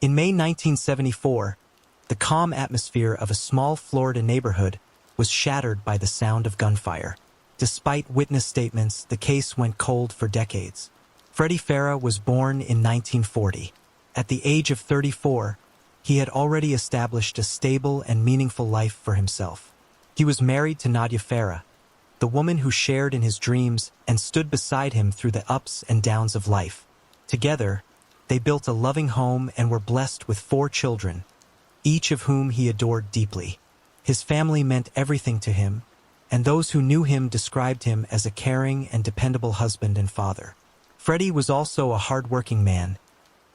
In May 1974, the calm atmosphere of a small Florida neighborhood was shattered by the sound of gunfire. Despite witness statements, the case went cold for decades. Freddie Farah was born in 1940. At the age of 34, he had already established a stable and meaningful life for himself. He was married to Nadia Farah, the woman who shared in his dreams and stood beside him through the ups and downs of life. Together, they built a loving home and were blessed with 4 children, each of whom he adored deeply. His family meant everything to him, and those who knew him described him as a caring and dependable husband and father. Freddie was also a hard-working man,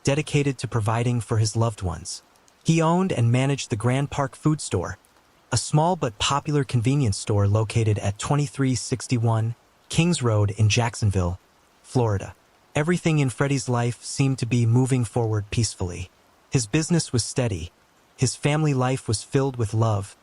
dedicated to providing for his loved ones. He owned and managed the Grand Park Food Store, a small but popular convenience store located at 2361 Kings Road in Jacksonville, Florida. Everything in Freddie's life seemed to be moving forward peacefully. His business was steady, his family life was filled with love,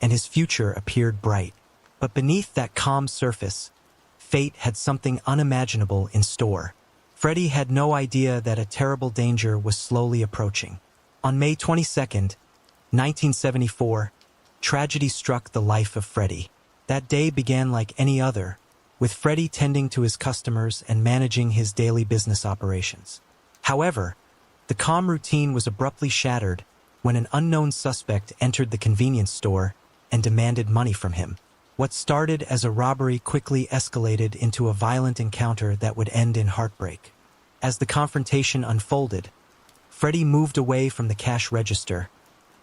and his future appeared bright. But beneath that calm surface, fate had something unimaginable in store. Freddie had no idea that a terrible danger was slowly approaching. On May 22, 1974, tragedy struck the life of Freddie. That day began like any other, with Freddie tending to his customers and managing his daily business operations. However, the calm routine was abruptly shattered when an unknown suspect entered the convenience store and demanded money from him. What started as a robbery quickly escalated into a violent encounter that would end in heartbreak. As the confrontation unfolded, Freddie moved away from the cash register,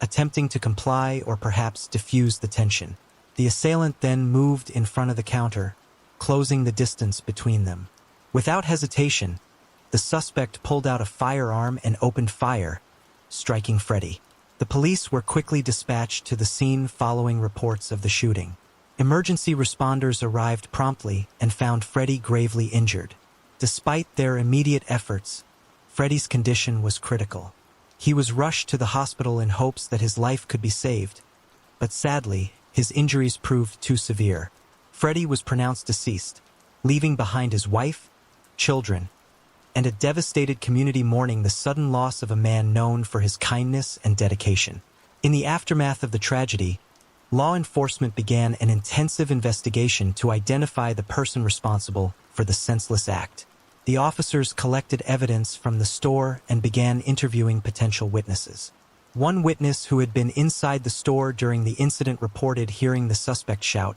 attempting to comply or perhaps diffuse the tension. The assailant then moved in front of the counter, closing the distance between them. Without hesitation, the suspect pulled out a firearm and opened fire, striking Freddie. The police were quickly dispatched to the scene following reports of the shooting. Emergency responders arrived promptly and found Freddie gravely injured. Despite their immediate efforts, Freddie's condition was critical. He was rushed to the hospital in hopes that his life could be saved, but sadly, his injuries proved too severe. Freddie was pronounced deceased, leaving behind his wife, children, and a devastated community mourning the sudden loss of a man known for his kindness and dedication. In the aftermath of the tragedy, law enforcement began an intensive investigation to identify the person responsible for the senseless act. The officers collected evidence from the store and began interviewing potential witnesses. One witness who had been inside the store during the incident reported hearing the suspect shout,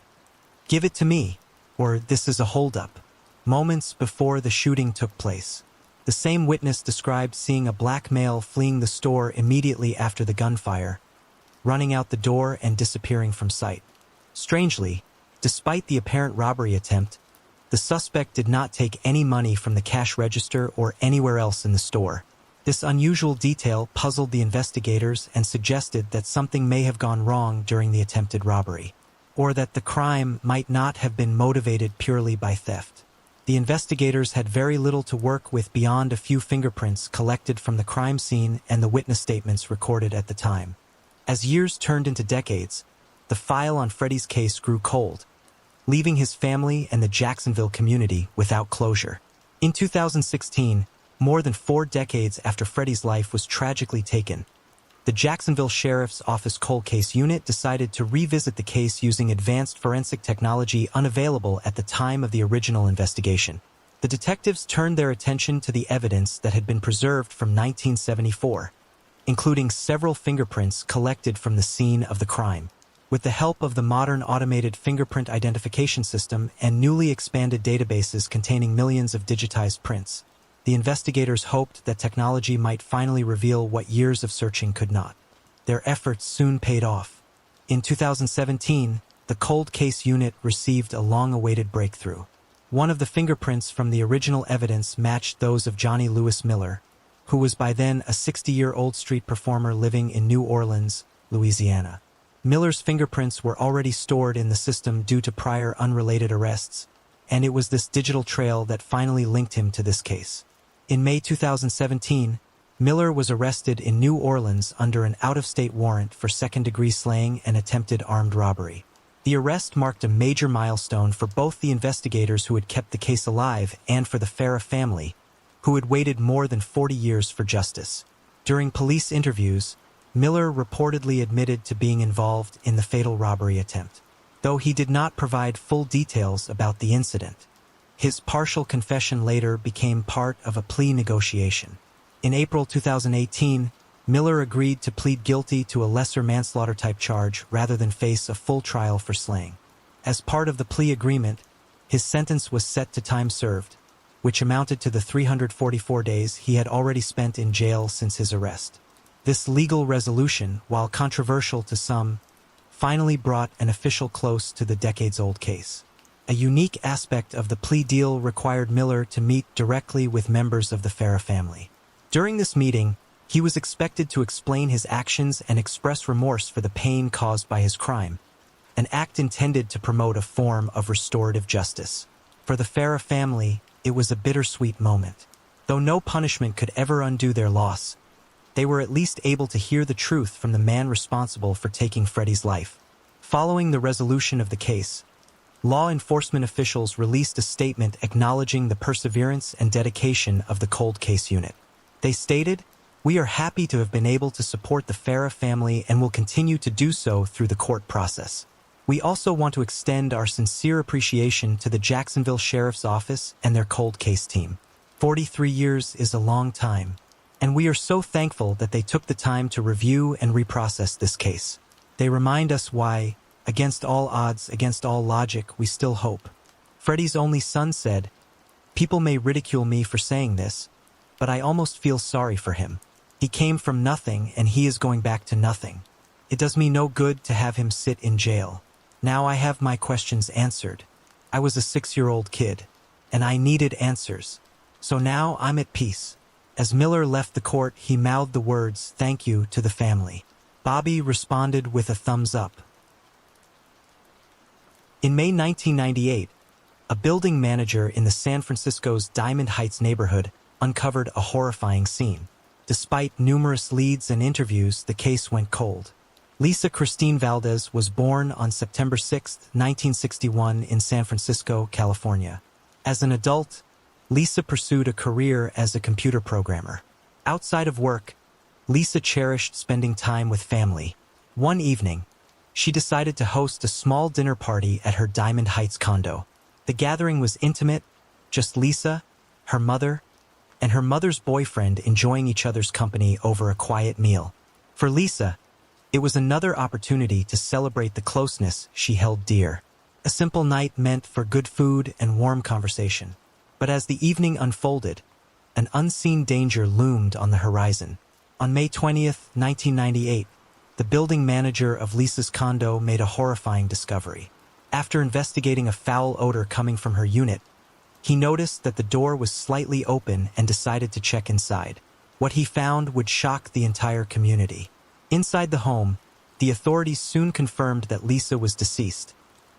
"Give it to me," or "This is a holdup," moments before the shooting took place. The same witness described seeing a black male fleeing the store immediately after the gunfire, running out the door and disappearing from sight. Strangely, despite the apparent robbery attempt, the suspect did not take any money from the cash register or anywhere else in the store. This unusual detail puzzled the investigators and suggested that something may have gone wrong during the attempted robbery, or that the crime might not have been motivated purely by theft. The investigators had very little to work with beyond a few fingerprints collected from the crime scene and the witness statements recorded at the time. As years turned into decades, the file on Freddie's case grew cold, leaving his family and the Jacksonville community without closure. In 2016, more than 4 decades after Freddie's life was tragically taken, the Jacksonville Sheriff's Office Cold Case Unit decided to revisit the case using advanced forensic technology unavailable at the time of the original investigation. The detectives turned their attention to the evidence that had been preserved from 1974, including several fingerprints collected from the scene of the crime. With the help of the modern automated fingerprint identification system and newly expanded databases containing millions of digitized prints, the investigators hoped that technology might finally reveal what years of searching could not. Their efforts soon paid off. In 2017, the Cold Case Unit received a long-awaited breakthrough. One of the fingerprints from the original evidence matched those of Johnny Lewis Miller, who was by then a 60-year-old street performer living in New Orleans, Louisiana. Miller's fingerprints were already stored in the system due to prior unrelated arrests, and it was this digital trail that finally linked him to this case. In May 2017, Miller was arrested in New Orleans under an out-of-state warrant for second-degree slaying and attempted armed robbery. The arrest marked a major milestone for both the investigators who had kept the case alive and for the Farah family, who had waited more than 40 years for justice. During police interviews, Miller reportedly admitted to being involved in the fatal robbery attempt, though he did not provide full details about the incident. His partial confession later became part of a plea negotiation. In April 2018, Miller agreed to plead guilty to a lesser manslaughter-type charge rather than face a full trial for slaying. As part of the plea agreement, his sentence was set to time served, which amounted to the 344 days he had already spent in jail since his arrest. This legal resolution, while controversial to some, finally brought an official close to the decades-old case. A unique aspect of the plea deal required Miller to meet directly with members of the Farah family. During this meeting, he was expected to explain his actions and express remorse for the pain caused by his crime, an act intended to promote a form of restorative justice. For the Farah family, it was a bittersweet moment. Though no punishment could ever undo their loss, they were at least able to hear the truth from the man responsible for taking Freddie's life. Following the resolution of the case, law enforcement officials released a statement acknowledging the perseverance and dedication of the cold case unit. They stated, "We are happy to have been able to support the Farah family and will continue to do so through the court process. We also want to extend our sincere appreciation to the Jacksonville Sheriff's Office and their cold case team. 43 years is a long time, and we are so thankful that they took the time to review and reprocess this case. They remind us why, against all odds, against all logic, we still hope." Freddie's only son said, "People may ridicule me for saying this, but I almost feel sorry for him. He came from nothing and he is going back to nothing. It does me no good to have him sit in jail. Now I have my questions answered. I was a 6-year-old kid, and I needed answers. So now I'm at peace." As Miller left the court, he mouthed the words, "Thank you," to the family. Bobby responded with a thumbs up. In May 1998, a building manager in the San Francisco's Diamond Heights neighborhood uncovered a horrifying scene. Despite numerous leads and interviews, the case went cold. Lisa Christine Valdez was born on September 6, 1961 in San Francisco, California. As an adult, Lisa pursued a career as a computer programmer. Outside of work, Lisa cherished spending time with family. One evening, she decided to host a small dinner party at her Diamond Heights condo. The gathering was intimate, just Lisa, her mother, and her mother's boyfriend enjoying each other's company over a quiet meal. For Lisa, it was another opportunity to celebrate the closeness she held dear. A simple night meant for good food and warm conversation. But as the evening unfolded, an unseen danger loomed on the horizon. On May 20th, 1998, the building manager of Lisa's condo made a horrifying discovery. After investigating a foul odor coming from her unit, he noticed that the door was slightly open and decided to check inside. What he found would shock the entire community. Inside the home, the authorities soon confirmed that Lisa was deceased,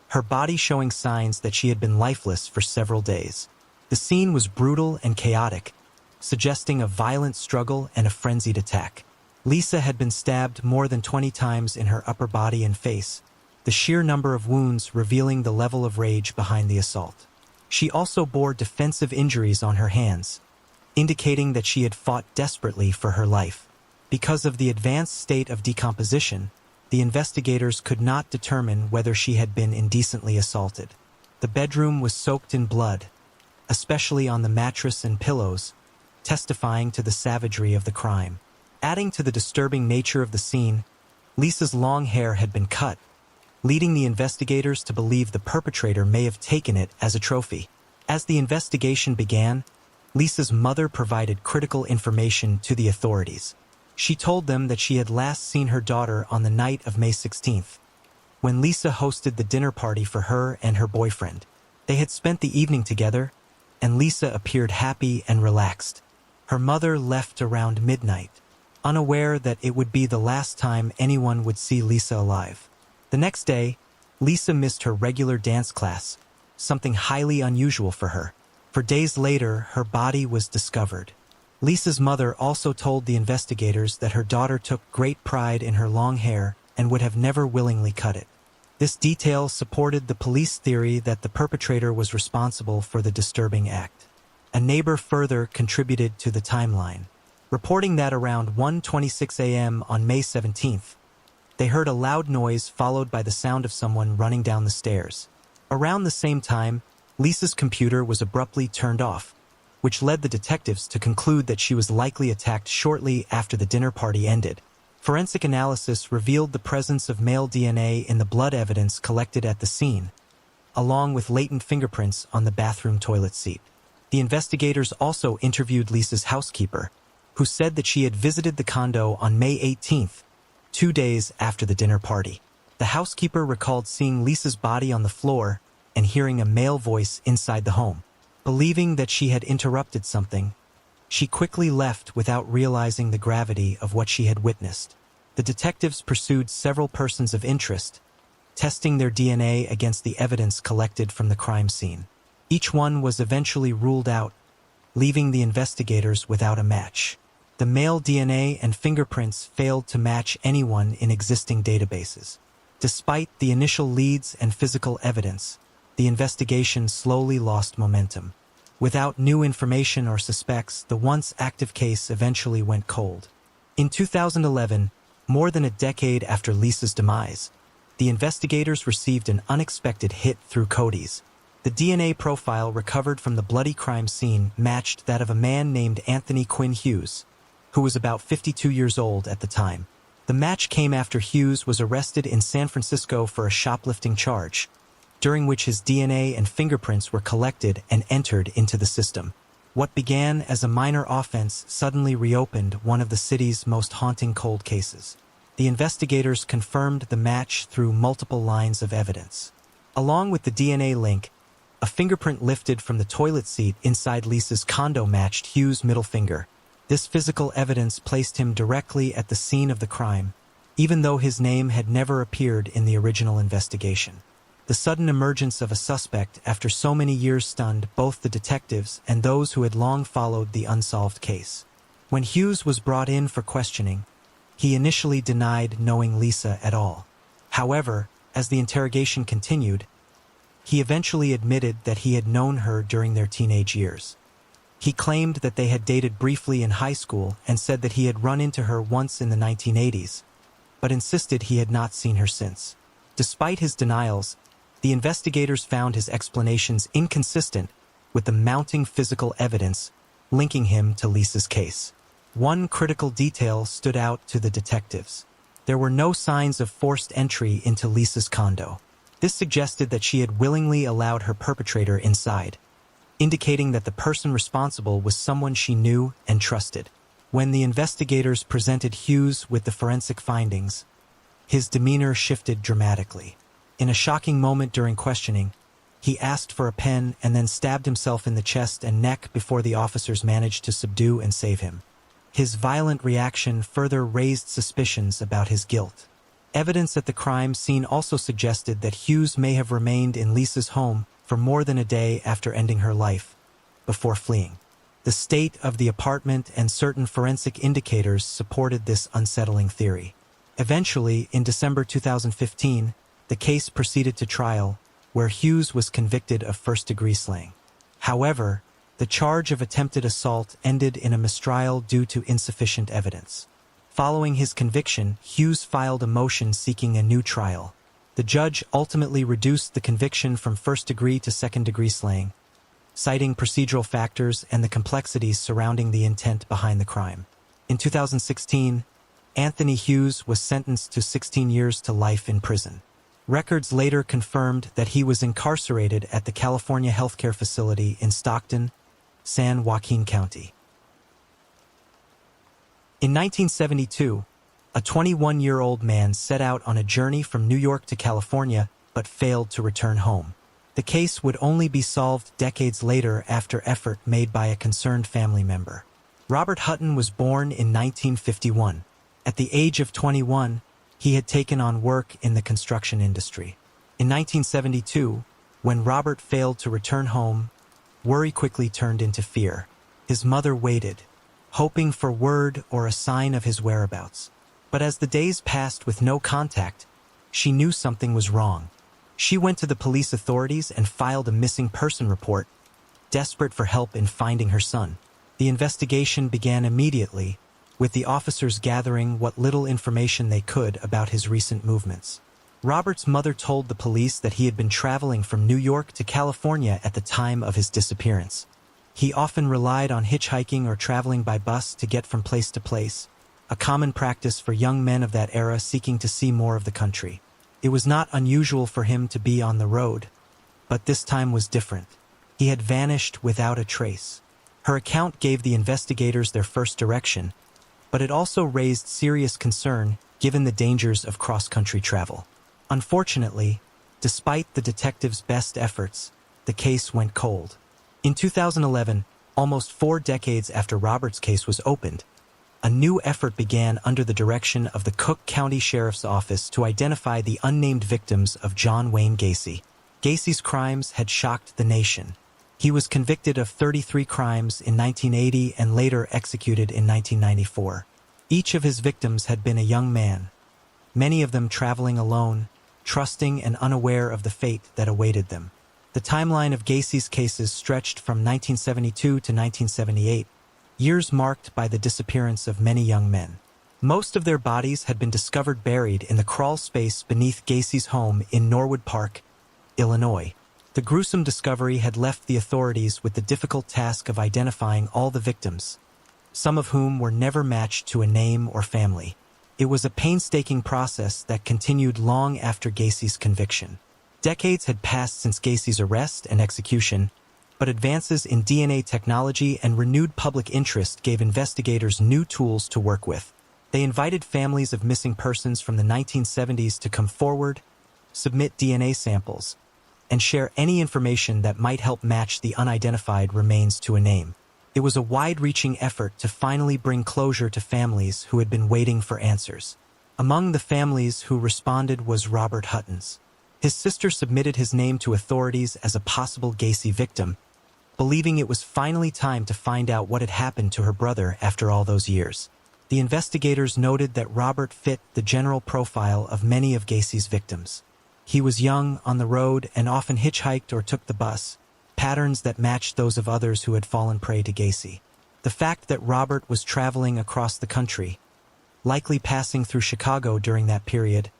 her body showing signs that she had been lifeless for several days. The scene was brutal and chaotic, suggesting a violent struggle and a frenzied attack. Lisa had been stabbed more than 20 times in her upper body and face, the sheer number of wounds revealing the level of rage behind the assault. She also bore defensive injuries on her hands, indicating that she had fought desperately for her life. Because of the advanced state of decomposition, the investigators could not determine whether she had been indecently assaulted. The bedroom was soaked in blood, especially on the mattress and pillows, testifying to the savagery of the crime. Adding to the disturbing nature of the scene, Lisa's long hair had been cut, leading the investigators to believe the perpetrator may have taken it as a trophy. As the investigation began, Lisa's mother provided critical information to the authorities. She told them that she had last seen her daughter on the night of May 16th, when Lisa hosted the dinner party for her and her boyfriend. They had spent the evening together, and Lisa appeared happy and relaxed. Her mother left around midnight, unaware that it would be the last time anyone would see Lisa alive. The next day, Lisa missed her regular dance class, something highly unusual for her. For days later, her body was discovered. Lisa's mother also told the investigators that her daughter took great pride in her long hair and would have never willingly cut it. This detail supported the police theory that the perpetrator was responsible for the disturbing act. A neighbor further contributed to the timeline. reporting that around 1:26 a.m. on May 17th, they heard a loud noise followed by the sound of someone running down the stairs. Around the same time, Lisa's computer was abruptly turned off, which led the detectives to conclude that she was likely attacked shortly after the dinner party ended. Forensic analysis revealed the presence of male DNA in the blood evidence collected at the scene, along with latent fingerprints on the bathroom toilet seat. The investigators also interviewed Lisa's housekeeper, who said that she had visited the condo on May 18th, 2 days after the dinner party. The housekeeper recalled seeing Lisa's body on the floor and hearing a male voice inside the home. Believing that she had interrupted something, she quickly left without realizing the gravity of what she had witnessed. The detectives pursued several persons of interest, testing their DNA against the evidence collected from the crime scene. Each one was eventually ruled out, leaving the investigators without a match. The male DNA and fingerprints failed to match anyone in existing databases. Despite the initial leads and physical evidence, the investigation slowly lost momentum. Without new information or suspects, the once active case eventually went cold. In 2011, more than a decade after Lisa's demise, the investigators received an unexpected hit through Cody's. The DNA profile recovered from the bloody crime scene matched that of a man named Anthony Quinn Hughes, who was about 52 years old at the time. The match came after Hughes was arrested in San Francisco for a shoplifting charge, during which his DNA and fingerprints were collected and entered into the system. What began as a minor offense suddenly reopened one of the city's most haunting cold cases. The investigators confirmed the match through multiple lines of evidence. Along with the DNA link, a fingerprint lifted from the toilet seat inside Lisa's condo matched Hughes' middle finger. This physical evidence placed him directly at the scene of the crime, even though his name had never appeared in the original investigation. The sudden emergence of a suspect after so many years stunned both the detectives and those who had long followed the unsolved case. When Hughes was brought in for questioning, he initially denied knowing Lisa at all. However, as the interrogation continued, he eventually admitted that he had known her during their teenage years. He claimed that they had dated briefly in high school and said that he had run into her once in the 1980s, but insisted he had not seen her since. Despite his denials, the investigators found his explanations inconsistent with the mounting physical evidence linking him to Lisa's case. One critical detail stood out to the detectives. There were no signs of forced entry into Lisa's condo. This suggested that she had willingly allowed her perpetrator inside, indicating that the person responsible was someone she knew and trusted. When the investigators presented Hughes with the forensic findings, his demeanor shifted dramatically. In a shocking moment during questioning, he asked for a pen and then stabbed himself in the chest and neck before the officers managed to subdue and save him. His violent reaction further raised suspicions about his guilt. Evidence at the crime scene also suggested that Hughes may have remained in Lisa's home for more than a day after ending her life, before fleeing. The state of the apartment and certain forensic indicators supported this unsettling theory. Eventually, in December 2015, the case proceeded to trial, where Hughes was convicted of first-degree slaying. However, the charge of attempted assault ended in a mistrial due to insufficient evidence. Following his conviction, Hughes filed a motion seeking a new trial. The judge ultimately reduced the conviction from first-degree to second-degree slaying, citing procedural factors and the complexities surrounding the intent behind the crime. In 2016, Anthony Hughes was sentenced to 16 years to life in prison. Records later confirmed that he was incarcerated at the California healthcare facility in Stockton, San Joaquin County. In 1972, a 21-year-old man set out on a journey from New York to California but failed to return home. The case would only be solved decades later after effort made by a concerned family member. Robert Hutton was born in 1951. At the age of 21, he had taken on work in the construction industry. In 1972, when Robert failed to return home, worry quickly turned into fear. His mother waited, hoping for word or a sign of his whereabouts. But as the days passed with no contact, she knew something was wrong. She went to the police authorities and filed a missing person report, desperate for help in finding her son. The investigation began immediately, with the officers gathering what little information they could about his recent movements. Robert's mother told the police that he had been traveling from New York to California at the time of his disappearance. He often relied on hitchhiking or traveling by bus to get from place to place, a common practice for young men of that era seeking to see more of the country. It was not unusual for him to be on the road, but this time was different. He had vanished without a trace. Her account gave the investigators their first direction, but it also raised serious concern given the dangers of cross-country travel. Unfortunately, despite the detectives' best efforts, the case went cold. In 2011, almost 4 decades after Robert's case was opened, a new effort began under the direction of the Cook County Sheriff's Office to identify the unnamed victims of John Wayne Gacy. Gacy's crimes had shocked the nation. He was convicted of 33 crimes in 1980 and later executed in 1994. Each of his victims had been a young man, many of them traveling alone, trusting and unaware of the fate that awaited them. The timeline of Gacy's cases stretched from 1972 to 1978, years marked by the disappearance of many young men. Most of their bodies had been discovered buried in the crawl space beneath Gacy's home in Norwood Park, Illinois. The gruesome discovery had left the authorities with the difficult task of identifying all the victims, some of whom were never matched to a name or family. It was a painstaking process that continued long after Gacy's conviction. Decades had passed since Gacy's arrest and execution, but advances in DNA technology and renewed public interest gave investigators new tools to work with. They invited families of missing persons from the 1970s to come forward, submit DNA samples, and share any information that might help match the unidentified remains to a name. It was a wide-reaching effort to finally bring closure to families who had been waiting for answers. Among the families who responded was Robert Hutton's. His sister submitted his name to authorities as a possible Gacy victim, believing it was finally time to find out what had happened to her brother after all those years. The investigators noted that Robert fit the general profile of many of Gacy's victims. He was young, on the road, and often hitchhiked or took the bus, patterns that matched those of others who had fallen prey to Gacy. The fact that Robert was traveling across the country, likely passing through Chicago during that period,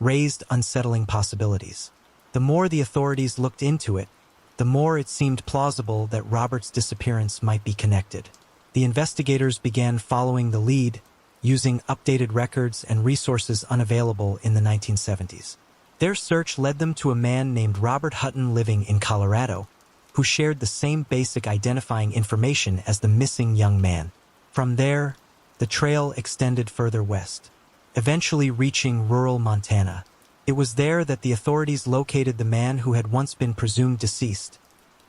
raised unsettling possibilities. The more the authorities looked into it, the more it seemed plausible that Robert's disappearance might be connected. The investigators began following the lead, using updated records and resources unavailable in the 1970s. Their search led them to a man named Robert Hutton living in Colorado, who shared the same basic identifying information as the missing young man. From there, the trail extended further west, eventually reaching rural Montana. It was there that the authorities located the man who had once been presumed deceased,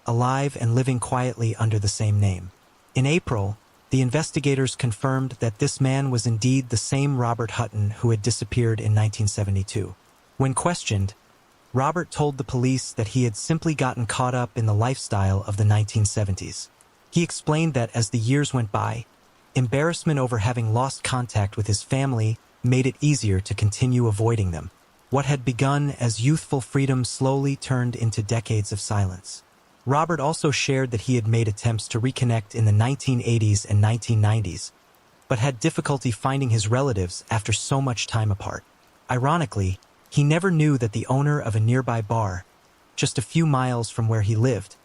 alive and living quietly under the same name. In April, the investigators confirmed that this man was indeed the same Robert Hutton who had disappeared in 1972. When questioned, Robert told the police that he had simply gotten caught up in the lifestyle of the 1970s. He explained that as the years went by, embarrassment over having lost contact with his family made it easier to continue avoiding them. What had begun as youthful freedom slowly turned into decades of silence. Robert also shared that he had made attempts to reconnect in the 1980s and 1990s, but had difficulty finding his relatives after so much time apart. Ironically, he never knew that the owner of a nearby bar, just a few miles from where he lived,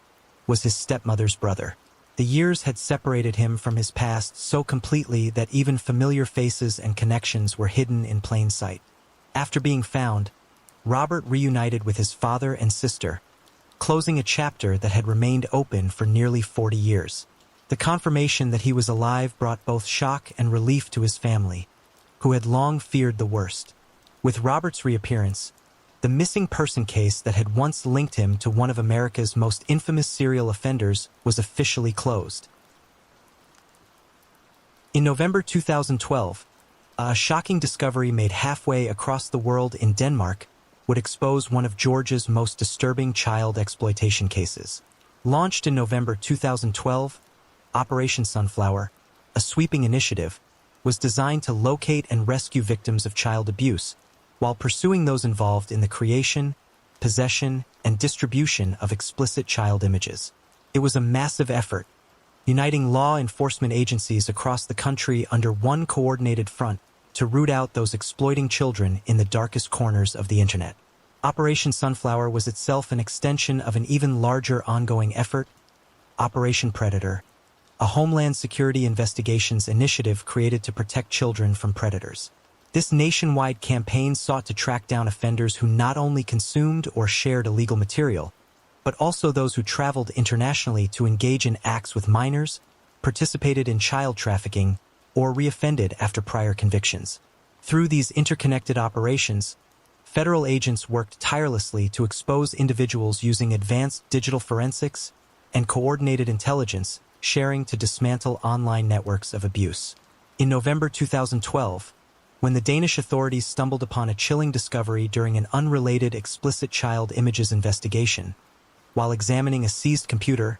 was his stepmother's brother. The years had separated him from his past so completely that even familiar faces and connections were hidden in plain sight. After being found, Robert reunited with his father and sister, closing a chapter that had remained open for nearly 40 years. The confirmation that he was alive brought both shock and relief to his family, who had long feared the worst. With Robert's reappearance, the missing person case that had once linked him to one of America's most infamous serial offenders was officially closed. In November 2012, a shocking discovery made halfway across the world in Denmark would expose one of Georgia's most disturbing child exploitation cases. Launched in November 2012, Operation Sunflower, a sweeping initiative, was designed to locate and rescue victims of child abuse, while pursuing those involved in the creation, possession, and distribution of explicit child images. It was a massive effort, uniting law enforcement agencies across the country under one coordinated front to root out those exploiting children in the darkest corners of the internet. Operation Sunflower was itself an extension of an even larger ongoing effort, Operation Predator, a Homeland Security investigations initiative created to protect children from predators. This nationwide campaign sought to track down offenders who not only consumed or shared illegal material, but also those who traveled internationally to engage in acts with minors, participated in child trafficking, or reoffended after prior convictions. Through these interconnected operations, federal agents worked tirelessly to expose individuals using advanced digital forensics and coordinated intelligence sharing to dismantle online networks of abuse. In November 2012, when the Danish authorities stumbled upon a chilling discovery during an unrelated explicit child images investigation, while examining a seized computer,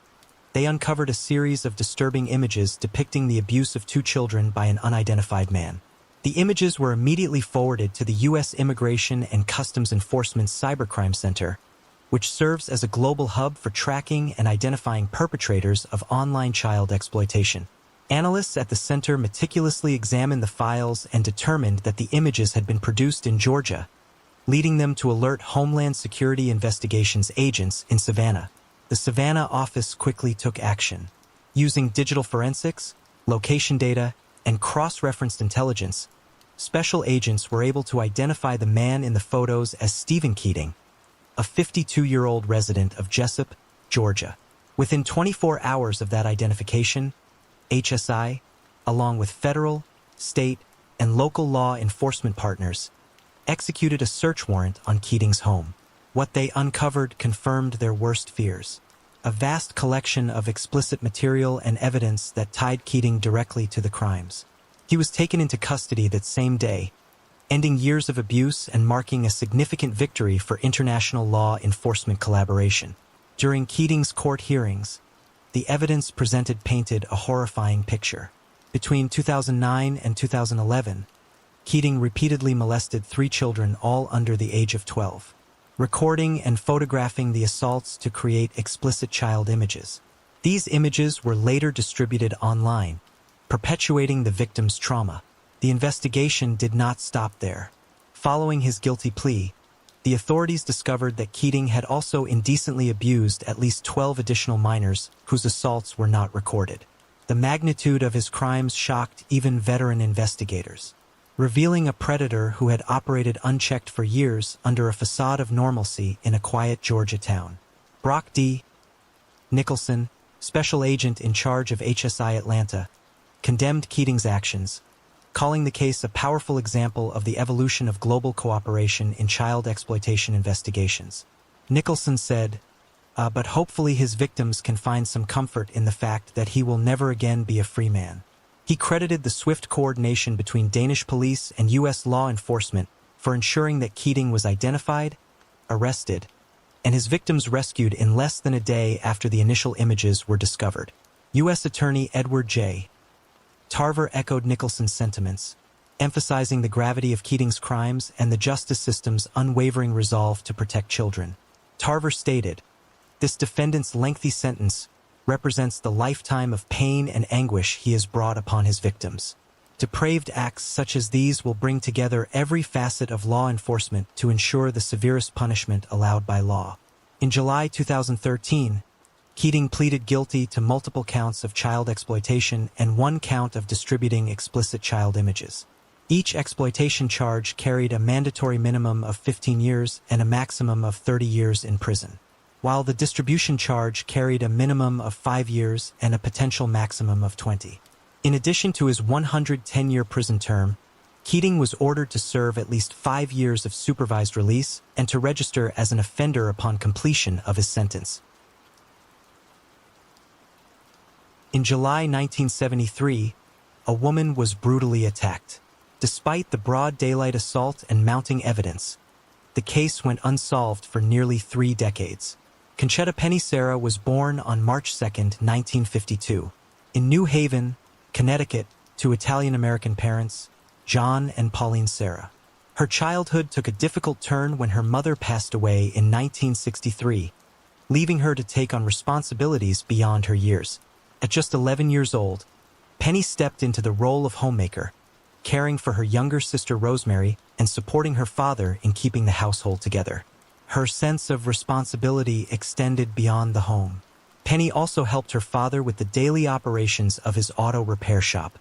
they uncovered a series of disturbing images depicting the abuse of 2 children by an unidentified man. The images were immediately forwarded to the U.S. Immigration and Customs Enforcement's Cybercrime Center, which serves as a global hub for tracking and identifying perpetrators of online child exploitation. Analysts at the center meticulously examined the files and determined that the images had been produced in Georgia, leading them to alert Homeland Security Investigations agents in Savannah. The Savannah office quickly took action. Using digital forensics, location data, and cross-referenced intelligence, special agents were able to identify the man in the photos as Stephen Keating, a 52-year-old resident of Jessup, Georgia. Within 24 hours of that identification, HSI, along with federal, state, and local law enforcement partners, executed a search warrant on Keating's home. What they uncovered confirmed their worst fears: a vast collection of explicit material and evidence that tied Keating directly to the crimes. He was taken into custody that same day, ending years of abuse and marking a significant victory for international law enforcement collaboration. During Keating's court hearings, the evidence presented painted a horrifying picture. Between 2009 and 2011, Keating repeatedly molested 3 children, all under the age of 12, recording and photographing the assaults to create explicit child images. These images were later distributed online, perpetuating the victim's trauma. The investigation did not stop there. Following his guilty plea, the authorities discovered that Keating had also indecently abused at least 12 additional minors whose assaults were not recorded. The magnitude of his crimes shocked even veteran investigators, revealing a predator who had operated unchecked for years under a facade of normalcy in a quiet Georgia town. Brock D. Nicholson, special agent in charge of HSI Atlanta, condemned Keating's actions, calling the case a powerful example of the evolution of global cooperation in child exploitation investigations. Nicholson said, but hopefully his victims can find some comfort in the fact that he will never again be a free man. He credited the swift coordination between Danish police and U.S. law enforcement for ensuring that Keating was identified, arrested, and his victims rescued in less than a day after the initial images were discovered. U.S. Attorney Edward J. Tarver echoed Nicholson's sentiments, emphasizing the gravity of Keating's crimes and the justice system's unwavering resolve to protect children. Tarver stated, "This defendant's lengthy sentence represents the lifetime of pain and anguish he has brought upon his victims. Depraved acts such as these will bring together every facet of law enforcement to ensure the severest punishment allowed by law." In July 2013, Keating pleaded guilty to multiple counts of child exploitation and 1 count of distributing explicit child images. Each exploitation charge carried a mandatory minimum of 15 years and a maximum of 30 years in prison, while the distribution charge carried a minimum of 5 years and a potential maximum of 20. In addition to his 110-year prison term, Keating was ordered to serve at least 5 years of supervised release and to register as an offender upon completion of his sentence. In July 1973, a woman was brutally attacked. Despite the broad daylight assault and mounting evidence, the case went unsolved for nearly 3 decades. Conchetta Penny Sarah was born on March 2, 1952, in New Haven, Connecticut, to Italian-American parents, John and Pauline Sarah. Her childhood took a difficult turn when her mother passed away in 1963, leaving her to take on responsibilities beyond her years. At just 11 years old, Penny stepped into the role of homemaker, caring for her younger sister Rosemary and supporting her father in keeping the household together. Her sense of responsibility extended beyond the home. Penny also helped her father with the daily operations of his auto repair shop,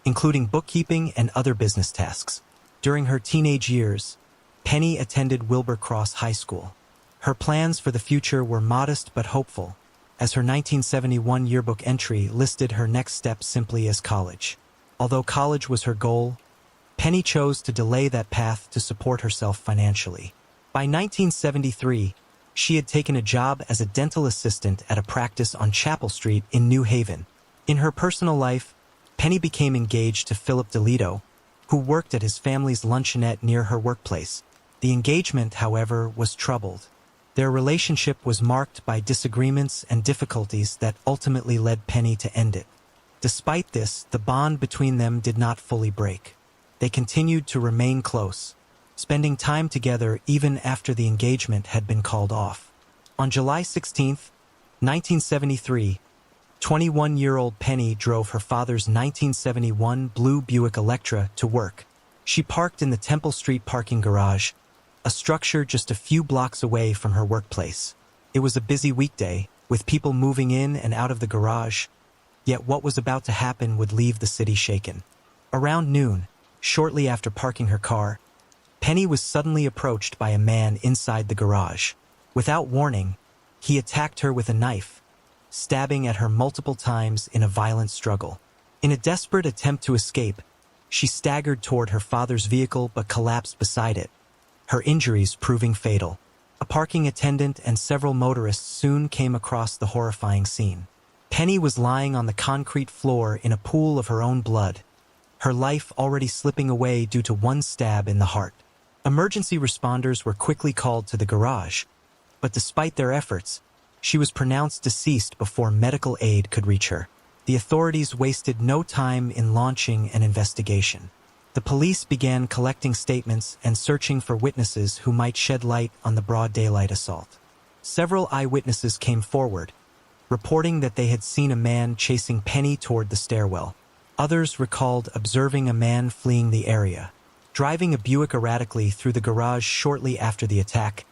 including bookkeeping and other business tasks. During her teenage years, Penny attended Wilbur Cross High School. Her plans for the future were modest but hopeful, as her 1971 yearbook entry listed her next step simply as college. Although college was her goal, Penny chose to delay that path to support herself financially. By 1973, she had taken a job as a dental assistant at a practice on Chapel Street in New Haven. In her personal life, Penny became engaged to Philip DeLito, who worked at his family's luncheonette near her workplace. The engagement, however, was troubled. Their relationship was marked by disagreements and difficulties that ultimately led Penny to end it. Despite this, the bond between them did not fully break. They continued to remain close, spending time together even after the engagement had been called off. On July 16, 1973, 21-year-old Penny drove her father's 1971 blue Buick Electra to work. She parked in the Temple Street parking garage, a structure just a few blocks away from her workplace. It was a busy weekday, with people moving in and out of the garage, yet what was about to happen would leave the city shaken. Around noon, shortly after parking her car, Penny was suddenly approached by a man inside the garage. Without warning, he attacked her with a knife, stabbing at her multiple times in a violent struggle. In a desperate attempt to escape, she staggered toward her father's vehicle but collapsed beside it, her injuries proving fatal. A parking attendant and several motorists soon came across the horrifying scene. Penny was lying on the concrete floor in a pool of her own blood, her life already slipping away due to one stab in the heart. Emergency responders were quickly called to the garage, but despite their efforts, she was pronounced deceased before medical aid could reach her. The authorities wasted no time in launching an investigation. The police began collecting statements and searching for witnesses who might shed light on the broad daylight assault. Several eyewitnesses came forward, reporting that they had seen a man chasing Penny toward the stairwell. Others recalled observing a man fleeing the area, driving a Buick erratically through the garage shortly after the attack.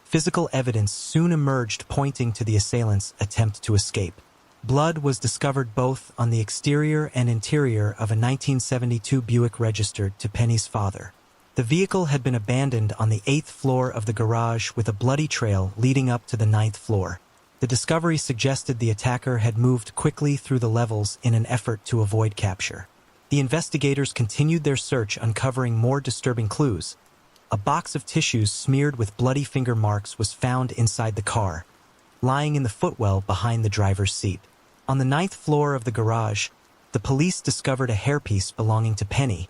Physical evidence soon emerged pointing to the assailant's attempt to escape. Blood was discovered both on the exterior and interior of a 1972 Buick registered to Penny's father. The vehicle had been abandoned on the 8th floor of the garage with a bloody trail leading up to the 9th floor. The discovery suggested the attacker had moved quickly through the levels in an effort to avoid capture. The investigators continued their search, uncovering more disturbing clues. A box of tissues smeared with bloody finger marks was found inside the car, lying in the footwell behind the driver's seat. On the 9th floor of the garage, the police discovered a hairpiece belonging to Penny,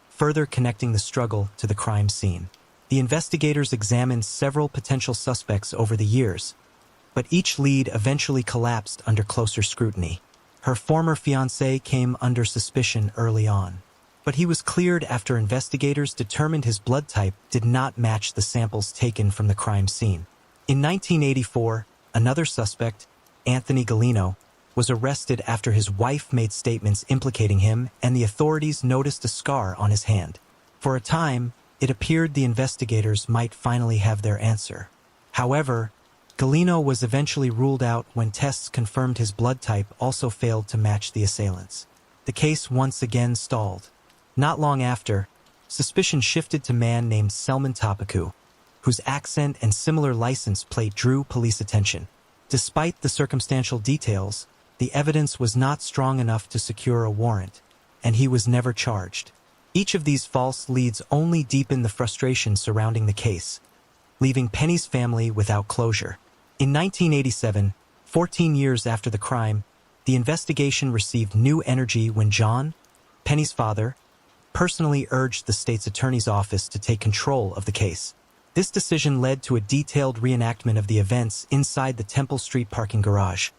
further connecting the struggle to the crime scene. The investigators examined several potential suspects over the years, but each lead eventually collapsed under closer scrutiny. Her former fiancé came under suspicion early on, but he was cleared after investigators determined his blood type did not match the samples taken from the crime scene. In 1984, another suspect, Anthony Galino, was arrested after his wife made statements implicating him, and the authorities noticed a scar on his hand. For a time, it appeared the investigators might finally have their answer. However, Galino was eventually ruled out when tests confirmed his blood type also failed to match the assailant's. The case once again stalled. Not long after, suspicion shifted to a man named Selman Topicu, whose accent and similar license plate drew police attention. Despite the circumstantial details, the evidence was not strong enough to secure a warrant, and he was never charged. Each of these false leads only deepened the frustration surrounding the case, leaving Penny's family without closure. In 1987, 14 years after the crime, the investigation received new energy when John, Penny's father, personally urged the state's attorney's office to take control of the case. This decision led to a detailed reenactment of the events inside the Temple Street parking garage,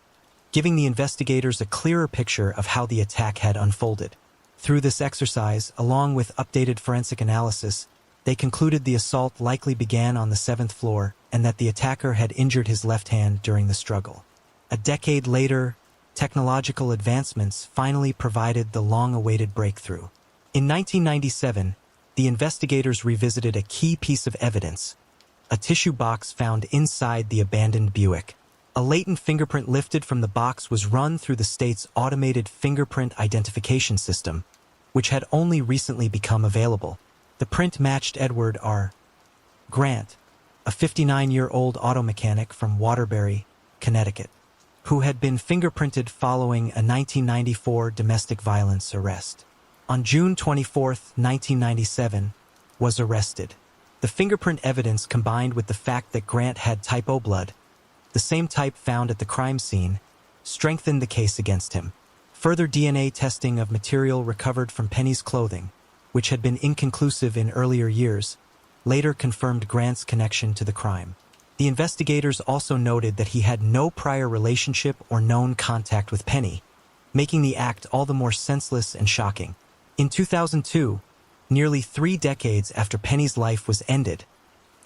giving the investigators a clearer picture of how the attack had unfolded. Through this exercise, along with updated forensic analysis, they concluded the assault likely began on the 7th floor and that the attacker had injured his left hand during the struggle. A decade later, technological advancements finally provided the long-awaited breakthrough. In 1997, the investigators revisited a key piece of evidence, a tissue box found inside the abandoned Buick. A latent fingerprint lifted from the box was run through the state's automated fingerprint identification system, which had only recently become available. The print matched Edward R. Grant, a 59-year-old auto mechanic from Waterbury, Connecticut, who had been fingerprinted following a 1994 domestic violence arrest. On June 24, 1997, was arrested. The fingerprint evidence combined with the fact that Grant had type O blood, the same type found at the crime scene, strengthened the case against him. Further DNA testing of material recovered from Penny's clothing, which had been inconclusive in earlier years, later confirmed Grant's connection to the crime. The investigators also noted that he had no prior relationship or known contact with Penny, making the act all the more senseless and shocking. In 2002, nearly 3 decades after Penny's life was ended,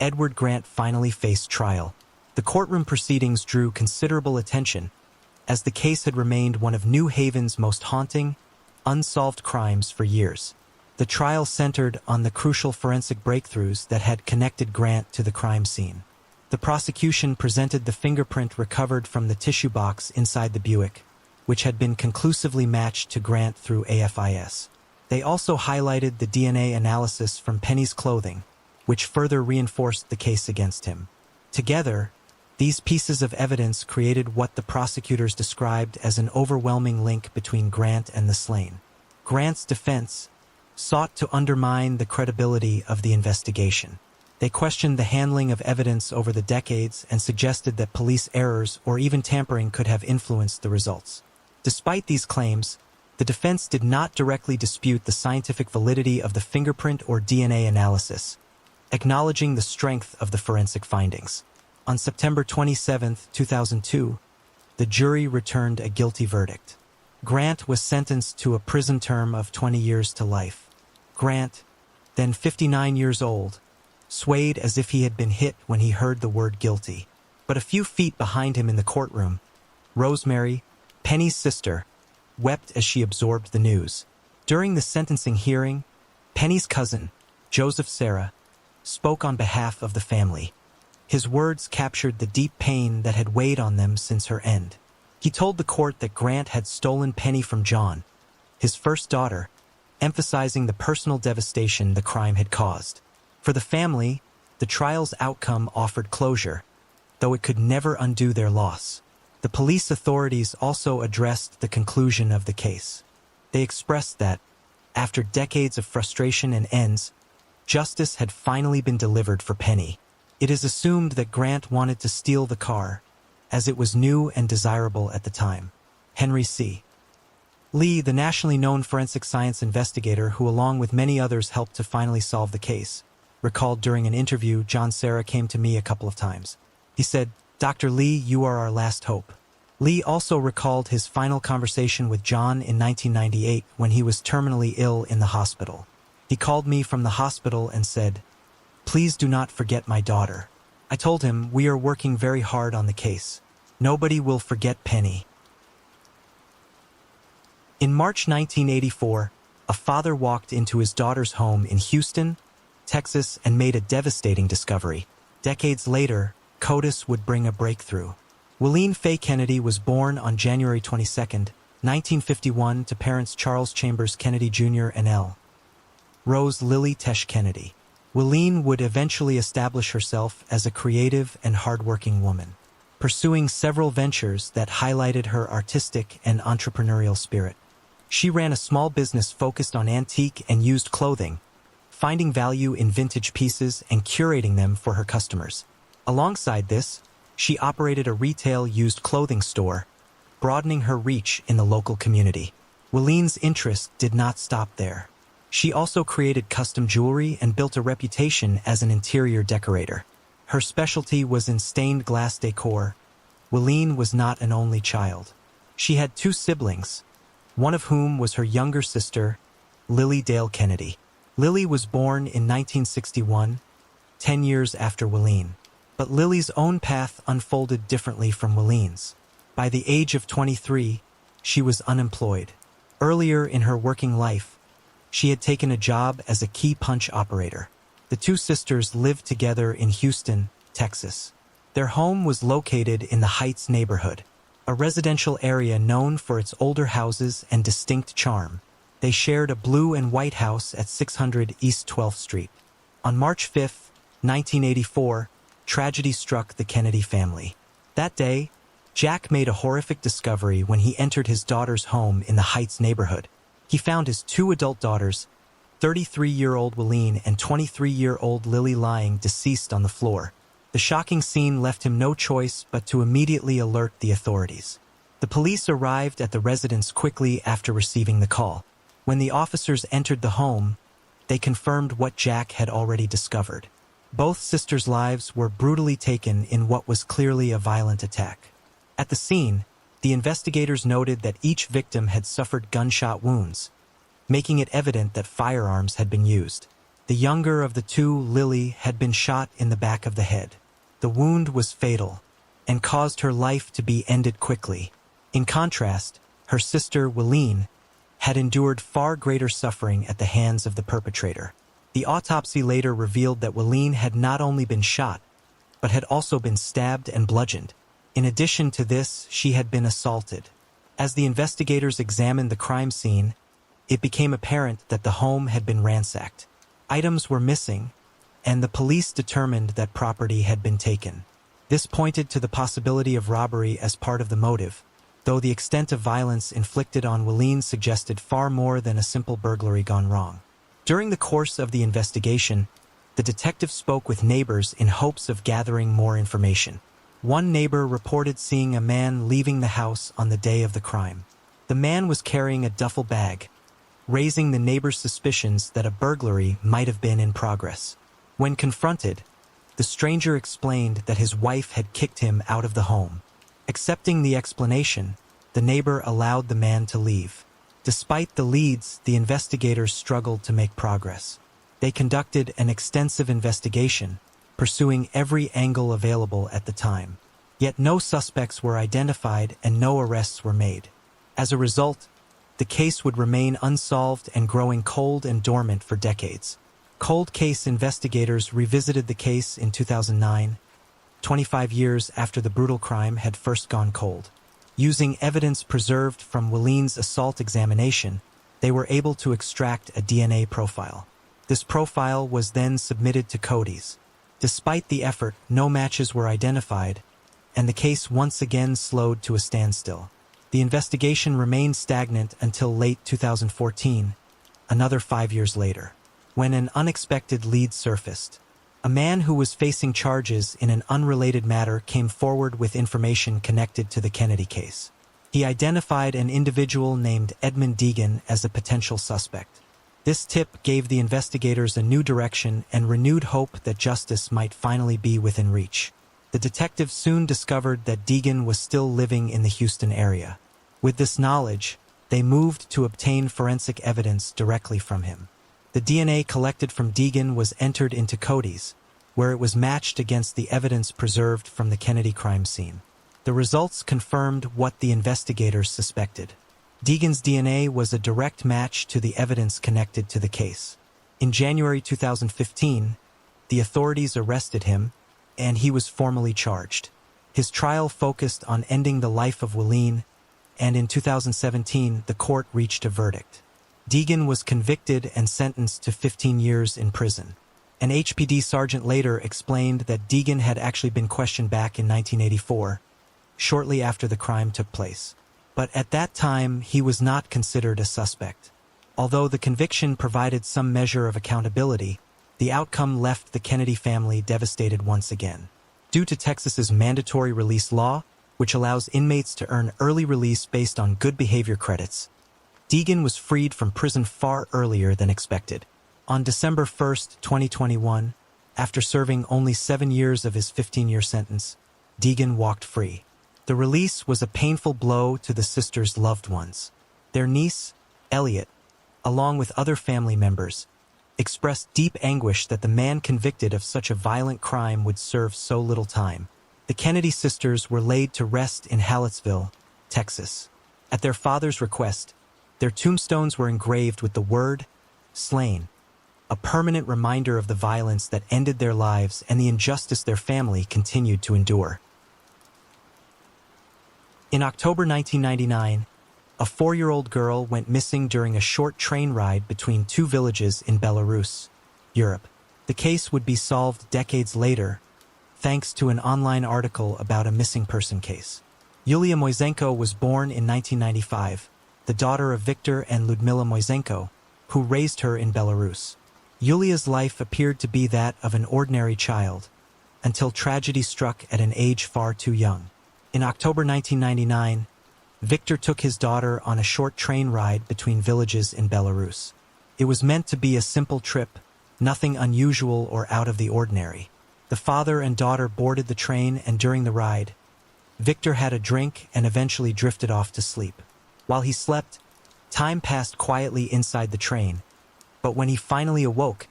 Edward Grant finally faced trial. The courtroom proceedings drew considerable attention, as the case had remained one of New Haven's most haunting, unsolved crimes for years. The trial centered on the crucial forensic breakthroughs that had connected Grant to the crime scene. The prosecution presented the fingerprint recovered from the tissue box inside the Buick, which had been conclusively matched to Grant through AFIS. They also highlighted the DNA analysis from Penny's clothing, which further reinforced the case against him. Together, these pieces of evidence created what the prosecutors described as an overwhelming link between Grant and the slain. Grant's defense sought to undermine the credibility of the investigation. They questioned the handling of evidence over the decades and suggested that police errors or even tampering could have influenced the results. Despite these claims, the defense did not directly dispute the scientific validity of the fingerprint or DNA analysis, acknowledging the strength of the forensic findings. On September 27, 2002, the jury returned a guilty verdict. Grant was sentenced to a prison term of 20 years to life. Grant, then 59 years old, swayed as if he had been hit when he heard the word guilty. But a few feet behind him in the courtroom, Rosemary, Penny's sister, wept as she absorbed the news. During the sentencing hearing, Penny's cousin, Joseph Sarah, spoke on behalf of the family. His words captured the deep pain that had weighed on them since her end. He told the court that Grant had stolen Penny from John, his first daughter, emphasizing the personal devastation the crime had caused. For the family, the trial's outcome offered closure, though it could never undo their loss. The police authorities also addressed the conclusion of the case. They expressed that, after decades of frustration and ends, justice had finally been delivered for Penny. It is assumed that Grant wanted to steal the car, as it was new and desirable at the time. Henry C. Lee, the nationally known forensic science investigator who along with many others helped to finally solve the case, recalled during an interview John Sarah came to me a couple of times. He said, "Dr. Lee, you are our last hope." Lee also recalled his final conversation with John in 1998 when he was terminally ill in the hospital. He called me from the hospital and said, "Please do not forget my daughter." I told him, "We are working very hard on the case. Nobody will forget Penny." In March 1984, a father walked into his daughter's home in Houston, Texas, and made a devastating discovery. Decades later, CODIS would bring a breakthrough. Willeen Faye Kennedy was born on January 22, 1951 to parents Charles Chambers Kennedy Jr. and L. Rose Lily Tesh Kennedy. Willeen would eventually establish herself as a creative and hardworking woman, pursuing several ventures that highlighted her artistic and entrepreneurial spirit. She ran a small business focused on antique and used clothing, finding value in vintage pieces and curating them for her customers. Alongside this, she operated a retail used clothing store, broadening her reach in the local community. Willeen's interest did not stop there. She also created custom jewelry and built a reputation as an interior decorator. Her specialty was in stained glass decor. Willeen was not an only child. She had 2 siblings, one of whom was her younger sister, Lily Dale Kennedy. Lily was born in 1961, 10 years after Willeen. But Lily's own path unfolded differently from Willeen's. By the age of 23, she was unemployed. Earlier in her working life, she had taken a job as a key punch operator. The two sisters lived together in Houston, Texas. Their home was located in the Heights neighborhood, a residential area known for its older houses and distinct charm. They shared a blue and white house at 600 East 12th Street. On March 5, 1984, tragedy struck the Kennedy family. That day, Jack made a horrific discovery when he entered his daughter's home in the Heights neighborhood. He found his two adult daughters, 33-year-old Wileen and 23-year-old Lily, lying deceased on the floor. The shocking scene left him no choice but to immediately alert the authorities. The police arrived at the residence quickly after receiving the call. When the officers entered the home, they confirmed what Jack had already discovered. Both sisters' lives were brutally taken in what was clearly a violent attack. At the scene, the investigators noted that each victim had suffered gunshot wounds, making it evident that firearms had been used. The younger of the two, Lily, had been shot in the back of the head. The wound was fatal and caused her life to be ended quickly. In contrast, her sister, Wileen, had endured far greater suffering at the hands of the perpetrator. The autopsy later revealed that Wileen had not only been shot, but had also been stabbed and bludgeoned. In addition to this, she had been assaulted. As the investigators examined the crime scene, it became apparent that the home had been ransacked. Items were missing, and the police determined that property had been taken. This pointed to the possibility of robbery as part of the motive, though the extent of violence inflicted on Wileen suggested far more than a simple burglary gone wrong. During the course of the investigation, the detective spoke with neighbors in hopes of gathering more information. One neighbor reported seeing a man leaving the house on the day of the crime. The man was carrying a duffel bag, raising the neighbor's suspicions that a burglary might have been in progress. When confronted, the stranger explained that his wife had kicked him out of the home. Accepting the explanation, the neighbor allowed the man to leave. Despite the leads, the investigators struggled to make progress. They conducted an extensive investigation, pursuing every angle available at the time. Yet no suspects were identified and no arrests were made. As a result, the case would remain unsolved and growing cold and dormant for decades. Cold case investigators revisited the case in 2009, 25 years after the brutal crime had first gone cold. Using evidence preserved from Wileen's assault examination, they were able to extract a DNA profile. This profile was then submitted to Cody's. Despite the effort, no matches were identified, and the case once again slowed to a standstill. The investigation remained stagnant until late 2014, another 5 years later, when an unexpected lead surfaced. A man who was facing charges in an unrelated matter came forward with information connected to the Kennedy case. He identified an individual named Edmund Deegan as a potential suspect. This tip gave the investigators a new direction and renewed hope that justice might finally be within reach. The detectives soon discovered that Deegan was still living in the Houston area. With this knowledge, they moved to obtain forensic evidence directly from him. The DNA collected from Deegan was entered into Cody's, where it was matched against the evidence preserved from the Kennedy crime scene. The results confirmed what the investigators suspected. Deegan's DNA was a direct match to the evidence connected to the case. In January 2015, the authorities arrested him, and he was formally charged. His trial focused on ending the life of Wileen, and in 2017, the court reached a verdict. Deegan was convicted and sentenced to 15 years in prison. An HPD sergeant later explained that Deegan had actually been questioned back in 1984, shortly after the crime took place. But at that time, he was not considered a suspect. Although the conviction provided some measure of accountability, the outcome left the Kennedy family devastated once again. Due to Texas's mandatory release law, which allows inmates to earn early release based on good behavior credits, Deegan was freed from prison far earlier than expected. On December 1, 2021, after serving only 7 years of his 15-year sentence, Deegan walked free. The release was a painful blow to the sisters' loved ones. Their niece, Elliot, along with other family members, expressed deep anguish that the man convicted of such a violent crime would serve so little time. The Kennedy sisters were laid to rest in Hallettsville, Texas. At their father's request, their tombstones were engraved with the word, slain, a permanent reminder of the violence that ended their lives and the injustice their family continued to endure. In October 1999, a 4-year-old girl went missing during a short train ride between two villages in Belarus, Europe. The case would be solved decades later, thanks to an online article about a missing person case. Yulia Moisenko was born in 1995, the daughter of Viktor and Ludmila Moisenko, who raised her in Belarus. Yulia's life appeared to be that of an ordinary child, until tragedy struck at an age far too young. In October 1999, Viktor took his daughter on a short train ride between villages in Belarus. It was meant to be a simple trip, nothing unusual or out of the ordinary. The father and daughter boarded the train, and during the ride, Viktor had a drink and eventually drifted off to sleep. While he slept, time passed quietly inside the train, but when he finally awoke,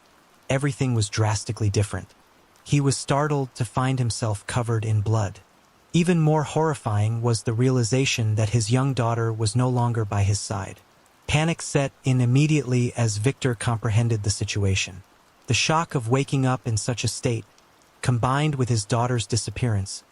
everything was drastically different. He was startled to find himself covered in blood. Even more horrifying was the realization that his young daughter was no longer by his side. Panic set in immediately as Viktor comprehended the situation. The shock of waking up in such a state, combined with his daughter's disappearance,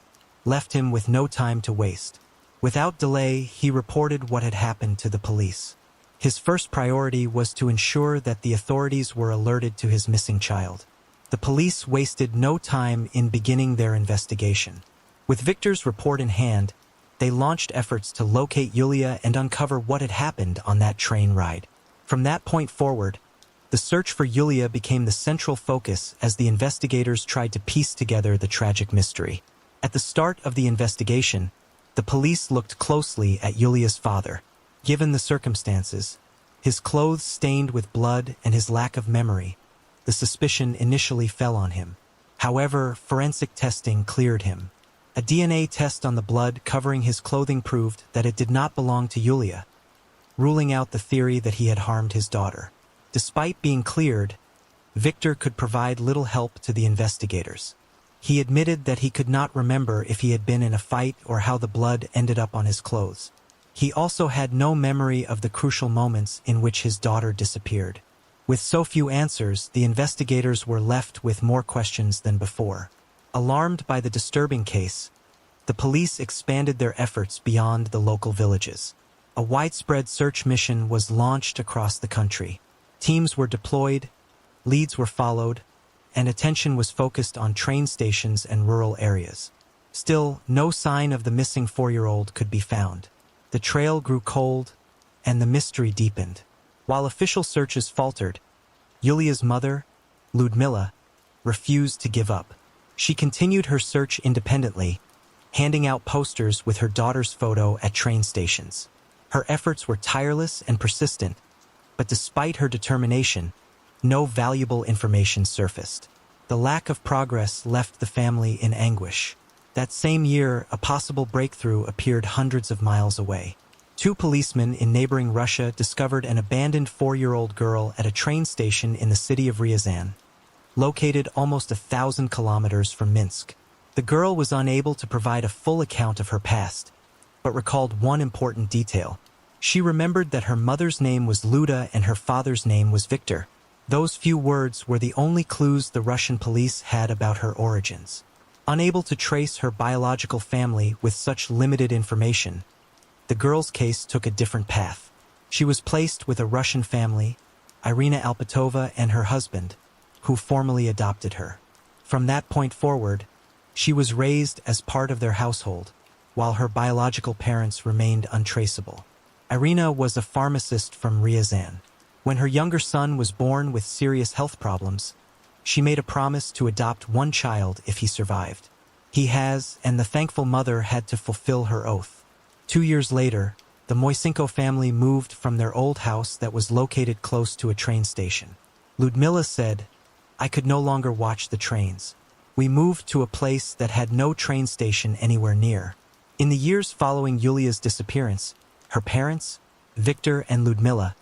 left him with no time to waste. Without delay, he reported what had happened to the police. His first priority was to ensure that the authorities were alerted to his missing child. The police wasted no time in beginning their investigation. With Viktor's report in hand, they launched efforts to locate Yulia and uncover what had happened on that train ride. From that point forward, the search for Yulia became the central focus as the investigators tried to piece together the tragic mystery. At the start of the investigation, the police looked closely at Yulia's father. Given the circumstances, his clothes stained with blood and his lack of memory, the suspicion initially fell on him. However, forensic testing cleared him. A DNA test on the blood covering his clothing proved that it did not belong to Yulia, ruling out the theory that he had harmed his daughter. Despite being cleared, Viktor could provide little help to the investigators. He admitted that he could not remember if he had been in a fight or how the blood ended up on his clothes. He also had no memory of the crucial moments in which his daughter disappeared. With so few answers, the investigators were left with more questions than before. Alarmed by the disturbing case, the police expanded their efforts beyond the local villages. A widespread search mission was launched across the country. Teams were deployed, leads were followed, and attention was focused on train stations and rural areas. Still, no sign of the missing 4-year-old could be found. The trail grew cold, and the mystery deepened. While official searches faltered, Yulia's mother, Ludmila, refused to give up. She continued her search independently, handing out posters with her daughter's photo at train stations. Her efforts were tireless and persistent, but despite her determination, no valuable information surfaced. The lack of progress left the family in anguish. That same year, a possible breakthrough appeared hundreds of miles away. 2 policemen in neighboring Russia discovered an abandoned 4-year-old girl at a train station in the city of Ryazan, located almost 1,000 kilometers from Minsk. The girl was unable to provide a full account of her past, but recalled one important detail. She remembered that her mother's name was Luda and her father's name was Viktor. Those few words were the only clues the Russian police had about her origins. Unable to trace her biological family with such limited information, the girl's case took a different path. She was placed with a Russian family, Irina Alpatova and her husband, who formally adopted her. From that point forward, she was raised as part of their household, while her biological parents remained untraceable. Irina was a pharmacist from Ryazan. When her younger son was born with serious health problems, she made a promise to adopt one child if he survived. He has, and the thankful mother had to fulfill her oath. 2 years later, the Moisenko family moved from their old house that was located close to a train station. Ludmila said, "I could no longer watch the trains. We moved to a place that had no train station anywhere near." In the years following Yulia's disappearance, her parents, Viktor and Ludmila,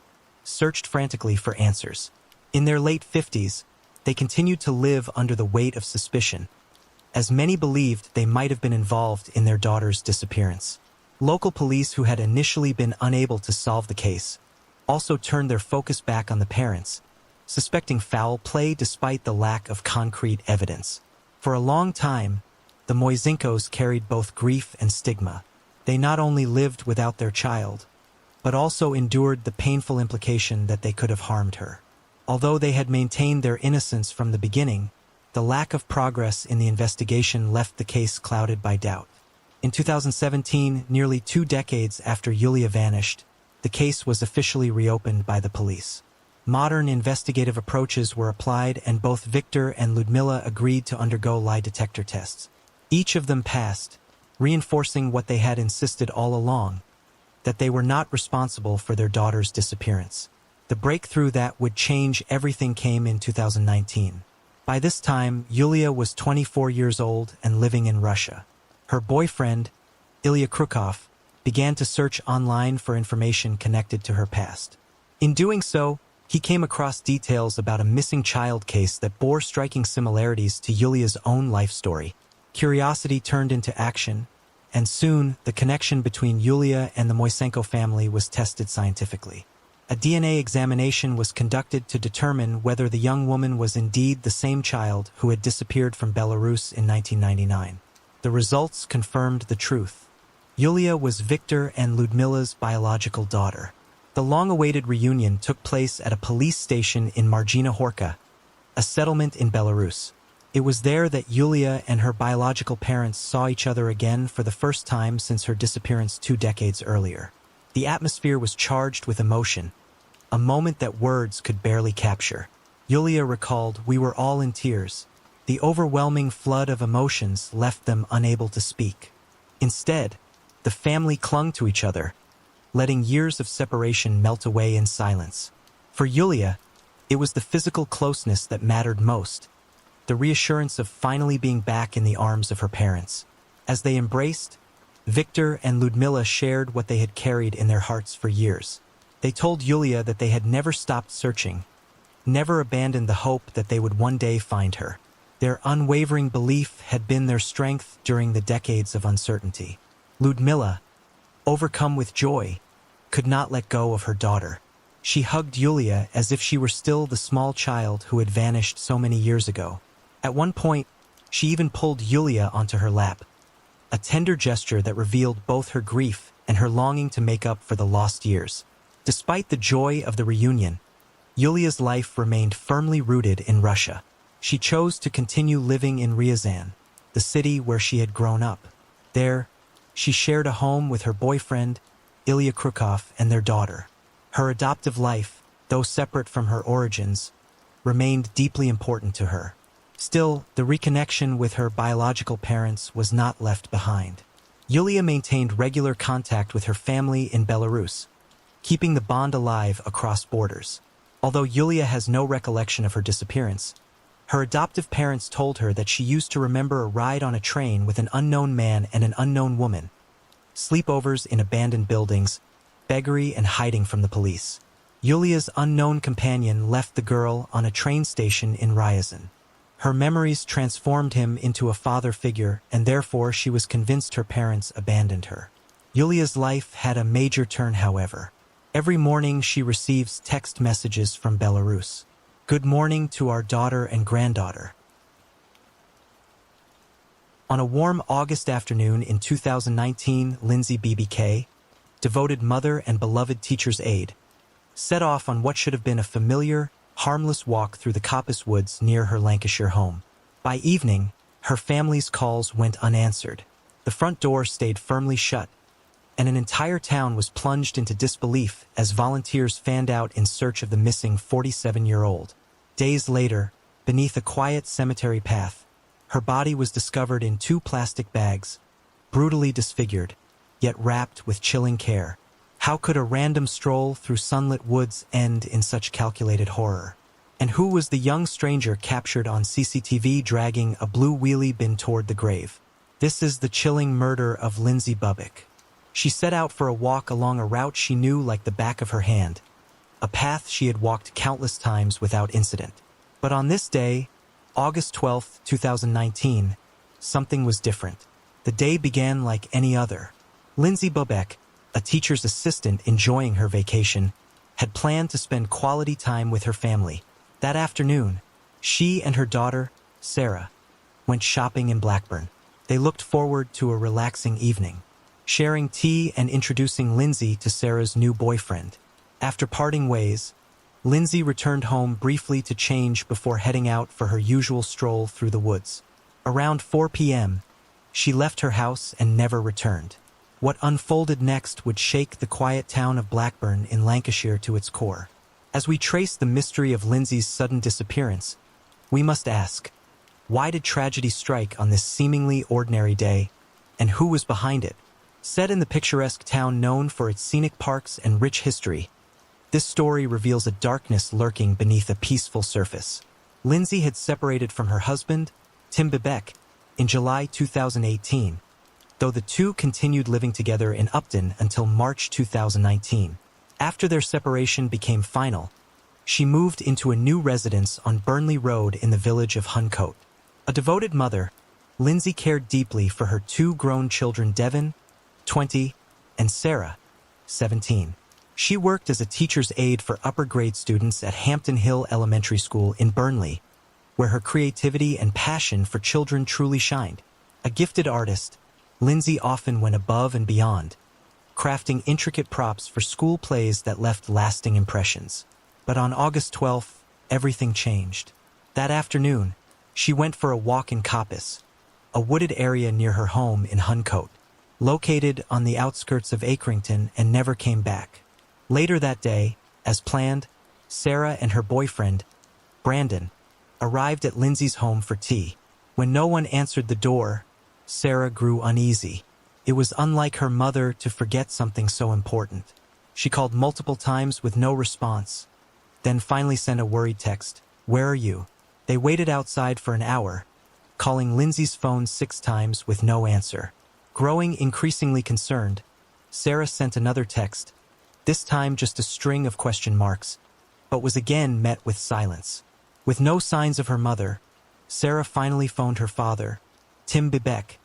searched frantically for answers. In their late 50s, they continued to live under the weight of suspicion, as many believed they might have been involved in their daughter's disappearance. Local police who had initially been unable to solve the case also turned their focus back on the parents, suspecting foul play despite the lack of concrete evidence. For a long time, the Moisenkos carried both grief and stigma. They not only lived without their child, but also endured the painful implication that they could have harmed her. Although they had maintained their innocence from the beginning, the lack of progress in the investigation left the case clouded by doubt. In 2017, nearly 2 decades after Yulia vanished, the case was officially reopened by the police. Modern investigative approaches were applied, and both Victor and Ludmila agreed to undergo lie detector tests. Each of them passed, reinforcing what they had insisted all along, that they were not responsible for their daughter's disappearance. The breakthrough that would change everything came in 2019. By this time, Yulia was 24 years old and living in Russia. Her boyfriend, Ilya Krukov, began to search online for information connected to her past. In doing so, he came across details about a missing child case that bore striking similarities to Yulia's own life story. Curiosity turned into action, and soon the connection between Yulia and the Moisenko family was tested scientifically. A DNA examination was conducted to determine whether the young woman was indeed the same child who had disappeared from Belarus in 1999. The results confirmed the truth. Yulia was Victor and Ludmila's biological daughter. The long-awaited reunion took place at a police station in Margina Horka, a settlement in Belarus. It was there that Yulia and her biological parents saw each other again for the first time since her disappearance 2 decades earlier. The atmosphere was charged with emotion, a moment that words could barely capture. Yulia recalled, "We were all in tears. The overwhelming flood of emotions left them unable to speak. Instead, the family clung to each other, letting years of separation melt away in silence." For Yulia, it was the physical closeness that mattered most, the reassurance of finally being back in the arms of her parents. As they embraced, Victor and Ludmila shared what they had carried in their hearts for years. They told Yulia that they had never stopped searching, never abandoned the hope that they would one day find her. Their unwavering belief had been their strength during the decades of uncertainty. Ludmila, overcome with joy, could not let go of her daughter. She hugged Yulia as if she were still the small child who had vanished so many years ago. At one point, she even pulled Yulia onto her lap, a tender gesture that revealed both her grief and her longing to make up for the lost years. Despite the joy of the reunion, Yulia's life remained firmly rooted in Russia. She chose to continue living in Ryazan, the city where she had grown up. There, she shared a home with her boyfriend, Ilya Krukov, and their daughter. Her adoptive life, though separate from her origins, remained deeply important to her. Still, the reconnection with her biological parents was not left behind. Yulia maintained regular contact with her family in Belarus, keeping the bond alive across borders. Although Yulia has no recollection of her disappearance, her adoptive parents told her that she used to remember a ride on a train with an unknown man and an unknown woman, sleepovers in abandoned buildings, beggary, and hiding from the police. Yulia's unknown companion left the girl on a train station in Ryazan. Her memories transformed him into a father figure, and therefore she was convinced her parents abandoned her. Yulia's life had a major turn, however. Every morning she receives text messages from Belarus. "Good morning to our daughter and granddaughter." On a warm August afternoon in 2019, Lindsay BBK, devoted mother and beloved teacher's aide, set off on what should have been a familiar, harmless walk through the coppice woods near her Lancashire home. By evening, her family's calls went unanswered. The front door stayed firmly shut, and an entire town was plunged into disbelief as volunteers fanned out in search of the missing 47-year-old. Days later, beneath a quiet cemetery path, her body was discovered in 2 plastic bags, brutally disfigured, yet wrapped with chilling care. How could a random stroll through sunlit woods end in such calculated horror? And who was the young stranger captured on CCTV dragging a blue wheelie bin toward the grave? This is the chilling murder of Lindsay Bubbick. She set out for a walk along a route she knew like the back of her hand, a path she had walked countless times without incident. But on this day, August 12, 2019, something was different. The day began like any other. Lindsay Bobek, a teacher's assistant enjoying her vacation, had planned to spend quality time with her family. That afternoon, she and her daughter, Sarah, went shopping in Blackburn. They looked forward to a relaxing evening, sharing tea and introducing Lindsay to Sarah's new boyfriend. After parting ways, Lindsay returned home briefly to change before heading out for her usual stroll through the woods. Around 4 p.m., she left her house and never returned. What unfolded next would shake the quiet town of Blackburn in Lancashire to its core. As we trace the mystery of Lindsay's sudden disappearance, we must ask, why did tragedy strike on this seemingly ordinary day, and who was behind it? Set in the picturesque town known for its scenic parks and rich history, this story reveals a darkness lurking beneath a peaceful surface. Lindsay had separated from her husband, Tim Bibek, in July 2018, though the two continued living together in Upton until March 2019. After their separation became final, she moved into a new residence on Burnley Road in the village of Huncote. A devoted mother, Lindsay cared deeply for her two grown children, Devon, 20, and Sarah, 17. She worked as a teacher's aide for upper grade students at Hampton Hill Elementary School in Burnley, where her creativity and passion for children truly shined. A gifted artist, Lindsay often went above and beyond, crafting intricate props for school plays that left lasting impressions. But on August 12th, everything changed. That afternoon, she went for a walk in Coppice, a wooded area near her home in Huncote, located on the outskirts of Accrington, and never came back. Later that day, as planned, Sarah and her boyfriend, Brandon, arrived at Lindsay's home for tea. When no one answered the door, Sarah grew uneasy. It was unlike her mother to forget something so important. She called multiple times with no response, then finally sent a worried text, "Where are you?" They waited outside for an hour, calling Lindsay's phone 6 times with no answer. Growing increasingly concerned, Sarah sent another text, this time just a string of question marks, but was again met with silence. With no signs of her mother, Sarah finally phoned her father, Tim Bibek,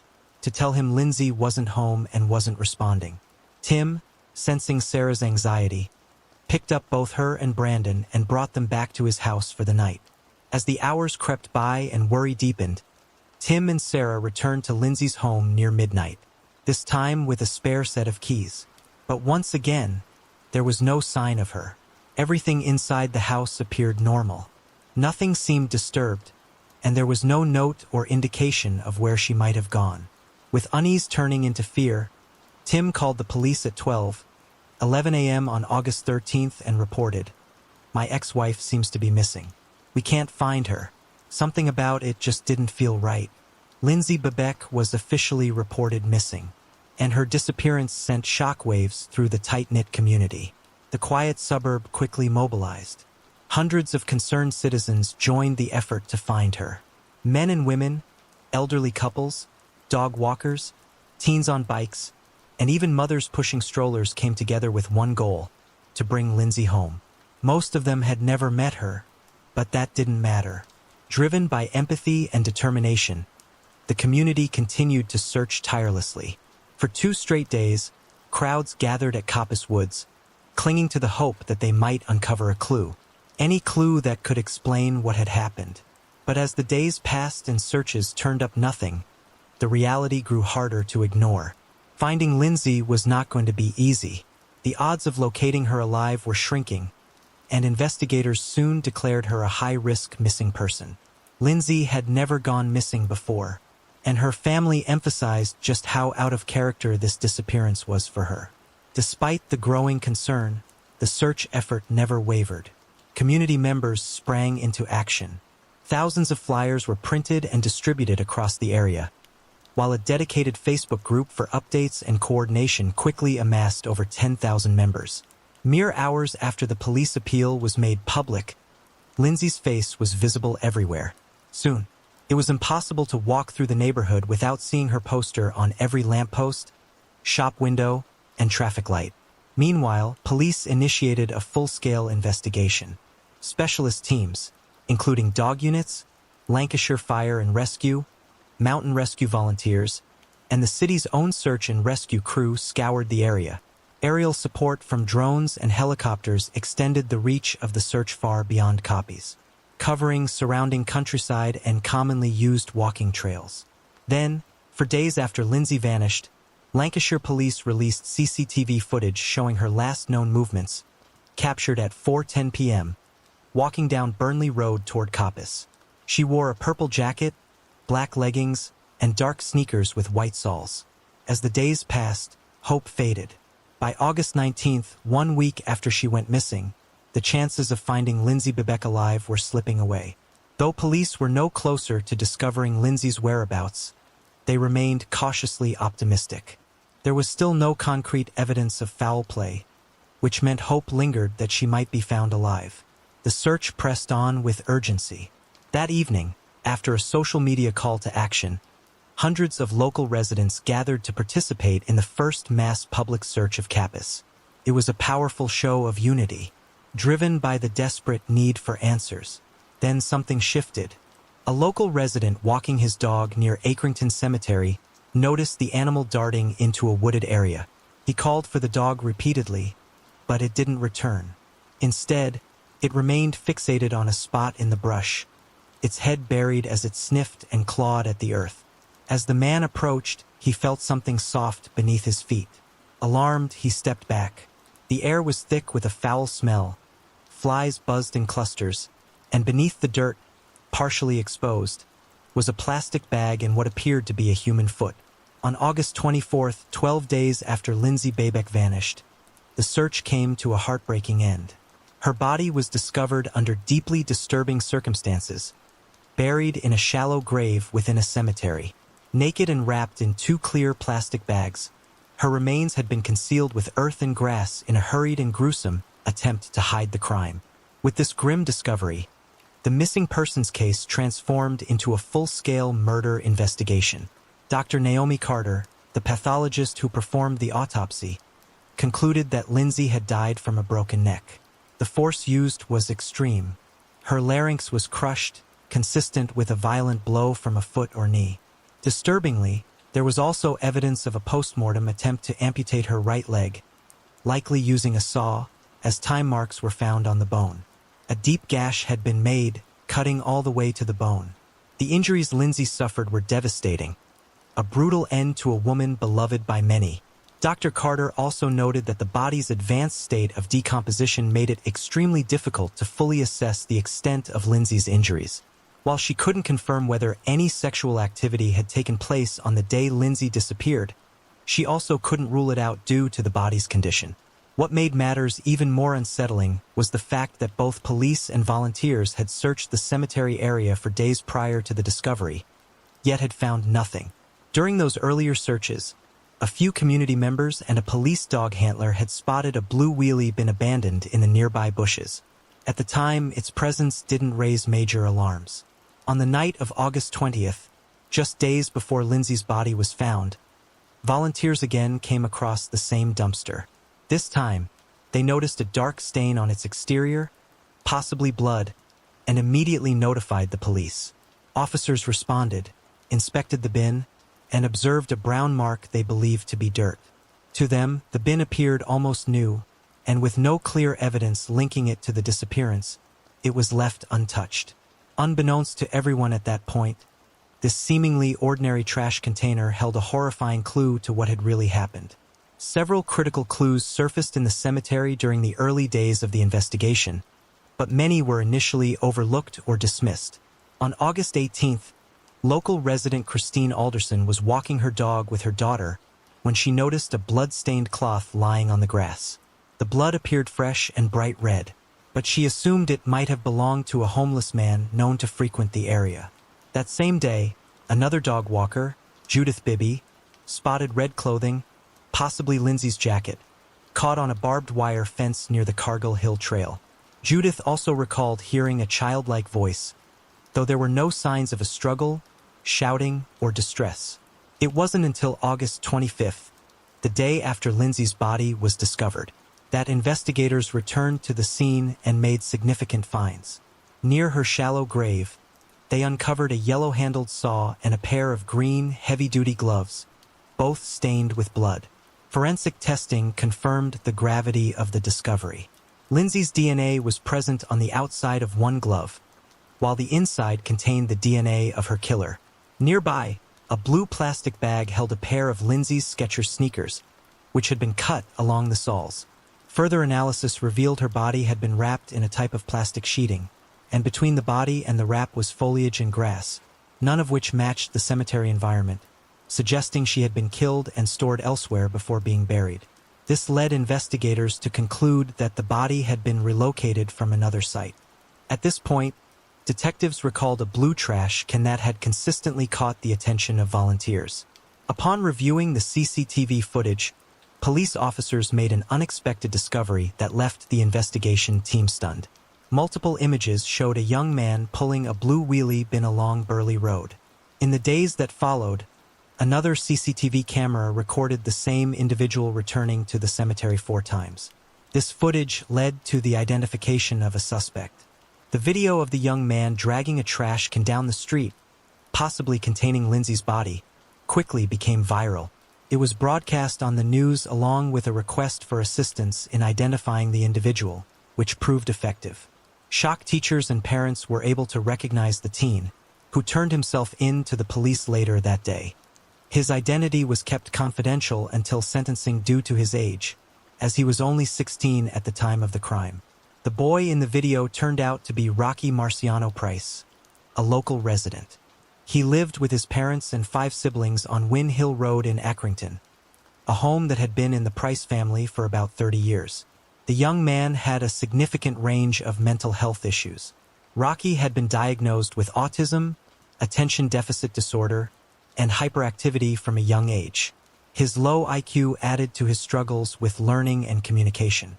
to tell him Lindsay wasn't home and wasn't responding. Tim, sensing Sarah's anxiety, picked up both her and Brandon and brought them back to his house for the night. As the hours crept by and worry deepened, Tim and Sarah returned to Lindsay's home near midnight, this time with a spare set of keys. But once again, there was no sign of her. Everything inside the house appeared normal. Nothing seemed disturbed, and there was no note or indication of where she might have gone. With unease turning into fear, Tim called the police at 11 a.m. on August 13th and reported, "My ex-wife seems to be missing. We can't find her. Something about it just didn't feel right." Lindsay Bibek was officially reported missing, and her disappearance sent shockwaves through the tight-knit community. The quiet suburb quickly mobilized. Hundreds of concerned citizens joined the effort to find her. Men and women, elderly couples, dog walkers, teens on bikes, and even mothers pushing strollers came together with one goal: to bring Lindsay home. Most of them had never met her, but that didn't matter. Driven by empathy and determination, the community continued to search tirelessly. For 2 straight days, crowds gathered at Coppice Woods, clinging to the hope that they might uncover a clue. Any clue that could explain what had happened. But as the days passed and searches turned up nothing, the reality grew harder to ignore. Finding Lindsay was not going to be easy. The odds of locating her alive were shrinking, and investigators soon declared her a high-risk missing person. Lindsay had never gone missing before, and her family emphasized just how out of character this disappearance was for her. Despite the growing concern, the search effort never wavered. Community members sprang into action. Thousands of flyers were printed and distributed across the area, while a dedicated Facebook group for updates and coordination quickly amassed over 10,000 members. Mere hours after the police appeal was made public, Lindsay's face was visible everywhere. Soon, it was impossible to walk through the neighborhood without seeing her poster on every lamppost, shop window, and traffic light. Meanwhile, police initiated a full-scale investigation. Specialist teams, including dog units, Lancashire Fire and Rescue, mountain rescue volunteers, and the city's own search and rescue crew scoured the area. Aerial support from drones and helicopters extended the reach of the search far beyond copies, covering surrounding countryside and commonly used walking trails. Then, for days after Lindsay vanished, Lancashire police released CCTV footage showing her last known movements, captured at 4:10 p.m., walking down Burnley Road toward Coppice. She wore a purple jacket, black leggings, and dark sneakers with white soles. As the days passed, hope faded. By August 19th, 1 week after she went missing, the chances of finding Lindsay Bebeck alive were slipping away. Though police were no closer to discovering Lindsay's whereabouts, they remained cautiously optimistic. There was still no concrete evidence of foul play, which meant hope lingered that she might be found alive. The search pressed on with urgency. That evening, after a social media call to action, hundreds of local residents gathered to participate in the first mass public search of Coppice. It was a powerful show of unity, driven by the desperate need for answers. Then something shifted. A local resident walking his dog near Acrington Cemetery noticed the animal darting into a wooded area. He called for the dog repeatedly, but it didn't return. Instead, it remained fixated on a spot in the brush, its head buried as it sniffed and clawed at the earth. As the man approached, he felt something soft beneath his feet. Alarmed, he stepped back. The air was thick with a foul smell. Flies buzzed in clusters, and beneath the dirt, partially exposed, was a plastic bag and what appeared to be a human foot. On August 24th, 12 days after Lindsay Bebeck vanished, the search came to a heartbreaking end. Her body was discovered under deeply disturbing circumstances, buried in a shallow grave within a cemetery. Naked and wrapped in 2 clear plastic bags, her remains had been concealed with earth and grass in a hurried and gruesome attempt to hide the crime. With this grim discovery, the missing persons case transformed into a full-scale murder investigation. Dr. Naomi Carter, the pathologist who performed the autopsy, concluded that Lindsay had died from a broken neck. The force used was extreme. Her larynx was crushed, consistent with a violent blow from a foot or knee. Disturbingly, there was also evidence of a post-mortem attempt to amputate her right leg, likely using a saw, as time marks were found on the bone. A deep gash had been made, cutting all the way to the bone. The injuries Lindsay suffered were devastating, a brutal end to a woman beloved by many. Dr. Carter also noted that the body's advanced state of decomposition made it extremely difficult to fully assess the extent of Lindsay's injuries. While she couldn't confirm whether any sexual activity had taken place on the day Lindsay disappeared, she also couldn't rule it out due to the body's condition. What made matters even more unsettling was the fact that both police and volunteers had searched the cemetery area for days prior to the discovery, yet had found nothing. During those earlier searches, a few community members and a police dog handler had spotted a blue wheelie bin abandoned in the nearby bushes. At the time, its presence didn't raise major alarms. On the night of August 20th, just days before Lindsay's body was found, volunteers again came across the same dumpster. This time, they noticed a dark stain on its exterior, possibly blood, and immediately notified the police. Officers responded, inspected the bin, and observed a brown mark they believed to be dirt. To them, the bin appeared almost new, and with no clear evidence linking it to the disappearance, it was left untouched. Unbeknownst to everyone at that point, this seemingly ordinary trash container held a horrifying clue to what had really happened. Several critical clues surfaced in the cemetery during the early days of the investigation, but many were initially overlooked or dismissed. On August 18th, local resident Christine Alderson was walking her dog with her daughter when she noticed a blood-stained cloth lying on the grass. The blood appeared fresh and bright red, but she assumed it might have belonged to a homeless man known to frequent the area. That same day, another dog walker, Judith Bibby, spotted red clothing, possibly Lindsay's jacket, caught on a barbed wire fence near the Cargill Hill Trail. Judith also recalled hearing a childlike voice, though there were no signs of a struggle, shouting, or distress. It wasn't until August 25th, the day after Lindsay's body was discovered, that investigators returned to the scene and made significant finds. Near her shallow grave, they uncovered a yellow-handled saw and a pair of green, heavy-duty gloves, both stained with blood. Forensic testing confirmed the gravity of the discovery. Lindsay's DNA was present on the outside of one glove, while the inside contained the DNA of her killer. Nearby, a blue plastic bag held a pair of Lindsay's Skechers sneakers, which had been cut along the soles. Further analysis revealed her body had been wrapped in a type of plastic sheeting, and between the body and the wrap was foliage and grass, none of which matched the cemetery environment, suggesting she had been killed and stored elsewhere before being buried. This led investigators to conclude that the body had been relocated from another site. At this point, detectives recalled a blue trash can that had consistently caught the attention of volunteers. Upon reviewing the CCTV footage, police officers made an unexpected discovery that left the investigation team stunned. Multiple images showed a young man pulling a blue wheelie bin along Burley Road. In the days that followed, another CCTV camera recorded the same individual returning to the cemetery 4 times. This footage led to the identification of a suspect. The video of the young man dragging a trash can down the street, possibly containing Lindsay's body, quickly became viral. It was broadcast on the news along with a request for assistance in identifying the individual, which proved effective. Shocked teachers and parents were able to recognize the teen, who turned himself in to the police later that day. His identity was kept confidential until sentencing due to his age, as he was only 16 at the time of the crime. The boy in the video turned out to be Rocky Marciano Price, a local resident. He lived with his parents and 5 siblings on Wynn Hill Road in Accrington, a home that had been in the Price family for about 30 years. The young man had a significant range of mental health issues. Rocky had been diagnosed with autism, attention deficit disorder, and hyperactivity from a young age. His low IQ added to his struggles with learning and communication.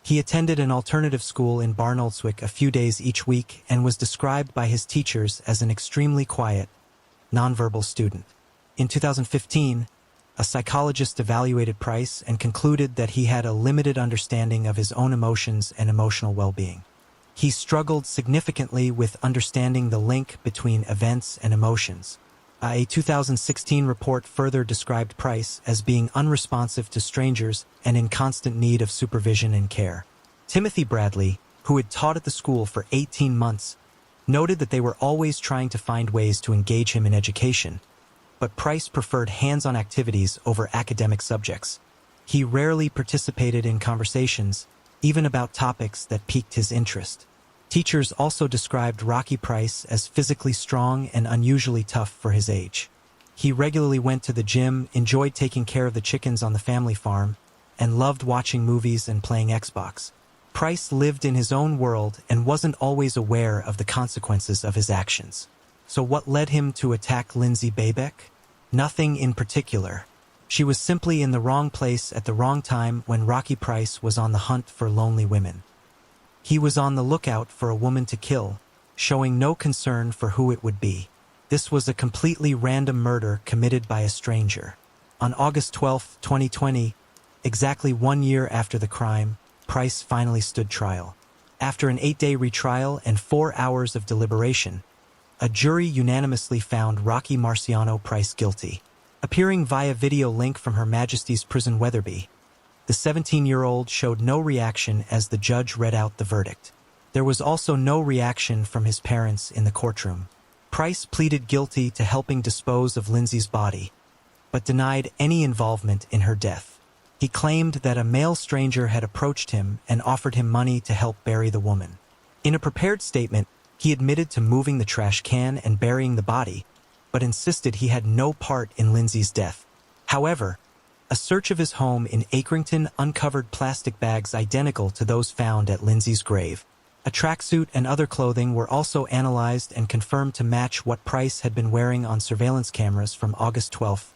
He attended an alternative school in Barnoldswick a few days each week and was described by his teachers as an extremely quiet, nonverbal student. In 2015, a psychologist evaluated Price and concluded that he had a limited understanding of his own emotions and emotional well-being. He struggled significantly with understanding the link between events and emotions. A 2016 report further described Price as being unresponsive to strangers and in constant need of supervision and care. Timothy Bradley, who had taught at the school for 18 months, noted that they were always trying to find ways to engage him in education, but Price preferred hands-on activities over academic subjects. He rarely participated in conversations, even about topics that piqued his interest. Teachers also described Rocky Price as physically strong and unusually tough for his age. He regularly went to the gym, enjoyed taking care of the chickens on the family farm, and loved watching movies and playing Xbox. Price lived in his own world and wasn't always aware of the consequences of his actions. So what led him to attack Lindsay Baybeck? Nothing in particular. She was simply in the wrong place at the wrong time when Rocky Price was on the hunt for lonely women. He was on the lookout for a woman to kill, showing no concern for who it would be. This was a completely random murder committed by a stranger. On August 12, 2020, exactly 1 year after the crime, Price finally stood trial. After an 8-day retrial and 4 hours of deliberation, a jury unanimously found Rocky Marciano Price guilty. Appearing via video link from Her Majesty's Prison Wetherby, the 17-year-old showed no reaction as the judge read out the verdict. There was also no reaction from his parents in the courtroom. Price pleaded guilty to helping dispose of Lindsay's body, but denied any involvement in her death. He claimed that a male stranger had approached him and offered him money to help bury the woman. In a prepared statement, he admitted to moving the trash can and burying the body, but insisted he had no part in Lindsay's death. However, a search of his home in Accrington uncovered plastic bags identical to those found at Lindsay's grave. A tracksuit and other clothing were also analyzed and confirmed to match what Price had been wearing on surveillance cameras from August 12,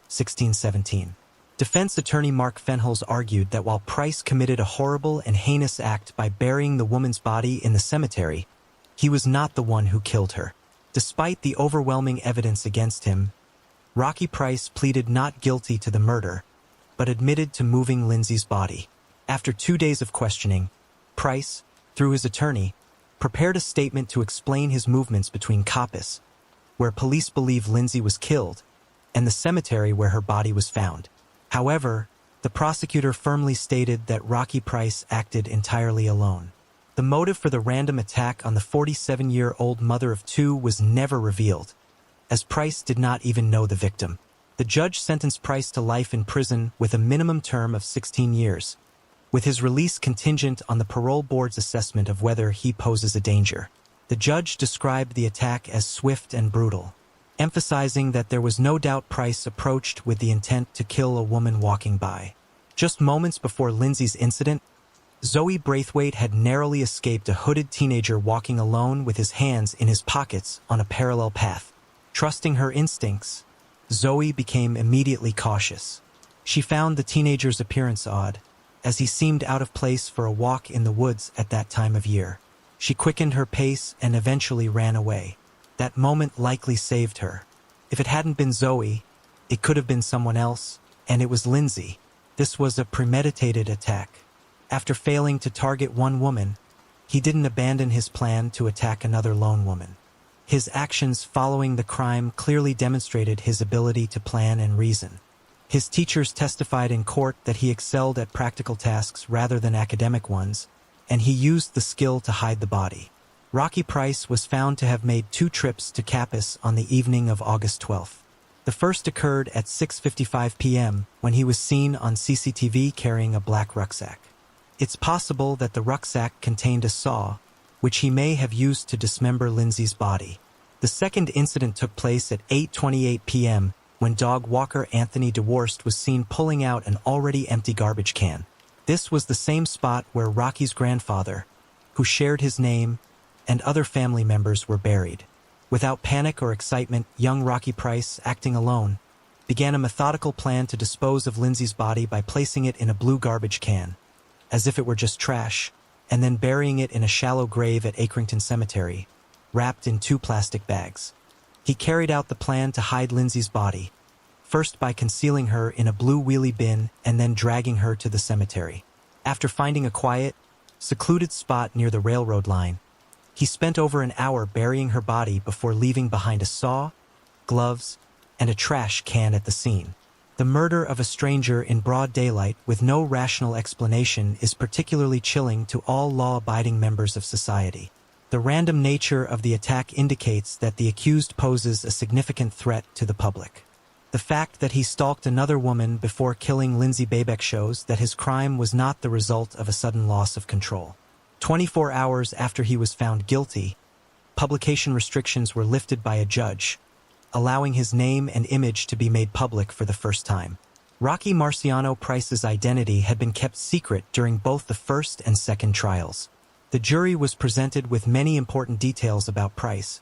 1617. Defense attorney Mark Fenholz argued that while Price committed a horrible and heinous act by burying the woman's body in the cemetery, he was not the one who killed her. Despite the overwhelming evidence against him, Rocky Price pleaded not guilty to the murder, but admitted to moving Lindsay's body. After 2 days of questioning, Price, through his attorney, prepared a statement to explain his movements between Coppice, where police believe Lindsay was killed, and the cemetery where her body was found. However, the prosecutor firmly stated that Rocky Price acted entirely alone. The motive for the random attack on the 47-year-old mother of two was never revealed, as Price did not even know the victim. The judge sentenced Price to life in prison with a minimum term of 16 years, with his release contingent on the parole board's assessment of whether he poses a danger. The judge described the attack as swift and brutal, emphasizing that there was no doubt Price approached with the intent to kill a woman walking by. Just moments before Lindsay's incident, Zoe Braithwaite had narrowly escaped a hooded teenager walking alone with his hands in his pockets on a parallel path. Trusting her instincts, Zoe became immediately cautious. She found the teenager's appearance odd, as he seemed out of place for a walk in the woods at that time of year. She quickened her pace and eventually ran away. That moment likely saved her. If it hadn't been Zoe, it could have been someone else, and it was Lindsay. This was a premeditated attack. After failing to target one woman, he didn't abandon his plan to attack another lone woman. His actions following the crime clearly demonstrated his ability to plan and reason. His teachers testified in court that he excelled at practical tasks rather than academic ones, and he used the skill to hide the body. Rocky Price was found to have made 2 trips to Capas on the evening of August 12th. The first occurred at 6:55 p.m. when he was seen on CCTV carrying a black rucksack. It's possible that the rucksack contained a saw, which he may have used to dismember Lindsay's body. The second incident took place at 8:28 p.m. when dog walker Anthony DeWorst was seen pulling out an already empty garbage can. This was the same spot where Rocky's grandfather, who shared his name, and other family members were buried. Without panic or excitement, young Rocky Price, acting alone, began a methodical plan to dispose of Lindsay's body by placing it in a blue garbage can, as if it were just trash, and then burying it in a shallow grave at Acrington Cemetery, wrapped in 2 plastic bags. He carried out the plan to hide Lindsay's body, first by concealing her in a blue wheelie bin and then dragging her to the cemetery. After finding a quiet, secluded spot near the railroad line, he spent over an hour burying her body before leaving behind a saw, gloves, and a trash can at the scene. The murder of a stranger in broad daylight with no rational explanation is particularly chilling to all law-abiding members of society. The random nature of the attack indicates that the accused poses a significant threat to the public. The fact that he stalked another woman before killing Lindsay Babeck shows that his crime was not the result of a sudden loss of control. 24 hours after he was found guilty, publication restrictions were lifted by a judge, allowing his name and image to be made public for the first time. Rocky Marciano Price's identity had been kept secret during both the first and second trials. The jury was presented with many important details about Price,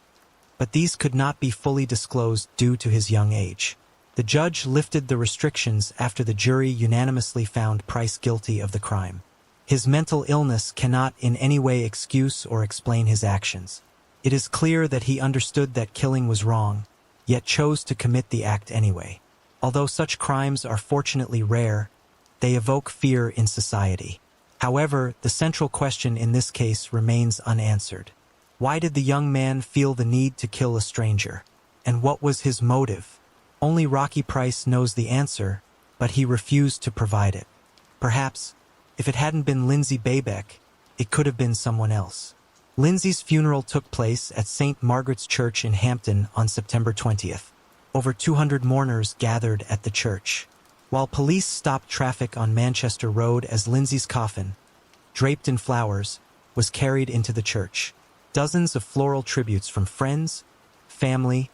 but these could not be fully disclosed due to his young age. The judge lifted the restrictions after the jury unanimously found Price guilty of the crime. His mental illness cannot in any way excuse or explain his actions. It is clear that he understood that killing was wrong, yet chose to commit the act anyway. Although such crimes are fortunately rare, they evoke fear in society. However, the central question in this case remains unanswered. Why did the young man feel the need to kill a stranger? And what was his motive? Only Rocky Price knows the answer, but he refused to provide it. Perhaps, if it hadn't been Lindsay Babeck, it could have been someone else. Lindsay's funeral took place at St. Margaret's Church in Hampton on September 20th. Over 200 mourners gathered at the church, while police stopped traffic on Manchester Road as Lindsay's coffin, draped in flowers, was carried into the church. Dozens of floral tributes from friends, family,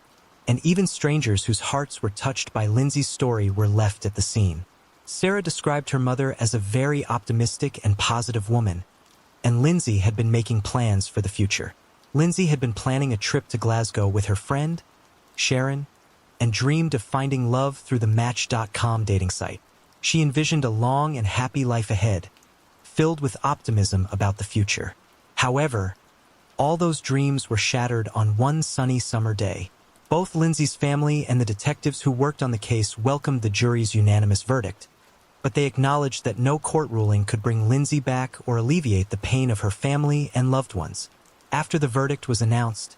and even strangers whose hearts were touched by Lindsay's story were left at the scene. Sarah described her mother as a very optimistic and positive woman, and Lindsay had been making plans for the future. Lindsay had been planning a trip to Glasgow with her friend, Sharon, and dreamed of finding love through the Match.com dating site. She envisioned a long and happy life ahead, filled with optimism about the future. However, all those dreams were shattered on one sunny summer day. Both Lindsay's family and the detectives who worked on the case welcomed the jury's unanimous verdict, but they acknowledged that no court ruling could bring Lindsay back or alleviate the pain of her family and loved ones. After the verdict was announced,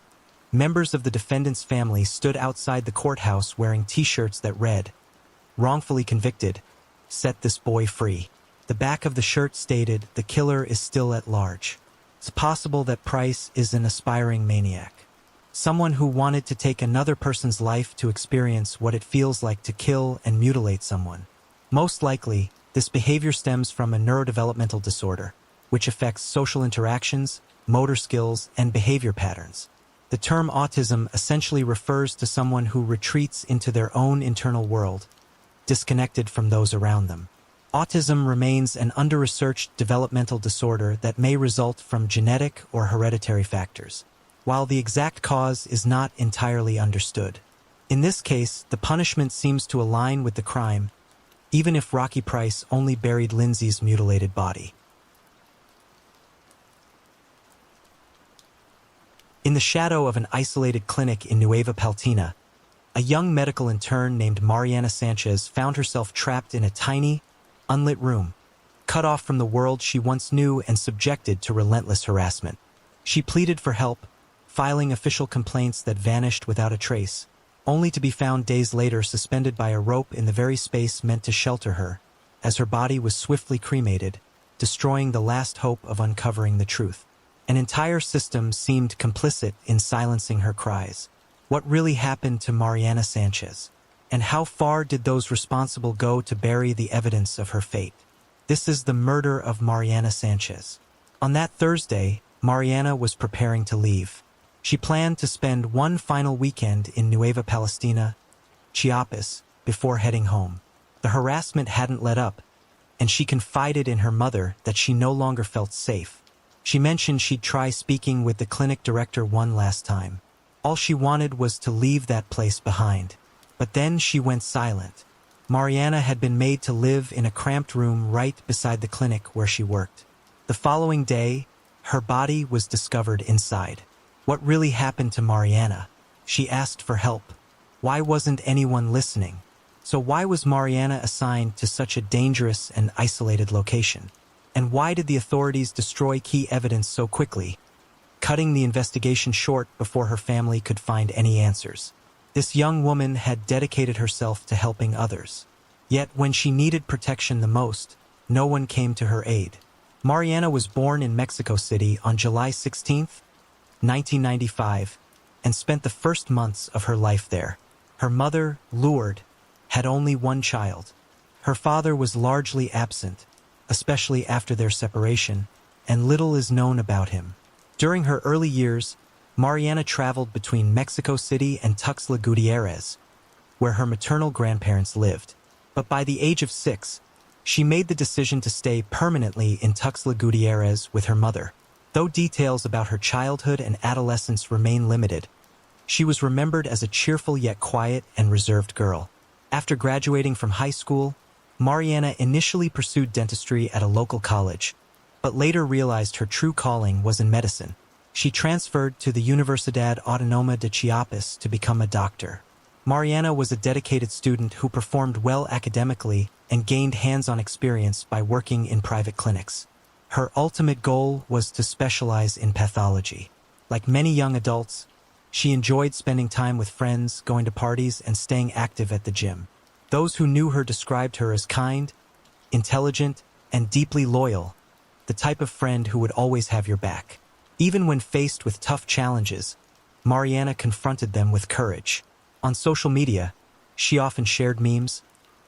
Members of the defendant's family stood outside the courthouse wearing T-shirts that read, "Wrongfully convicted. Set this boy free." The back of the shirt stated, "The killer is still at large." It's possible that Price is an aspiring maniac. Someone who wanted to take another person's life to experience what it feels like to kill and mutilate someone. Most likely, this behavior stems from a neurodevelopmental disorder, which affects social interactions, motor skills, and behavior patterns. The term autism essentially refers to someone who retreats into their own internal world, disconnected from those around them. Autism remains an under-researched developmental disorder that may result from genetic or hereditary factors, while the exact cause is not entirely understood. In this case, the punishment seems to align with the crime, even if Rocky Price only buried Lindsay's mutilated body. In the shadow of an isolated clinic in Nueva Paltina, a young medical intern named Mariana Sanchez found herself trapped in a tiny, unlit room, cut off from the world she once knew and subjected to relentless harassment. She pleaded for help, filing official complaints that vanished without a trace, only to be found days later suspended by a rope in the very space meant to shelter her, as her body was swiftly cremated, destroying the last hope of uncovering the truth. An entire system seemed complicit in silencing her cries. What really happened to Mariana Sanchez? And how far did those responsible go to bury the evidence of her fate? This is the murder of Mariana Sanchez. On that Thursday, Mariana was preparing to leave. She planned to spend one final weekend in Nueva Palestina, Chiapas, before heading home. The harassment hadn't let up, and she confided in her mother that she no longer felt safe. She mentioned she'd try speaking with the clinic director one last time. All she wanted was to leave that place behind. But then she went silent. Mariana had been made to live in a cramped room right beside the clinic where she worked. The following day, her body was discovered inside. What really happened to Mariana? She asked for help. Why wasn't anyone listening? So why was Mariana assigned to such a dangerous and isolated location? And why did the authorities destroy key evidence so quickly, cutting the investigation short before her family could find any answers? This young woman had dedicated herself to helping others. Yet when she needed protection the most, no one came to her aid. Mariana was born in Mexico City on July 16, 1995, and spent the first months of her life there. Her mother, Lourdes, had only one child. Her father was largely absent, especially after their separation, and little is known about him. During her early years, Mariana traveled between Mexico City and Tuxtla Gutierrez, where her maternal grandparents lived. But by the age of 6, she made the decision to stay permanently in Tuxtla Gutierrez with her mother. Though details about her childhood and adolescence remain limited, she was remembered as a cheerful yet quiet and reserved girl. After graduating from high school, Mariana initially pursued dentistry at a local college, but later realized her true calling was in medicine. She transferred to the Universidad Autónoma de Chiapas to become a doctor. Mariana was a dedicated student who performed well academically and gained hands-on experience by working in private clinics. Her ultimate goal was to specialize in pathology. Like many young adults, she enjoyed spending time with friends, going to parties, and staying active at the gym. Those who knew her described her as kind, intelligent, and deeply loyal, the type of friend who would always have your back. Even when faced with tough challenges, Mariana confronted them with courage. On social media, she often shared memes,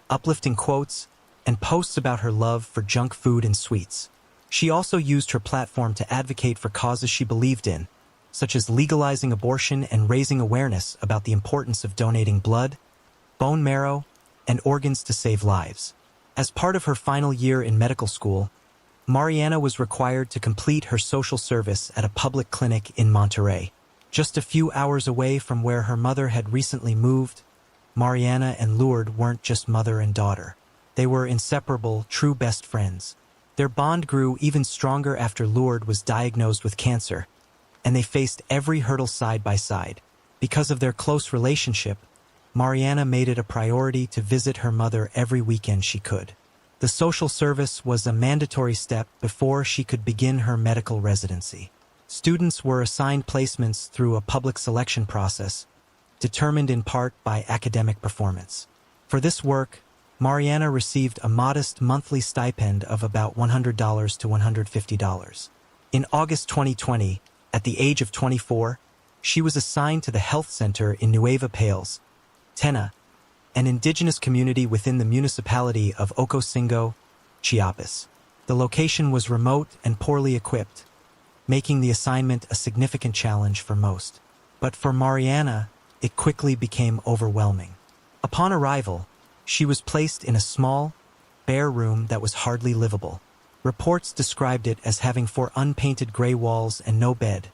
uplifting quotes, and posts about her love for junk food and sweets. She also used her platform to advocate for causes she believed in, such as legalizing abortion and raising awareness about the importance of donating blood, bone marrow, and organs to save lives. As part of her final year in medical school, Mariana was required to complete her social service at a public clinic in Monterrey. Just a few hours away from where her mother had recently moved, Mariana and Lourdes weren't just mother and daughter. They were inseparable, true best friends. Their bond grew even stronger after Lourdes was diagnosed with cancer, and they faced every hurdle side by side. Because of their close relationship, Mariana made it a priority to visit her mother every weekend she could. The social service was a mandatory step before she could begin her medical residency. Students were assigned placements through a public selection process, determined in part by academic performance. For this work, Mariana received a modest monthly stipend of about $100 to $150. In August 2020, at the age of 24, she was assigned to the health center in Nueva Pales, Tena, an indigenous community within the municipality of Ocosingo, Chiapas. The location was remote and poorly equipped, making the assignment a significant challenge for most. But for Mariana, it quickly became overwhelming. Upon arrival, she was placed in a small, bare room that was hardly livable. Reports described it as having 4 unpainted gray walls and no bed,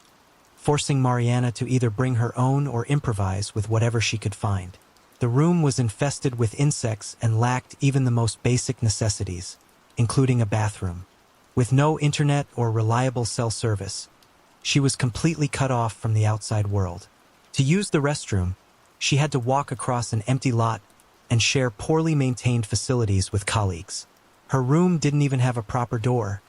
forcing Mariana to either bring her own or improvise with whatever she could find. The room was infested with insects and lacked even the most basic necessities, including a bathroom. With no internet or reliable cell service, she was completely cut off from the outside world. To use the restroom, she had to walk across an empty lot and share poorly maintained facilities with colleagues. Her room didn't even have a proper door,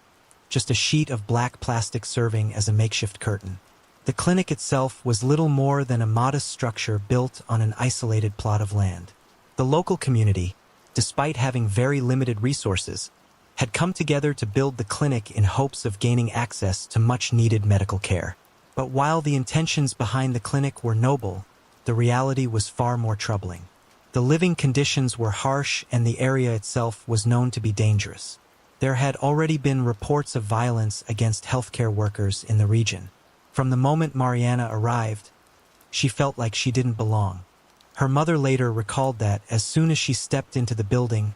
just a sheet of black plastic serving as a makeshift curtain. The clinic itself was little more than a modest structure built on an isolated plot of land. The local community, despite having very limited resources, had come together to build the clinic in hopes of gaining access to much-needed medical care. But while the intentions behind the clinic were noble, the reality was far more troubling. The living conditions were harsh and the area itself was known to be dangerous. There had already been reports of violence against healthcare workers in the region. From the moment Mariana arrived, she felt like she didn't belong. Her mother later recalled that as soon as she stepped into the building,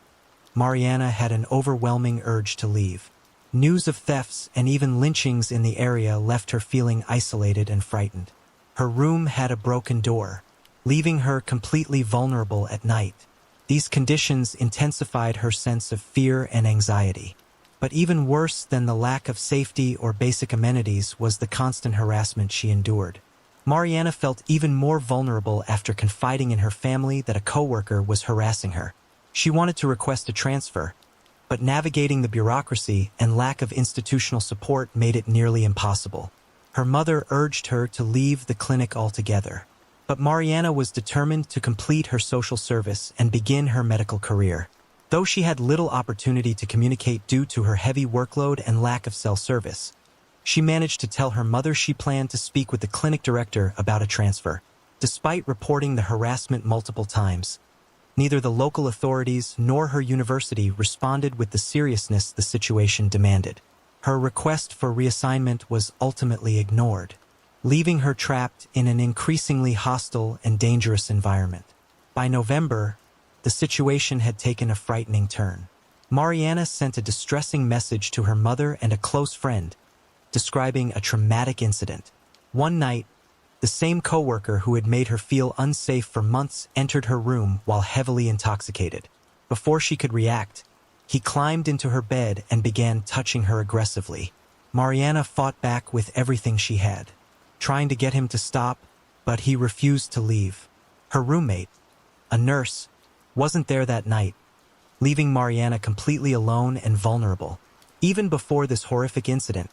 Mariana had an overwhelming urge to leave. News of thefts and even lynchings in the area left her feeling isolated and frightened. Her room had a broken door, leaving her completely vulnerable at night. These conditions intensified her sense of fear and anxiety. But even worse than the lack of safety or basic amenities was the constant harassment she endured. Mariana felt even more vulnerable after confiding in her family that a coworker was harassing her. She wanted to request a transfer, but navigating the bureaucracy and lack of institutional support made it nearly impossible. Her mother urged her to leave the clinic altogether. But Mariana was determined to complete her social service and begin her medical career. Though she had little opportunity to communicate due to her heavy workload and lack of cell service, she managed to tell her mother she planned to speak with the clinic director about a transfer. Despite reporting the harassment multiple times, neither the local authorities nor her university responded with the seriousness the situation demanded. Her request for reassignment was ultimately ignored, leaving her trapped in an increasingly hostile and dangerous environment. By November, the situation had taken a frightening turn. Mariana sent a distressing message to her mother and a close friend, describing a traumatic incident. One night, the same coworker who had made her feel unsafe for months entered her room while heavily intoxicated. Before she could react, he climbed into her bed and began touching her aggressively. Mariana fought back with everything she had, trying to get him to stop, but he refused to leave. Her roommate, a nurse, wasn't there that night, leaving Mariana completely alone and vulnerable. Even before this horrific incident,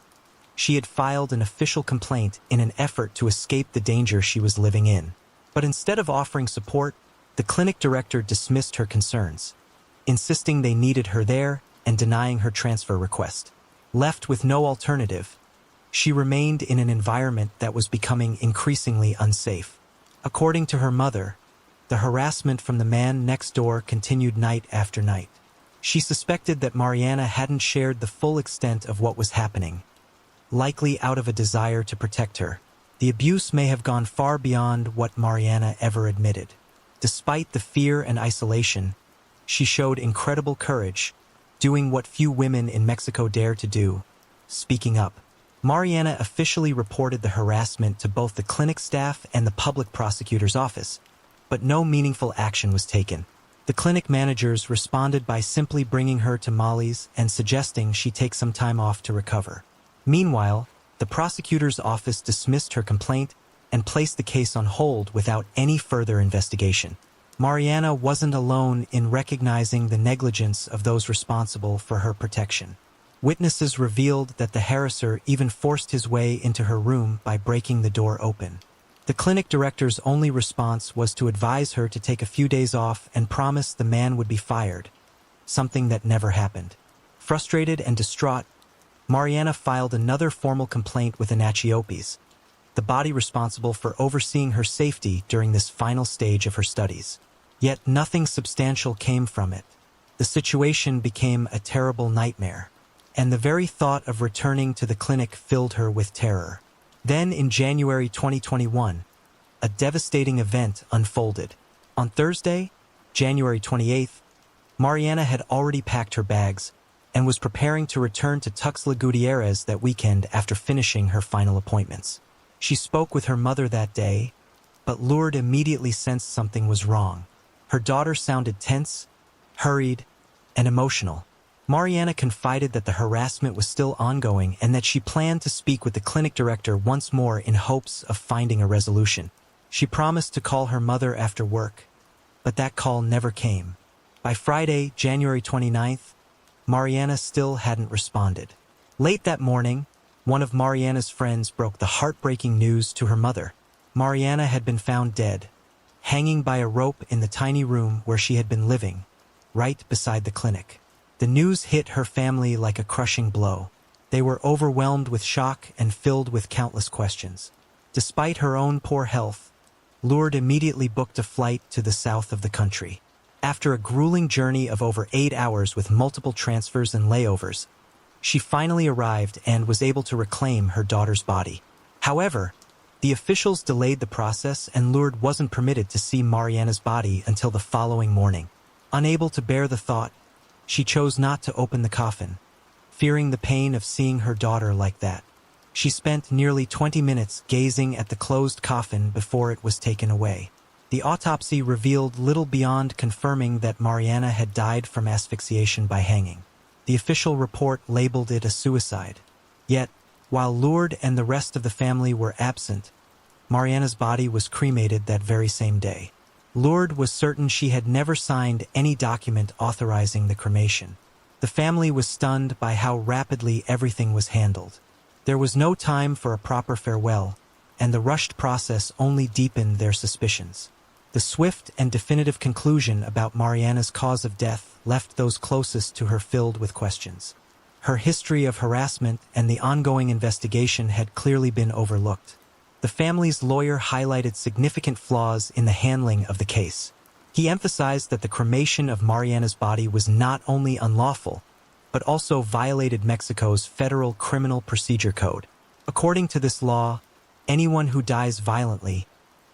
she had filed an official complaint in an effort to escape the danger she was living in. But instead of offering support, the clinic director dismissed her concerns, insisting they needed her there and denying her transfer request. Left with no alternative, she remained in an environment that was becoming increasingly unsafe. According to her mother, the harassment from the man next door continued night after night. She suspected that Mariana hadn't shared the full extent of what was happening, likely out of a desire to protect her. The abuse may have gone far beyond what Mariana ever admitted. Despite the fear and isolation, she showed incredible courage, doing what few women in Mexico dare to do, speaking up. Mariana officially reported the harassment to both the clinic staff and the public prosecutor's office, but no meaningful action was taken. The clinic managers responded by simply bringing her to Molly's and suggesting she take some time off to recover. Meanwhile, the prosecutor's office dismissed her complaint and placed the case on hold without any further investigation. Mariana wasn't alone in recognizing the negligence of those responsible for her protection. Witnesses revealed that the harasser even forced his way into her room by breaking the door open. The clinic director's only response was to advise her to take a few days off and promise the man would be fired, something that never happened. Frustrated and distraught, Mariana filed another formal complaint with Anachiopes, the body responsible for overseeing her safety during this final stage of her studies. Yet nothing substantial came from it. The situation became a terrible nightmare, and the very thought of returning to the clinic filled her with terror. Then, in January 2021, a devastating event unfolded. On Thursday, January 28th, Mariana had already packed her bags and was preparing to return to Tuxtla Gutierrez that weekend after finishing her final appointments. She spoke with her mother that day, but Lourdes immediately sensed something was wrong. Her daughter sounded tense, hurried, and emotional. Mariana confided that the harassment was still ongoing and that she planned to speak with the clinic director once more in hopes of finding a resolution. She promised to call her mother after work, but that call never came. By Friday, January 29th, Mariana still hadn't responded. Late that morning, one of Mariana's friends broke the heartbreaking news to her mother. Mariana had been found dead, hanging by a rope in the tiny room where she had been living, right beside the clinic. The news hit her family like a crushing blow. They were overwhelmed with shock and filled with countless questions. Despite her own poor health, Lourdes immediately booked a flight to the south of the country. After a grueling journey of over 8 hours with multiple transfers and layovers, she finally arrived and was able to reclaim her daughter's body. However, the officials delayed the process and Lourdes wasn't permitted to see Mariana's body until the following morning. Unable to bear the thought, she chose not to open the coffin, fearing the pain of seeing her daughter like that. She spent nearly 20 minutes gazing at the closed coffin before it was taken away. The autopsy revealed little beyond confirming that Mariana had died from asphyxiation by hanging. The official report labeled it a suicide. Yet, while Lourdes and the rest of the family were absent, Mariana's body was cremated that very same day. Lourdes was certain she had never signed any document authorizing the cremation. The family was stunned by how rapidly everything was handled. There was no time for a proper farewell, and the rushed process only deepened their suspicions. The swift and definitive conclusion about Mariana's cause of death left those closest to her filled with questions. Her history of harassment and the ongoing investigation had clearly been overlooked. The family's lawyer highlighted significant flaws in the handling of the case. He emphasized that the cremation of Mariana's body was not only unlawful, but also violated Mexico's Federal Criminal Procedure Code. According to this law, anyone who dies violently,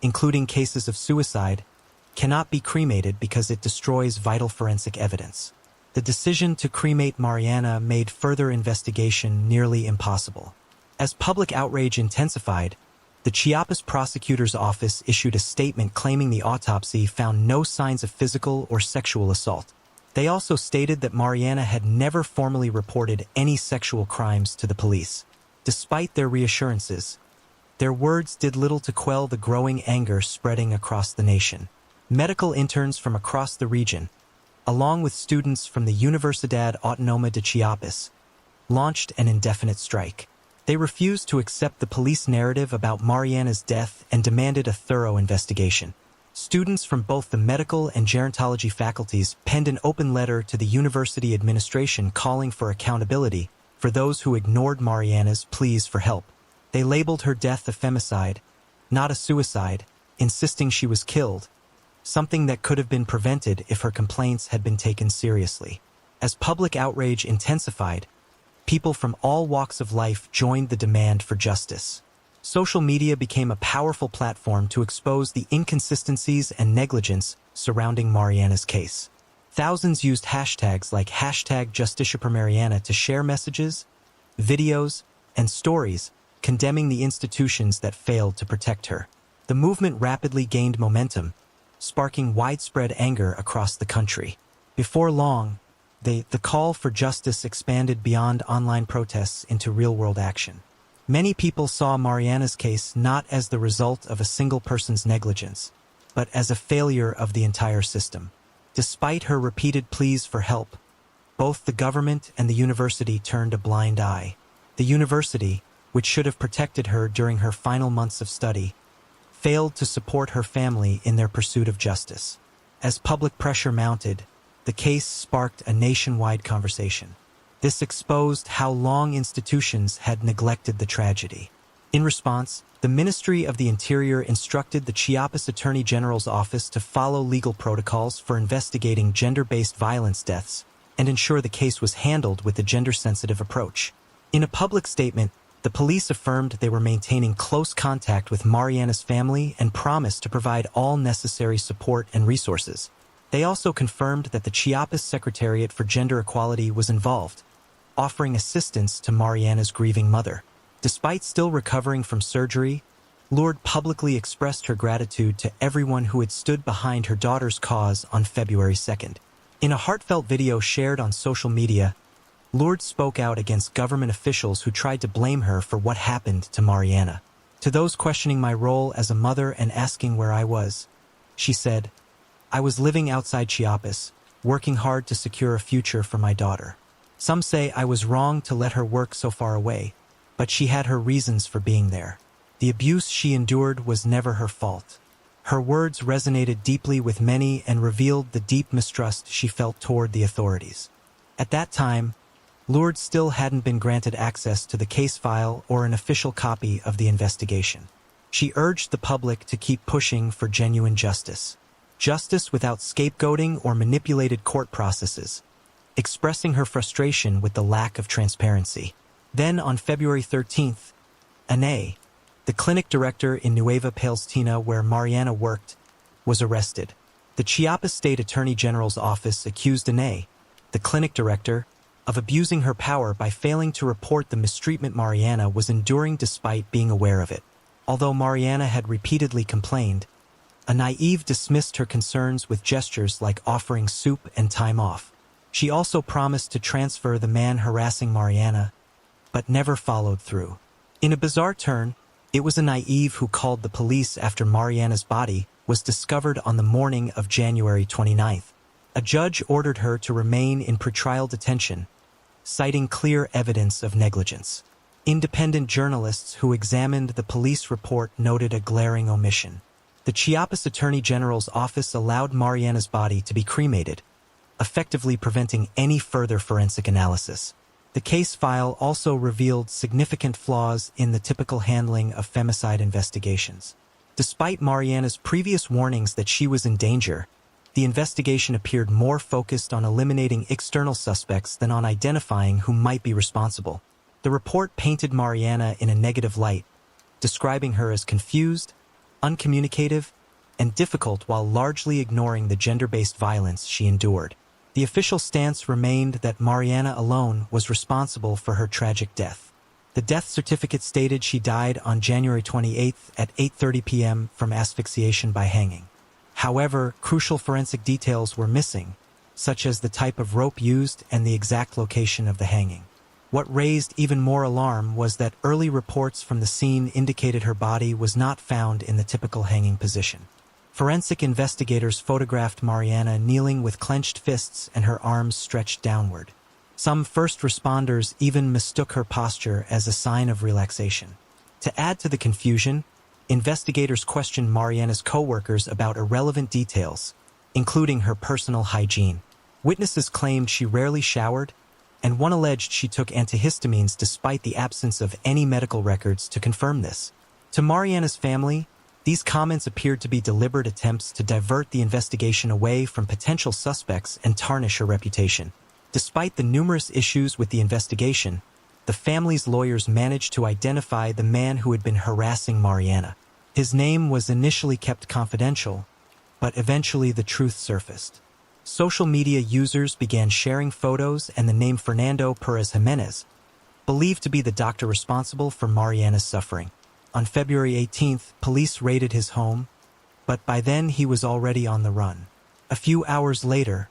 including cases of suicide, cannot be cremated because it destroys vital forensic evidence. The decision to cremate Mariana made further investigation nearly impossible. As public outrage intensified, the Chiapas prosecutor's office issued a statement claiming the autopsy found no signs of physical or sexual assault. They also stated that Mariana had never formally reported any sexual crimes to the police. Despite their reassurances, their words did little to quell the growing anger spreading across the nation. Medical interns from across the region, along with students from the Universidad Autónoma de Chiapas, launched an indefinite strike. They refused to accept the police narrative about Mariana's death and demanded a thorough investigation. Students from both the medical and gerontology faculties penned an open letter to the university administration calling for accountability for those who ignored Mariana's pleas for help. They labeled her death a femicide, not a suicide, insisting she was killed, something that could have been prevented if her complaints had been taken seriously. As public outrage intensified, people from all walks of life joined the demand for justice. Social media became a powerful platform to expose the inconsistencies and negligence surrounding Mariana's case. Thousands used hashtags like #JusticiaPorMariana to share messages, videos, and stories condemning the institutions that failed to protect her. The movement rapidly gained momentum, sparking widespread anger across the country. Before long, the call for justice expanded beyond online protests into real-world action. Many people saw Mariana's case not as the result of a single person's negligence, but as a failure of the entire system. Despite her repeated pleas for help, Both the government and the university turned a blind eye. The university, which should have protected her during her final months of study, failed to support her family in their pursuit of justice. As public pressure mounted, the case sparked a nationwide conversation. This exposed how long institutions had neglected the tragedy. In response, the Ministry of the Interior instructed the Chiapas Attorney General's office to follow legal protocols for investigating gender-based violence deaths and ensure the case was handled with a gender-sensitive approach. In a public statement, the police affirmed they were maintaining close contact with Mariana's family and promised to provide all necessary support and resources. They also confirmed that the Chiapas Secretariat for Gender Equality was involved, offering assistance to Mariana's grieving mother. Despite still recovering from surgery, Lourdes publicly expressed her gratitude to everyone who had stood behind her daughter's cause on February 2nd. In a heartfelt video shared on social media, Lourdes spoke out against government officials who tried to blame her for what happened to Mariana. To those questioning my role as a mother and asking where I was, she said, "I was living outside Chiapas, working hard to secure a future for my daughter. Some say I was wrong to let her work so far away, but she had her reasons for being there. The abuse she endured was never her fault." Her words resonated deeply with many and revealed the deep mistrust she felt toward the authorities. At that time, Lourdes still hadn't been granted access to the case file or an official copy of the investigation. She urged the public to keep pushing for genuine justice. Justice without scapegoating or manipulated court processes, expressing her frustration with the lack of transparency. Then, on February 13th, Ana, the clinic director in Nueva Palestina where Mariana worked, was arrested. The Chiapas State Attorney General's office accused Ana, the clinic director, of abusing her power by failing to report the mistreatment Mariana was enduring despite being aware of it. Although Mariana had repeatedly complained, Ana dismissed her concerns with gestures like offering soup and time off. She also promised to transfer the man harassing Mariana, but never followed through. In a bizarre turn, it was Ana who called the police after Mariana's body was discovered on the morning of January 29th. A judge ordered her to remain in pretrial detention, citing clear evidence of negligence. Independent journalists who examined the police report noted a glaring omission. The Chiapas Attorney General's office allowed Mariana's body to be cremated, effectively preventing any further forensic analysis. The case file also revealed significant flaws in the typical handling of femicide investigations. Despite Mariana's previous warnings that she was in danger, the investigation appeared more focused on eliminating external suspects than on identifying who might be responsible. The report painted Mariana in a negative light, describing her as confused, uncommunicative, and difficult while largely ignoring the gender-based violence she endured. The official stance remained that Mariana alone was responsible for her tragic death. The death certificate stated she died on January 28th at 8:30 p.m. from asphyxiation by hanging. However, crucial forensic details were missing, such as the type of rope used and the exact location of the hanging. What raised even more alarm was that early reports from the scene indicated her body was not found in the typical hanging position. Forensic investigators photographed Mariana kneeling with clenched fists and her arms stretched downward. Some first responders even mistook her posture as a sign of relaxation. To add to the confusion, investigators questioned Mariana's co-workers about irrelevant details, including her personal hygiene. Witnesses claimed she rarely showered, and one alleged she took antihistamines despite the absence of any medical records to confirm this. To Mariana's family, these comments appeared to be deliberate attempts to divert the investigation away from potential suspects and tarnish her reputation. Despite the numerous issues with the investigation, the family's lawyers managed to identify the man who had been harassing Mariana. His name was initially kept confidential, but eventually the truth surfaced. Social media users began sharing photos and the name Fernando Perez Jimenez, believed to be the doctor responsible for Mariana's suffering. On February 18th, police raided his home, but by then he was already on the run. A few hours later,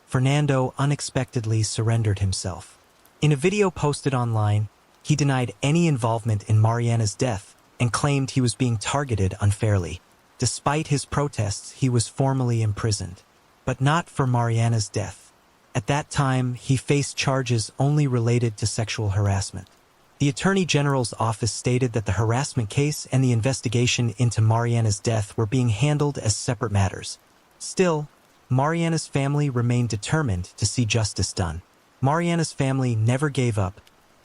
Fernando unexpectedly surrendered himself. In a video posted online, he denied any involvement in Mariana's death and claimed he was being targeted unfairly. Despite his protests, he was formally imprisoned, but not for Mariana's death. At that time, he faced charges only related to sexual harassment. The Attorney General's office stated that the harassment case and the investigation into Mariana's death were being handled as separate matters. Still, Mariana's family remained determined to see justice done. Mariana's family never gave up,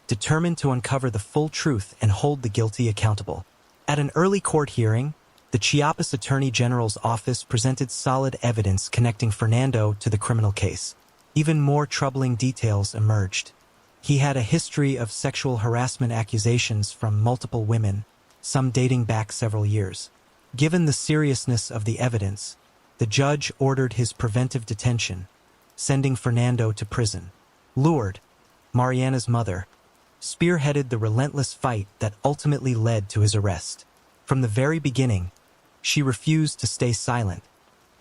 determined to uncover the full truth and hold the guilty accountable. At an early court hearing, the Chiapas Attorney General's office presented solid evidence connecting Fernando to the criminal case. Even more troubling details emerged. He had a history of sexual harassment accusations from multiple women, some dating back several years. Given the seriousness of the evidence, the judge ordered his preventive detention, sending Fernando to prison. Lourdes, Mariana's mother, spearheaded the relentless fight that ultimately led to his arrest. From the very beginning, she refused to stay silent,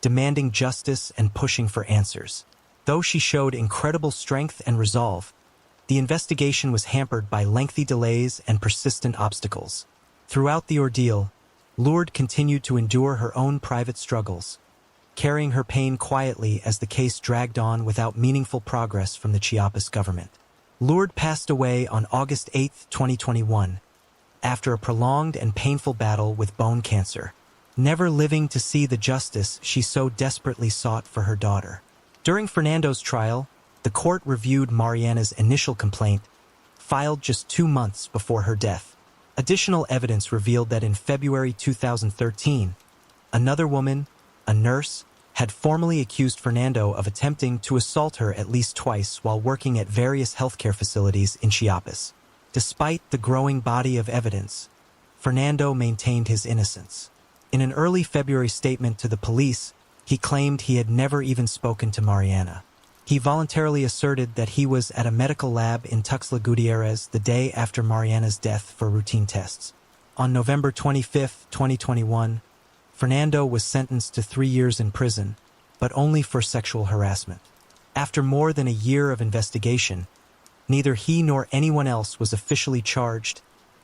demanding justice and pushing for answers. Though she showed incredible strength and resolve, the investigation was hampered by lengthy delays and persistent obstacles. Throughout the ordeal, Lourdes continued to endure her own private struggles, carrying her pain quietly as the case dragged on without meaningful progress from the Chiapas government. Lourdes passed away on August 8, 2021, after a prolonged and painful battle with bone cancer, never living to see the justice she so desperately sought for her daughter. During Fernando's trial, the court reviewed Mariana's initial complaint, filed just 2 months before her death. Additional evidence revealed that in February 2013, another woman, a nurse, had formally accused Fernando of attempting to assault her at least twice while working at various healthcare facilities in Chiapas. Despite the growing body of evidence, Fernando maintained his innocence. In an early February statement to the police, he claimed he had never even spoken to Mariana. He voluntarily asserted that he was at a medical lab in Tuxtla Gutierrez the day after Mariana's death for routine tests. On November 25, 2021, Fernando was sentenced to 3 years in prison, but only for sexual harassment. After more than a year of investigation, neither he nor anyone else was officially charged,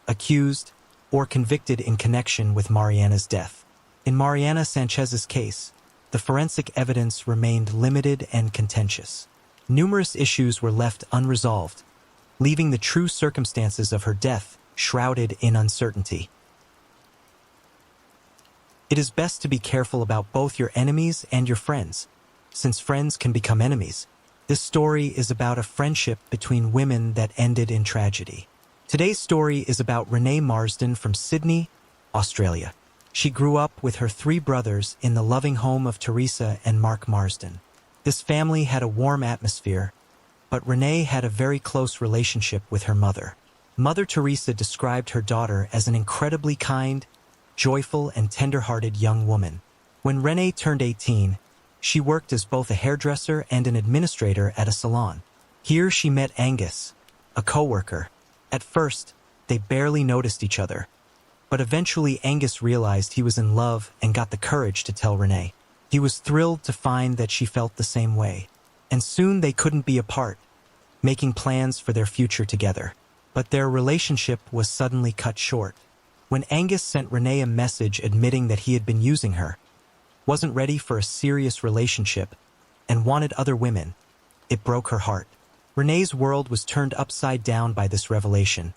accused, or convicted in connection with Mariana's death. In Mariana Sanchez's case, the forensic evidence remained limited and contentious. Numerous issues were left unresolved, leaving the true circumstances of her death shrouded in uncertainty. It is best to be careful about both your enemies and your friends, since friends can become enemies. This story is about a friendship between women that ended in tragedy. Today's story is about Renee Marsden from Sydney, Australia. She grew up with her 3 brothers in the loving home of Teresa and Mark Marsden. This family had a warm atmosphere, but Renee had a very close relationship with her mother. Mother Teresa described her daughter as an incredibly kind, joyful, and tender-hearted young woman. When Renee turned 18, she worked as both a hairdresser and an administrator at a salon. Here she met Angus, a co-worker. At first, they barely noticed each other, but eventually Angus realized he was in love and got the courage to tell Renee. He was thrilled to find that she felt the same way, and soon they couldn't be apart, making plans for their future together. But their relationship was suddenly cut short. When Angus sent Renee a message admitting that he had been using her, wasn't ready for a serious relationship, and wanted other women, it broke her heart. Renee's world was turned upside down by this revelation,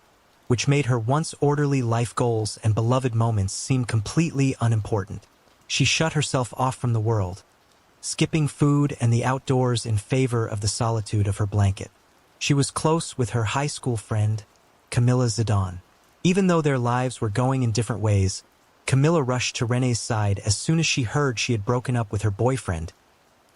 which made her once orderly life goals and beloved moments seem completely unimportant. She shut herself off from the world, skipping food and the outdoors in favor of the solitude of her blanket. She was close with her high school friend, Camilla Zidane. Even though their lives were going in different ways, Camilla rushed to Renee's side as soon as she heard she had broken up with her boyfriend,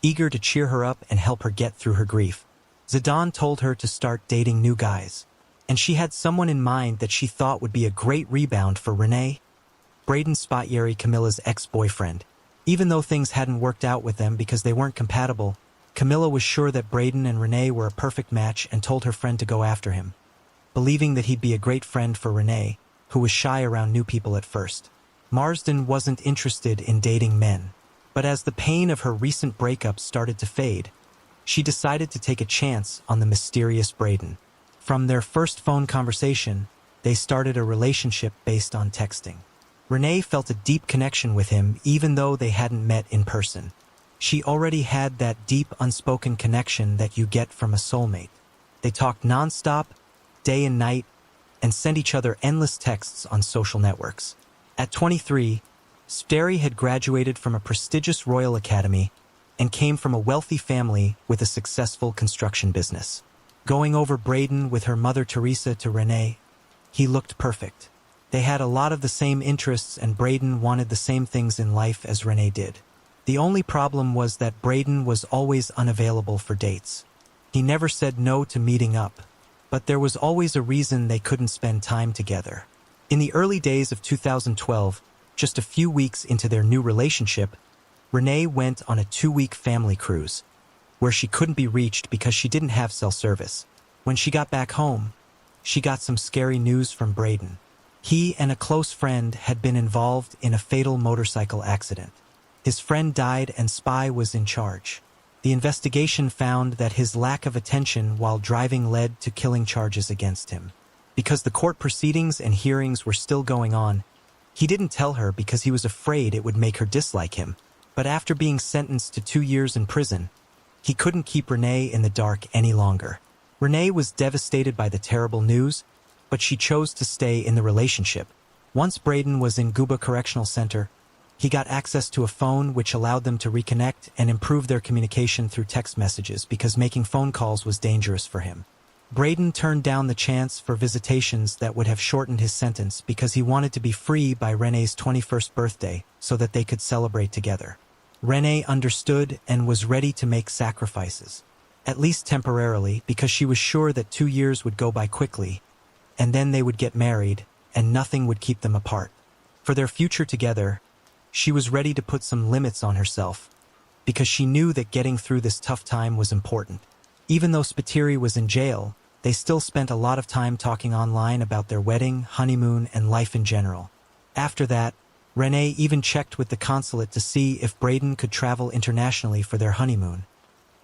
eager to cheer her up and help her get through her grief. Zidane told her to start dating new guys, and she had someone in mind that she thought would be a great rebound for Renee, Braden Spottieri, Camilla's ex-boyfriend. Even though things hadn't worked out with them because they weren't compatible, Camilla was sure that Braden and Renee were a perfect match and told her friend to go after him, believing that he'd be a great friend for Renee, who was shy around new people at first. Marsden wasn't interested in dating men, but as the pain of her recent breakup started to fade, she decided to take a chance on the mysterious Braden. From their first phone conversation, they started a relationship based on texting. Renee felt a deep connection with him even though they hadn't met in person. She already had that deep, unspoken connection that you get from a soulmate. They talked nonstop, day and night, and sent each other endless texts on social networks. At 23, Steri had graduated from a prestigious Royal Academy and came from a wealthy family with a successful construction business. Going over Braden with her mother Teresa to Renee, he looked perfect. They had a lot of the same interests and Braden wanted the same things in life as Renee did. The only problem was that Braden was always unavailable for dates. He never said no to meeting up, but there was always a reason they couldn't spend time together. In the early days of 2012, just a few weeks into their new relationship, Renee went on a 2-week family cruise, where she couldn't be reached because she didn't have cell service. When she got back home, she got some scary news from Braden. He and a close friend had been involved in a fatal motorcycle accident. His friend died and Spy was in charge. The investigation found that his lack of attention while driving led to killing charges against him. Because the court proceedings and hearings were still going on, he didn't tell her because he was afraid it would make her dislike him. But after being sentenced to 2 years in prison, he couldn't keep Renee in the dark any longer. Renee was devastated by the terrible news, but she chose to stay in the relationship. Once Braden was in Guba Correctional Center, he got access to a phone which allowed them to reconnect and improve their communication through text messages because making phone calls was dangerous for him. Braden turned down the chance for visitations that would have shortened his sentence because he wanted to be free by Renee's 21st birthday so that they could celebrate together. Renee understood and was ready to make sacrifices, at least temporarily, because she was sure that 2 years would go by quickly, and then they would get married, and nothing would keep them apart. For their future together, she was ready to put some limits on herself, because she knew that getting through this tough time was important. Even though Spiteri was in jail, they still spent a lot of time talking online about their wedding, honeymoon, and life in general. After that, Renee even checked with the consulate to see if Braden could travel internationally for their honeymoon.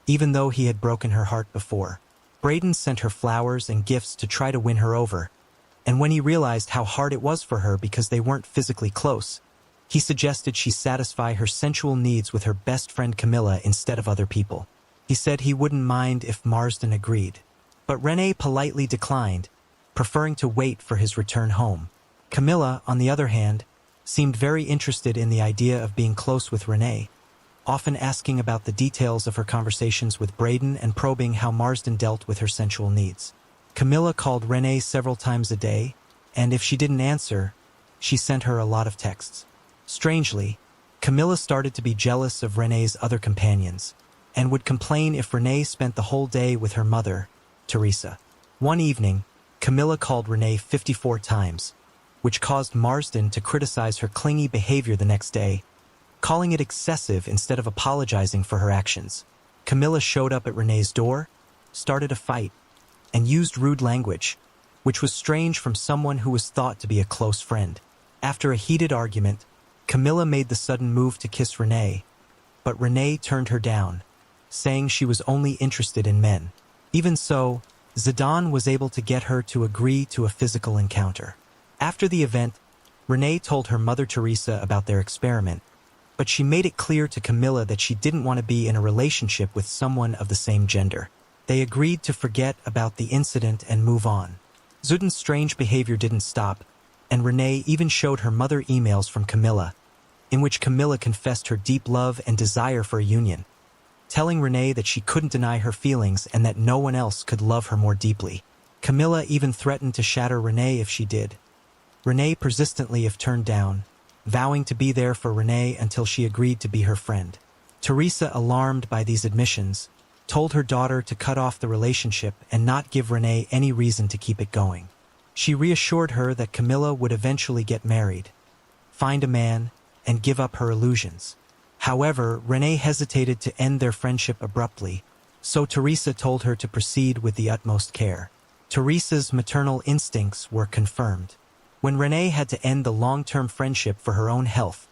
Even though he had broken her heart before, Braden sent her flowers and gifts to try to win her over, and when he realized how hard it was for her because they weren't physically close, he suggested she satisfy her sensual needs with her best friend Camilla instead of other people. He said he wouldn't mind if Marsden agreed, but Renee politely declined, preferring to wait for his return home. Camilla, on the other hand, seemed very interested in the idea of being close with Renee, often asking about the details of her conversations with Braden and probing how Marsden dealt with her sensual needs. Camilla called Renee several times a day, and if she didn't answer, she sent her a lot of texts. Strangely, Camilla started to be jealous of Renee's other companions, and would complain if Renee spent the whole day with her mother, Teresa. One evening, Camilla called Renee 54 times, which caused Marsden to criticize her clingy behavior the next day, calling it excessive instead of apologizing for her actions. Camilla showed up at Renee's door, started a fight, and used rude language, which was strange from someone who was thought to be a close friend. After a heated argument, Camilla made the sudden move to kiss Renee, but Renee turned her down, saying she was only interested in men. Even so, Zidane was able to get her to agree to a physical encounter. After the event, Renee told her mother Teresa about their experiment, but she made it clear to Camilla that she didn't want to be in a relationship with someone of the same gender. They agreed to forget about the incident and move on. Zidane's strange behavior didn't stop, and Renee even showed her mother emails from Camilla, in which Camilla confessed her deep love and desire for a union, telling Renee that she couldn't deny her feelings and that no one else could love her more deeply. Camilla even threatened to shatter Renee if she did. Renee persistently if turned down, vowing to be there for Renee until she agreed to be her friend. Teresa, alarmed by these admissions, told her daughter to cut off the relationship and not give Renee any reason to keep it going. She reassured her that Camilla would eventually get married, find a man, and give up her illusions. However, Renee hesitated to end their friendship abruptly, so Teresa told her to proceed with the utmost care. Teresa's maternal instincts were confirmed. When Renee had to end the long-term friendship for her own health,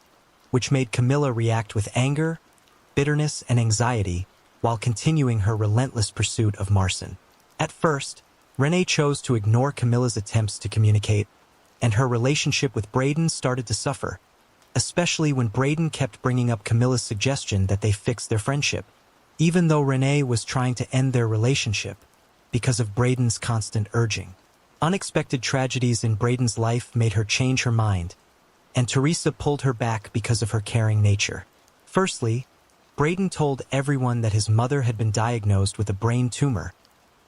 which made Camilla react with anger, bitterness, and anxiety, while continuing her relentless pursuit of Marsden. At first, Renee chose to ignore Camilla's attempts to communicate, and her relationship with Braden started to suffer. especially when Braden kept bringing up Camilla's suggestion that they fix their friendship, even though Renee was trying to end their relationship because of Braden's constant urging. Unexpected tragedies in Braden's life made her change her mind, and Teresa pulled her back because of her caring nature. Firstly, Braden told everyone that his mother had been diagnosed with a brain tumor,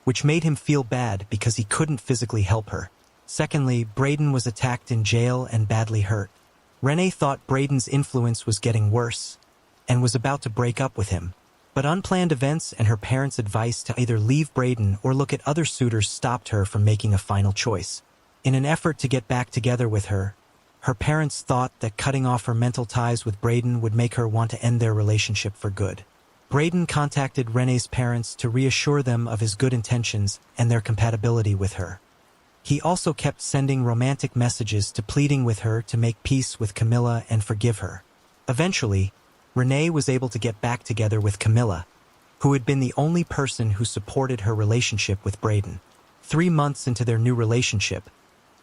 which made him feel bad because he couldn't physically help her. Secondly, Braden was attacked in jail and badly hurt. Renee thought Braden's influence was getting worse and was about to break up with him. But unplanned events and her parents' advice to either leave Braden or look at other suitors stopped her from making a final choice. In an effort to get back together with her, her parents thought that cutting off her mental ties with Braden would make her want to end their relationship for good. Braden contacted Renee's parents to reassure them of his good intentions and their compatibility with her. He also kept sending romantic messages to pleading with her to make peace with Camilla and forgive her. Eventually, Renee was able to get back together with Camilla, who had been the only person who supported her relationship with Braden. 3 months into their new relationship,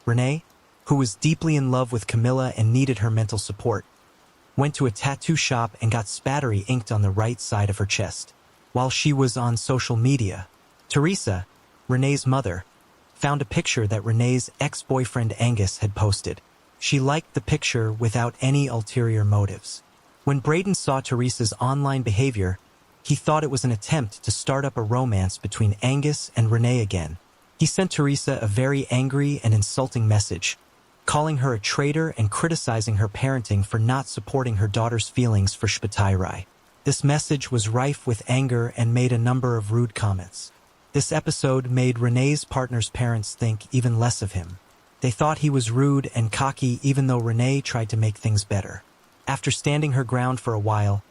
Renee, who was deeply in love with Camilla and needed her mental support, went to a tattoo shop and got spattery inked on the right side of her chest. While she was on social media, Teresa, Renee's mother, found a picture that Renee's ex-boyfriend Angus had posted. She liked the picture without any ulterior motives. When Braden saw Teresa's online behavior, he thought it was an attempt to start up a romance between Angus and Renee again. He sent Teresa a very angry and insulting message, calling her a traitor and criticizing her parenting for not supporting her daughter's feelings for Shpatairai. This message was rife with anger and made a number of rude comments. This episode made Renee's partner's parents think even less of him. They thought he was rude and cocky even though Renee tried to make things better. After standing her ground for a while,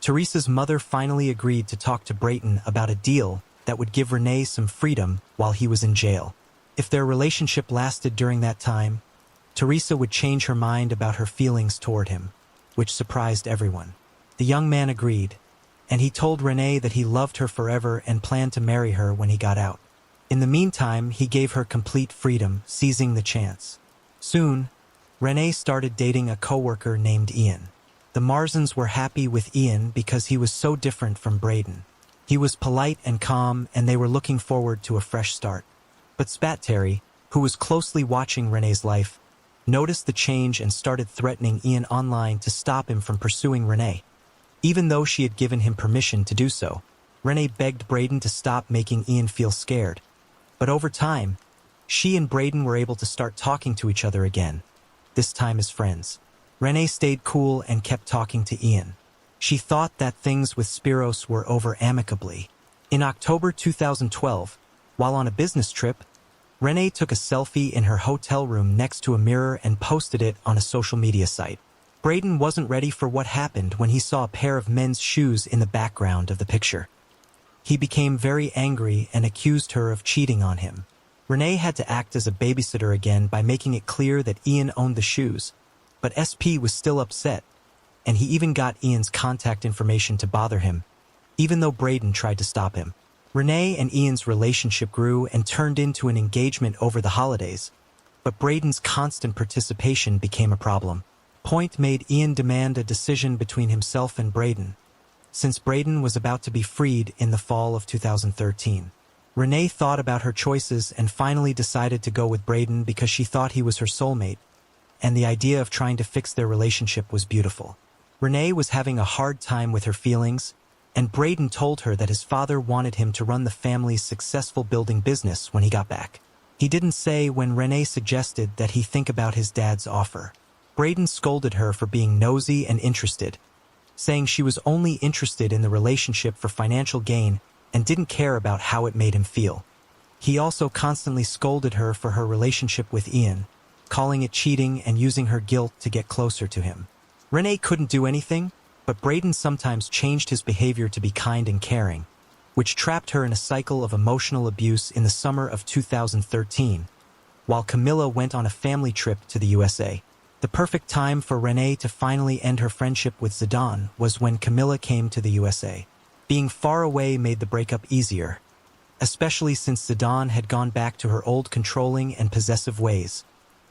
Teresa's mother finally agreed to talk to Braden about a deal that would give Renee some freedom while he was in jail. If their relationship lasted during that time, Teresa would change her mind about her feelings toward him, which surprised everyone. The young man agreed, and he told Renee that he loved her forever and planned to marry her when he got out. In the meantime, he gave her complete freedom, seizing the chance. Soon, Renee started dating a coworker named Ian. The Marsons were happy with Ian because he was so different from Braden. He was polite and calm, and they were looking forward to a fresh start. But Spatterry, who was closely watching Renee's life, noticed the change and started threatening Ian online to stop him from pursuing Renee. Even though she had given him permission to do so, Renee begged Braden to stop making Ian feel scared. But over time, she and Braden were able to start talking to each other again, this time as friends. Renee stayed cool and kept talking to Ian. She thought that things with Spiros were over amicably. In October 2012, while on a business trip, Renee took a selfie in her hotel room next to a mirror and posted it on a social media site. Braden wasn't ready for what happened when he saw a pair of men's shoes in the background of the picture. He became very angry and accused her of cheating on him. Renee had to act as a babysitter again by making it clear that Ian owned the shoes, but SP was still upset, and he even got Ian's contact information to bother him, even though Braden tried to stop him. Renee and Ian's relationship grew and turned into an engagement over the holidays, but Braden's constant participation became a problem. Point made Ian demand a decision between himself and Braden, since Braden was about to be freed in the fall of 2013. Renee thought about her choices and finally decided to go with Braden because she thought he was her soulmate, and the idea of trying to fix their relationship was beautiful. Renee was having a hard time with her feelings, and Braden told her that his father wanted him to run the family's successful building business when he got back. He didn't say when Renee suggested that he think about his dad's offer. Braden scolded her for being nosy and interested, saying she was only interested in the relationship for financial gain and didn't care about how it made him feel. He also constantly scolded her for her relationship with Ian, calling it cheating and using her guilt to get closer to him. Renee couldn't do anything, but Braden sometimes changed his behavior to be kind and caring, which trapped her in a cycle of emotional abuse in the summer of 2013, while Camilla went on a family trip to the USA. The perfect time for Renee to finally end her friendship with Zidane was when Camilla came to the USA. Being far away made the breakup easier, especially since Zidane had gone back to her old controlling and possessive ways,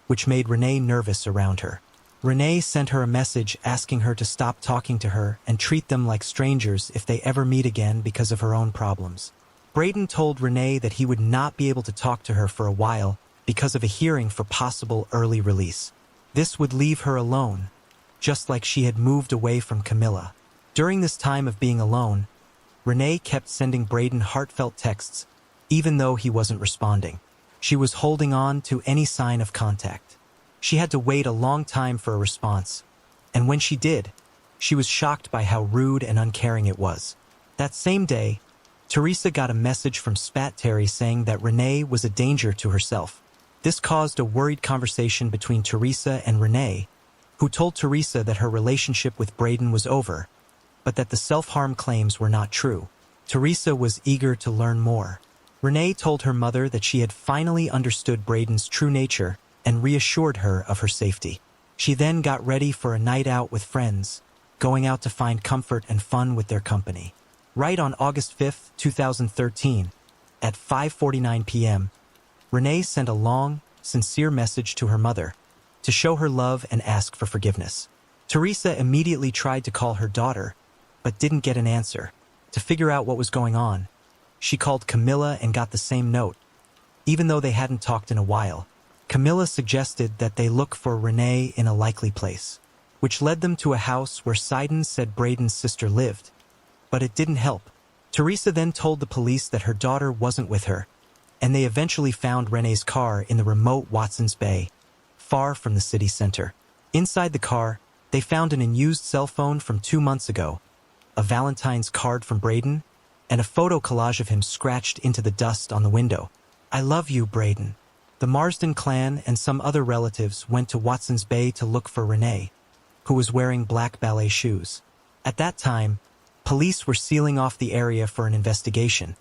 which made Renee nervous around her. Renee sent her a message asking her to stop talking to her and treat them like strangers if they ever meet again because of her own problems. Braden told Renee that he would not be able to talk to her for a while because of a hearing for possible early release. This would leave her alone, just like she had moved away from Camilla. During this time of being alone, Renee kept sending Braden heartfelt texts, even though he wasn't responding. She was holding on to any sign of contact. She had to wait a long time for a response, and when she did, she was shocked by how rude and uncaring it was. That same day, Teresa got a message from Spat Terry saying that Renee was a danger to herself. This caused a worried conversation between Teresa and Renee, who told Teresa that her relationship with Braden was over, but that the self-harm claims were not true. Teresa was eager to learn more. Renee told her mother that she had finally understood Braden's true nature and reassured her of her safety. She then got ready for a night out with friends, going out to find comfort and fun with their company. Right on August 5, 2013, at 5:49 p.m., Renee sent a long, sincere message to her mother to show her love and ask for forgiveness. Teresa immediately tried to call her daughter, but didn't get an answer. To figure out what was going on, she called Camilla and got the same note. Even though they hadn't talked in a while, Camilla suggested that they look for Renee in a likely place, which led them to a house where Sidon said Braden's sister lived. But it didn't help. Teresa then told the police that her daughter wasn't with her, and they eventually found Renee's car in the remote Watson's Bay, far from the city center. Inside the car, they found an unused cell phone from 2 months ago, a Valentine's card from Braden, and a photo collage of him scratched into the dust on the window. "I love you, Braden." The Marsden clan and some other relatives went to Watson's Bay to look for Renee, who was wearing black ballet shoes. At that time, police were sealing off the area for an investigation,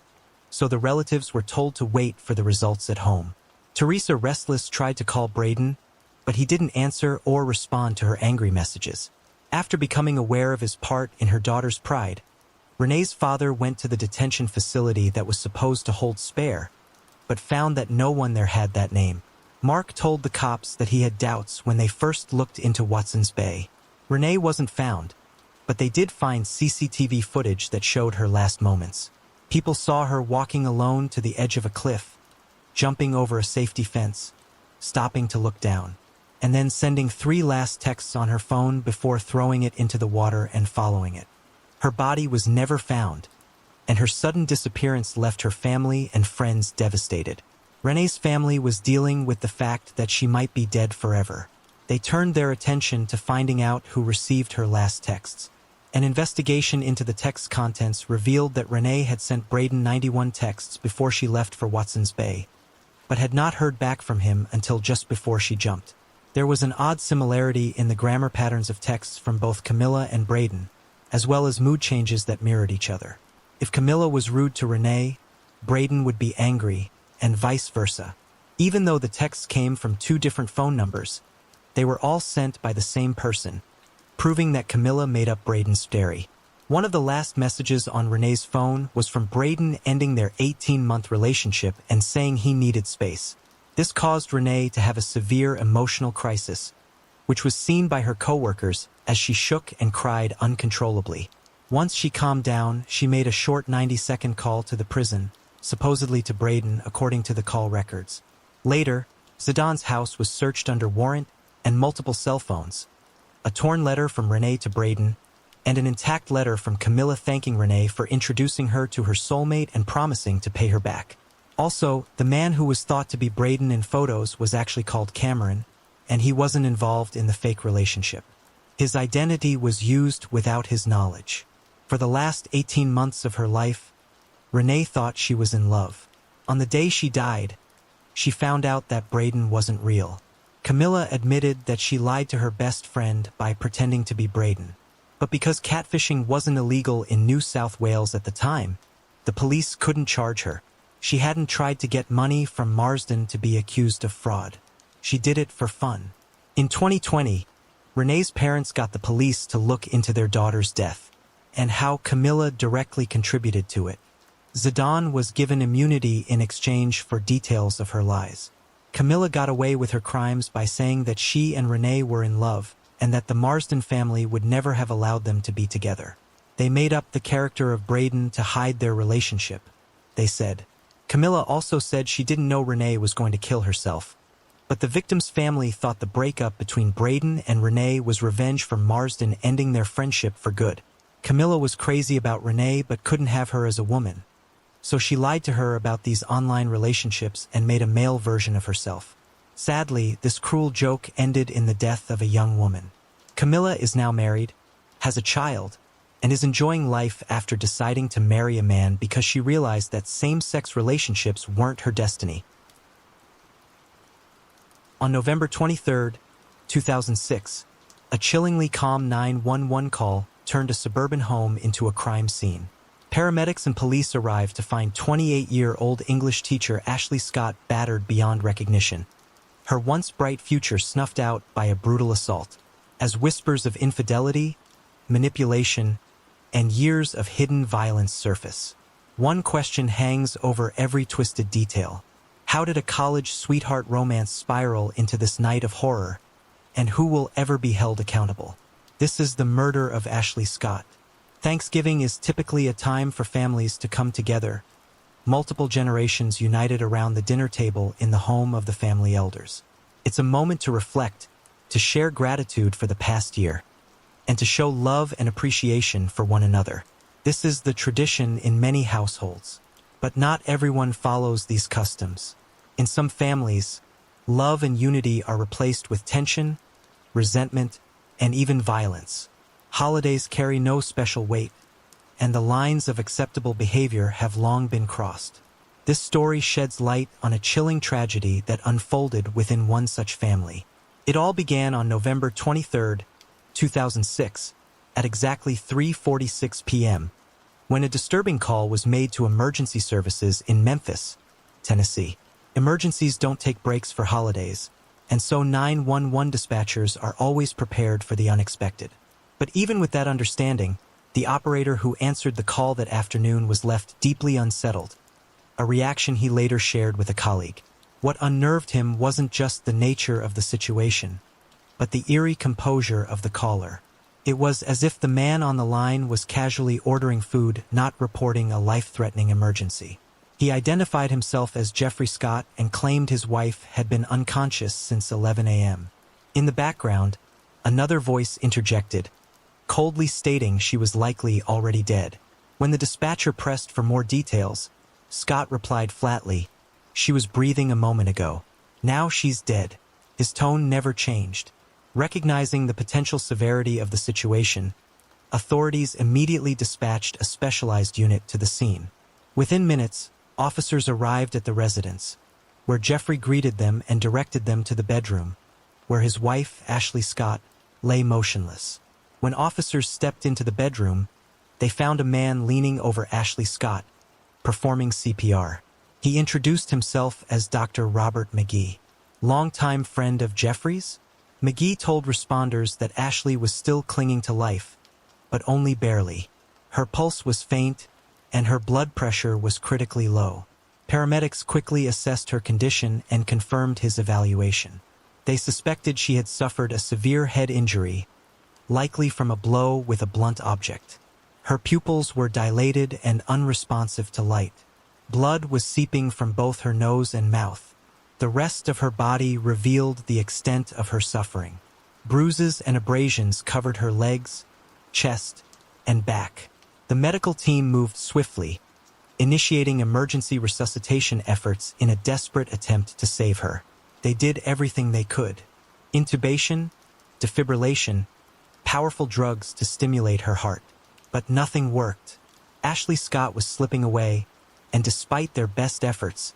so the relatives were told to wait for the results at home. Teresa, restless, tried to call Braden, but he didn't answer or respond to her angry messages. After becoming aware of his part in her daughter's pride, Renee's father went to the detention facility that was supposed to hold Spare, but found that no one there had that name. Mark told the cops that he had doubts when they first looked into Watson's Bay. Renee wasn't found, but they did find CCTV footage that showed her last moments. People saw her walking alone to the edge of a cliff, jumping over a safety fence, stopping to look down, and then sending 3 last texts on her phone before throwing it into the water and following it. Her body was never found, and her sudden disappearance left her family and friends devastated. Renee's family was dealing with the fact that she might be dead forever. They turned their attention to finding out who received her last texts. An investigation into the text contents revealed that Renee had sent Braden 91 texts before she left for Watson's Bay, but had not heard back from him until just before she jumped. There was an odd similarity in the grammar patterns of texts from both Camilla and Braden, as well as mood changes that mirrored each other. If Camilla was rude to Renee, Braden would be angry, and vice versa. Even though the texts came from 2 different phone numbers, they were all sent by the same person, proving that Camilla made up Braden's story. One of the last messages on Renee's phone was from Braden ending their 18-month relationship and saying he needed space. This caused Renee to have a severe emotional crisis, which was seen by her coworkers as she shook and cried uncontrollably. Once she calmed down, she made a short 90-second call to the prison, supposedly to Braden, according to the call records. Later, Zidon's house was searched under warrant and multiple cell phones, a torn letter from Renee to Braden, and an intact letter from Camilla thanking Renee for introducing her to her soulmate and promising to pay her back. Also, the man who was thought to be Braden in photos was actually called Cameron, and he wasn't involved in the fake relationship. His identity was used without his knowledge. For the last 18 months of her life, Renee thought she was in love. On the day she died, she found out that Braden wasn't real. Camilla admitted that she lied to her best friend by pretending to be Braden. But because catfishing wasn't illegal in New South Wales at the time, the police couldn't charge her. She hadn't tried to get money from Marsden to be accused of fraud. She did it for fun. In 2020, Renee's parents got the police to look into their daughter's death and how Camilla directly contributed to it. Zidon was given immunity in exchange for details of her lies. Camilla got away with her crimes by saying that she and Renee were in love and that the Marsden family would never have allowed them to be together. They made up the character of Braden to hide their relationship, they said. Camilla also said she didn't know Renee was going to kill herself, but the victim's family thought the breakup between Braden and Renee was revenge for Marsden ending their friendship for good. Camilla was crazy about Renee but couldn't have her as a woman, so she lied to her about these online relationships and made a male version of herself. Sadly, this cruel joke ended in the death of a young woman. Camilla is now married, has a child, and is enjoying life after deciding to marry a man because she realized that same-sex relationships weren't her destiny. On November 23, 2006, a chillingly calm 911 call turned a suburban home into a crime scene. Paramedics and police arrived to find 28-year-old English teacher Ashley Scott battered beyond recognition, her once bright future snuffed out by a brutal assault. As whispers of infidelity, manipulation, and years of hidden violence surface, one question hangs over every twisted detail. How did a college sweetheart romance spiral into this night of horror, and who will ever be held accountable? This is the murder of Ashley Scott. Thanksgiving is typically a time for families to come together, multiple generations united around the dinner table in the home of the family elders. It's a moment to reflect, to share gratitude for the past year, and to show love and appreciation for one another. This is the tradition in many households, but not everyone follows these customs. In some families, love and unity are replaced with tension, resentment, and even violence. Holidays carry no special weight, and the lines of acceptable behavior have long been crossed. This story sheds light on a chilling tragedy that unfolded within one such family. It all began on November 23, 2006, at exactly 3:46 p.m., when a disturbing call was made to emergency services in Memphis, Tennessee. Emergencies don't take breaks for holidays, and so 911 dispatchers are always prepared for the unexpected. But even with that understanding, the operator who answered the call that afternoon was left deeply unsettled, a reaction he later shared with a colleague. What unnerved him wasn't just the nature of the situation, but the eerie composure of the caller. It was as if the man on the line was casually ordering food, not reporting a life-threatening emergency. He identified himself as Jeffrey Scott and claimed his wife had been unconscious since 11 a.m. In the background, another voice interjected, coldly stating she was likely already dead. When the dispatcher pressed for more details, Scott replied flatly, "She was breathing a moment ago. Now she's dead." His tone never changed. Recognizing the potential severity of the situation, authorities immediately dispatched a specialized unit to the scene. Within minutes, officers arrived at the residence, where Jeffrey greeted them and directed them to the bedroom, where his wife, Ashley Scott, lay motionless. When officers stepped into the bedroom, they found a man leaning over Ashley Scott, performing CPR. He introduced himself as Dr. Robert McGee. Longtime friend of Jeffrey's, McGee told responders that Ashley was still clinging to life, but only barely. Her pulse was faint, and her blood pressure was critically low. Paramedics quickly assessed her condition and confirmed his evaluation. They suspected she had suffered a severe head injury, likely from a blow with a blunt object. Her pupils were dilated and unresponsive to light. Blood was seeping from both her nose and mouth. The rest of her body revealed the extent of her suffering. Bruises and abrasions covered her legs, chest, and back. The medical team moved swiftly, initiating emergency resuscitation efforts in a desperate attempt to save her. They did everything they could. Intubation, defibrillation, powerful drugs to stimulate her heart. But nothing worked. Ashley Scott was slipping away, and despite their best efforts,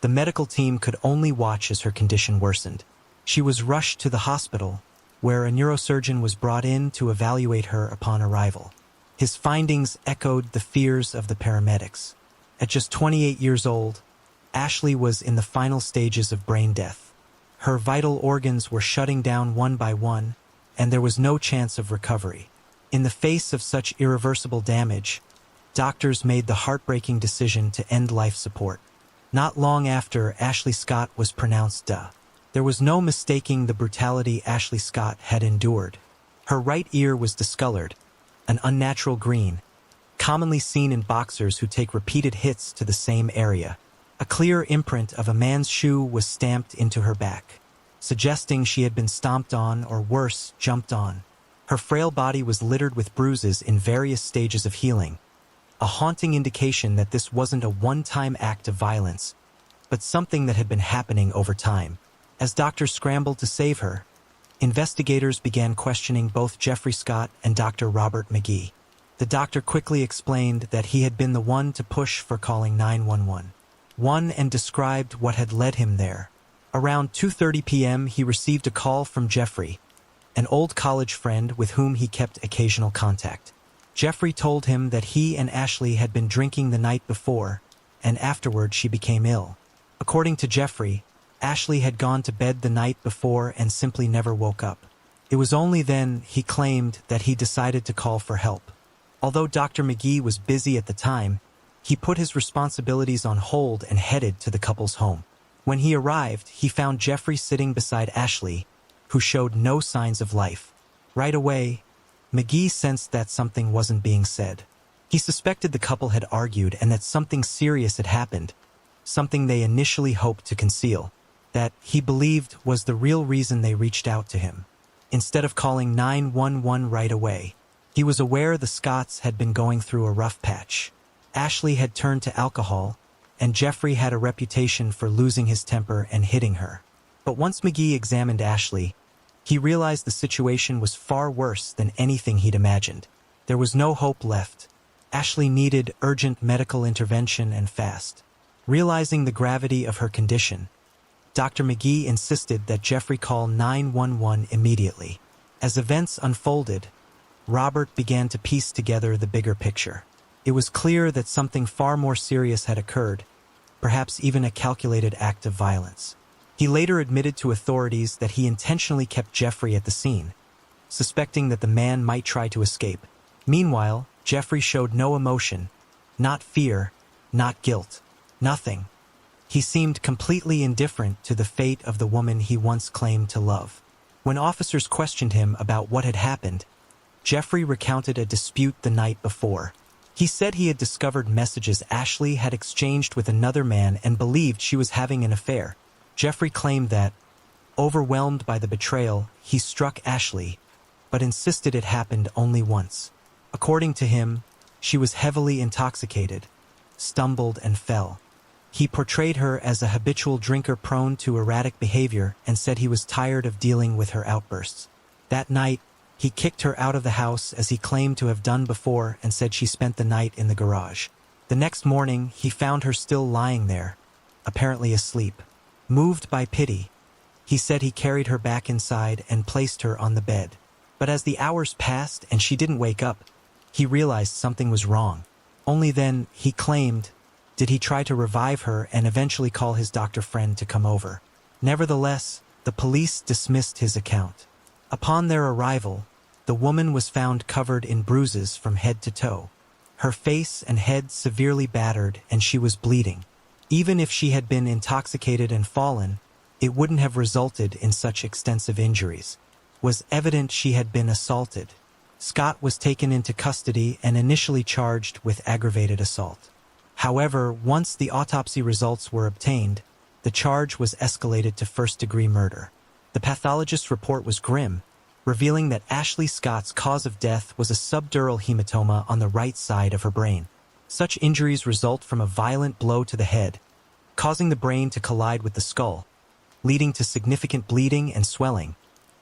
the medical team could only watch as her condition worsened. She was rushed to the hospital, where a neurosurgeon was brought in to evaluate her upon arrival. His findings echoed the fears of the paramedics. At just 28 years old, Ashley was in the final stages of brain death. Her vital organs were shutting down one by one, and there was no chance of recovery. In the face of such irreversible damage, doctors made the heartbreaking decision to end life support. Not long after, Ashley Scott was pronounced dead. There was no mistaking the brutality Ashley Scott had endured. Her right ear was discolored, an unnatural green, commonly seen in boxers who take repeated hits to the same area. A clear imprint of a man's shoe was stamped into her back, suggesting she had been stomped on or worse, jumped on. Her frail body was littered with bruises in various stages of healing, a haunting indication that this wasn't a one-time act of violence, but something that had been happening over time. As doctors scrambled to save her, investigators began questioning both Jeffrey Scott and Dr. Robert McGee. The doctor quickly explained that he had been the one to push for calling 911. And described what had led him there. Around 2:30 p.m., he received a call from Jeffrey, an old college friend with whom he kept occasional contact. Jeffrey told him that he and Ashley had been drinking the night before, and afterward she became ill. According to Jeffrey, Ashley had gone to bed the night before and simply never woke up. It was only then, he claimed, that he decided to call for help. Although Dr. McGee was busy at the time, he put his responsibilities on hold and headed to the couple's home. When he arrived, he found Jeffrey sitting beside Ashley, who showed no signs of life. Right away, McGee sensed that something wasn't being said. He suspected the couple had argued and that something serious had happened, something they initially hoped to conceal, that he believed was the real reason they reached out to him. Instead of calling 911 right away, he was aware the Scotts had been going through a rough patch. Ashley had turned to alcohol, and Jeffrey had a reputation for losing his temper and hitting her. But once McGee examined Ashley, he realized the situation was far worse than anything he'd imagined. There was no hope left. Ashley needed urgent medical intervention and fast. Realizing the gravity of her condition, Dr. McGee insisted that Jeffrey call 911 immediately. As events unfolded, Robert began to piece together the bigger picture. It was clear that something far more serious had occurred, perhaps even a calculated act of violence. He later admitted to authorities that he intentionally kept Jeffrey at the scene, suspecting that the man might try to escape. Meanwhile, Jeffrey showed no emotion, not fear, not guilt, nothing. He seemed completely indifferent to the fate of the woman he once claimed to love. When officers questioned him about what had happened, Jeffrey recounted a dispute the night before. He said he had discovered messages Ashley had exchanged with another man and believed she was having an affair. Jeffrey claimed that, overwhelmed by the betrayal, he struck Ashley, but insisted it happened only once. According to him, she was heavily intoxicated, stumbled and fell. He portrayed her as a habitual drinker prone to erratic behavior and said he was tired of dealing with her outbursts. That night, he kicked her out of the house as he claimed to have done before and said she spent the night in the garage. The next morning, he found her still lying there, apparently asleep. Moved by pity, he said he carried her back inside and placed her on the bed. But as the hours passed and she didn't wake up, he realized something was wrong. Only then, he claimed, did he try to revive her and eventually call his doctor friend to come over. Nevertheless, the police dismissed his account. Upon their arrival, the woman was found covered in bruises from head to toe. Her face and head severely battered and she was bleeding. Even if she had been intoxicated and fallen, it wouldn't have resulted in such extensive injuries. It was evident she had been assaulted. Scott was taken into custody and initially charged with aggravated assault. However, once the autopsy results were obtained, the charge was escalated to first-degree murder. The pathologist's report was grim, revealing that Ashley Scott's cause of death was a subdural hematoma on the right side of her brain. Such injuries result from a violent blow to the head, causing the brain to collide with the skull, leading to significant bleeding and swelling,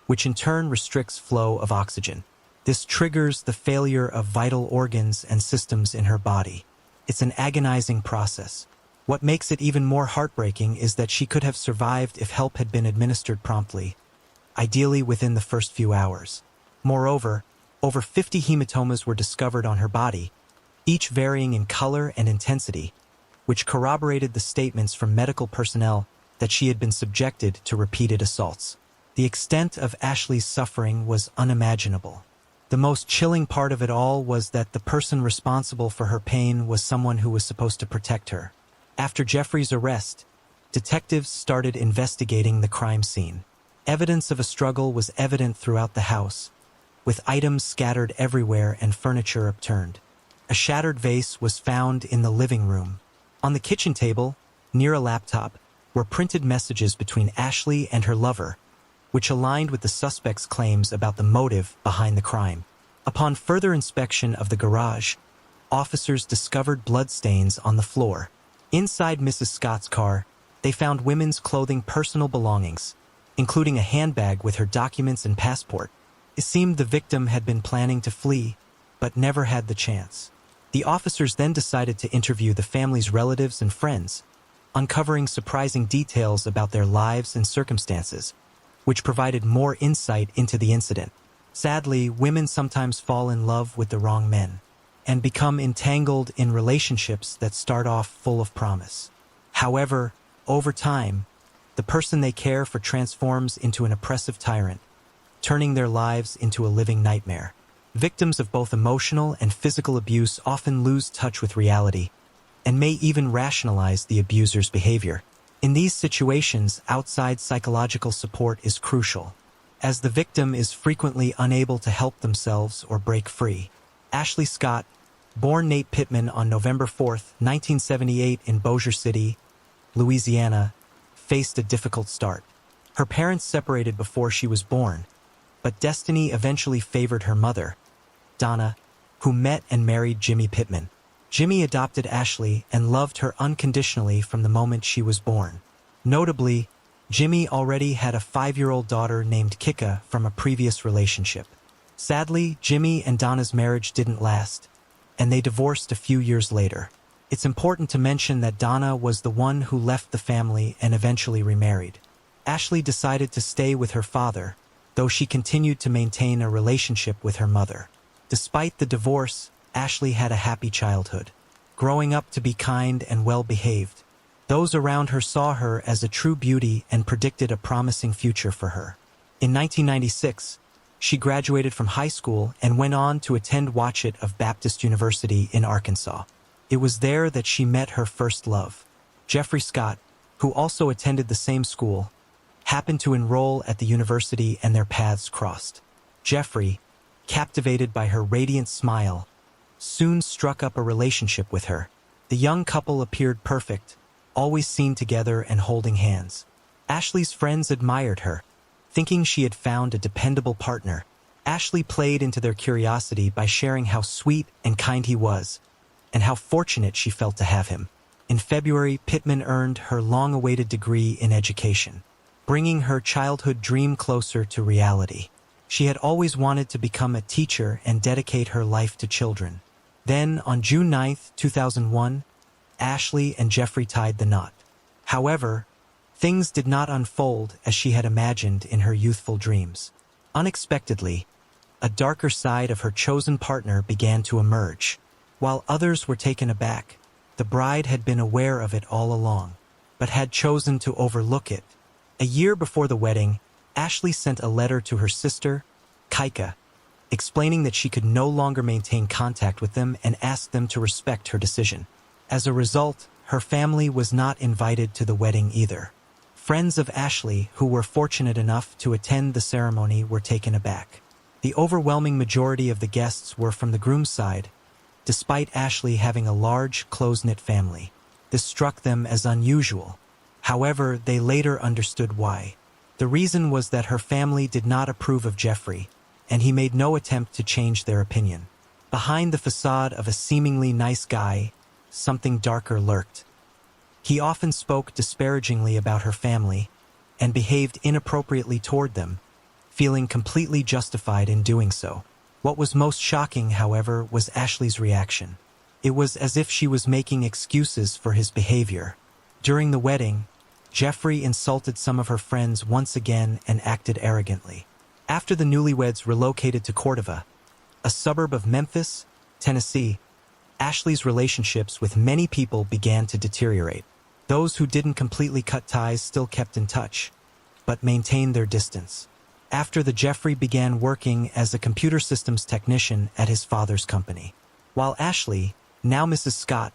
which in turn restricts flow of oxygen. This triggers the failure of vital organs and systems in her body. It's an agonizing process. What makes it even more heartbreaking is that she could have survived if help had been administered promptly, ideally within the first few hours. Moreover, over 50 hematomas were discovered on her body, each varying in color and intensity, which corroborated the statements from medical personnel that she had been subjected to repeated assaults. The extent of Ashley's suffering was unimaginable. The most chilling part of it all was that the person responsible for her pain was someone who was supposed to protect her. After Jeffrey's arrest, detectives started investigating the crime scene. Evidence of a struggle was evident throughout the house. with items scattered everywhere and furniture upturned. A shattered vase was found in the living room. On the kitchen table, near a laptop, were printed messages between Ashley and her lover, which aligned with the suspect's claims about the motive behind the crime. Upon further inspection of the garage, officers discovered bloodstains on the floor. Inside Mrs. Scott's car, they found women's clothing, personal belongings, including a handbag with her documents and passport. It seemed the victim had been planning to flee, but never had the chance. The officers then decided to interview the family's relatives and friends, uncovering surprising details about their lives and circumstances, which provided more insight into the incident. Sadly, women sometimes fall in love with the wrong men and become entangled in relationships that start off full of promise. However, over time, the person they care for transforms into an oppressive tyrant, turning their lives into a living nightmare. Victims of both emotional and physical abuse often lose touch with reality and may even rationalize the abuser's behavior. In these situations, outside psychological support is crucial, as the victim is frequently unable to help themselves or break free. Ashley Scott, born Nate Pittman on November 4, 1978 in Bossier City, Louisiana, faced a difficult start. Her parents separated before she was born, but destiny eventually favored her mother, Donna, who met and married Jimmy Pittman. Jimmy adopted Ashley and loved her unconditionally from the moment she was born. Notably, Jimmy already had a 5-year-old daughter named Kika from a previous relationship. Sadly, Jimmy and Donna's marriage didn't last, and they divorced a few years later. It's important to mention that Donna was the one who left the family and eventually remarried. Ashley decided to stay with her father, though she continued to maintain a relationship with her mother. Despite the divorce, Ashley had a happy childhood, growing up to be kind and well-behaved. Those around her saw her as a true beauty and predicted a promising future for her. In 1996, she graduated from high school and went on to attend Watchett of Baptist University in Arkansas. It was there that she met her first love. Jeffrey Scott, who also attended the same school, happened to enroll at the university and their paths crossed. Jeffrey, captivated by her radiant smile, soon struck up a relationship with her. The young couple appeared perfect, always seen together and holding hands. Ashley's friends admired her, thinking she had found a dependable partner. Ashley played into their curiosity by sharing how sweet and kind he was, and how fortunate she felt to have him. In February, Pittman earned her long-awaited degree in education, bringing her childhood dream closer to reality. She had always wanted to become a teacher and dedicate her life to children. Then, on June 9, 2001, Ashley and Jeffrey tied the knot. However, things did not unfold as she had imagined in her youthful dreams. Unexpectedly, a darker side of her chosen partner began to emerge. While others were taken aback, the bride had been aware of it all along, but had chosen to overlook it. A year before the wedding, Ashley sent a letter to her sister, Kika, explaining that she could no longer maintain contact with them and asked them to respect her decision. As a result, her family was not invited to the wedding either. Friends of Ashley, who were fortunate enough to attend the ceremony, were taken aback. The overwhelming majority of the guests were from the groom's side, despite Ashley having a large, close-knit family. This struck them as unusual. However, they later understood why. The reason was that her family did not approve of Jeffrey, and he made no attempt to change their opinion. Behind the facade of a seemingly nice guy, something darker lurked. He often spoke disparagingly about her family and behaved inappropriately toward them, feeling completely justified in doing so. What was most shocking, however, was Ashley's reaction. It was as if she was making excuses for his behavior. During the wedding, Jeffrey insulted some of her friends once again and acted arrogantly. After the newlyweds relocated to Cordova, a suburb of Memphis, Tennessee, Ashley's relationships with many people began to deteriorate. Those who didn't completely cut ties still kept in touch, but maintained their distance. After Jeffrey began working as a computer systems technician at his father's company, while Ashley, now Mrs. Scott,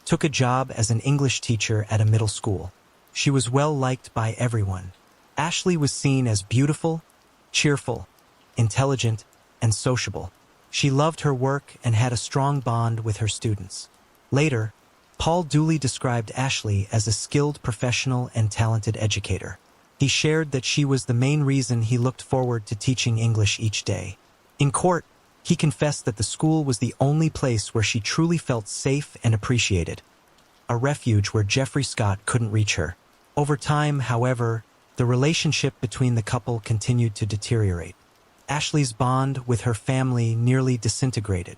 took a job as an English teacher at a middle school. She was well liked by everyone. Ashley was seen as beautiful, cheerful, intelligent, and sociable. She loved her work and had a strong bond with her students. Later, Paul Dooley described Ashley as a skilled professional and talented educator. He shared that she was the main reason he looked forward to teaching English each day. In court, he confessed that the school was the only place where she truly felt safe and appreciated, a refuge where Jeffrey Scott couldn't reach her. Over time, however, the relationship between the couple continued to deteriorate. Ashley's bond with her family nearly disintegrated.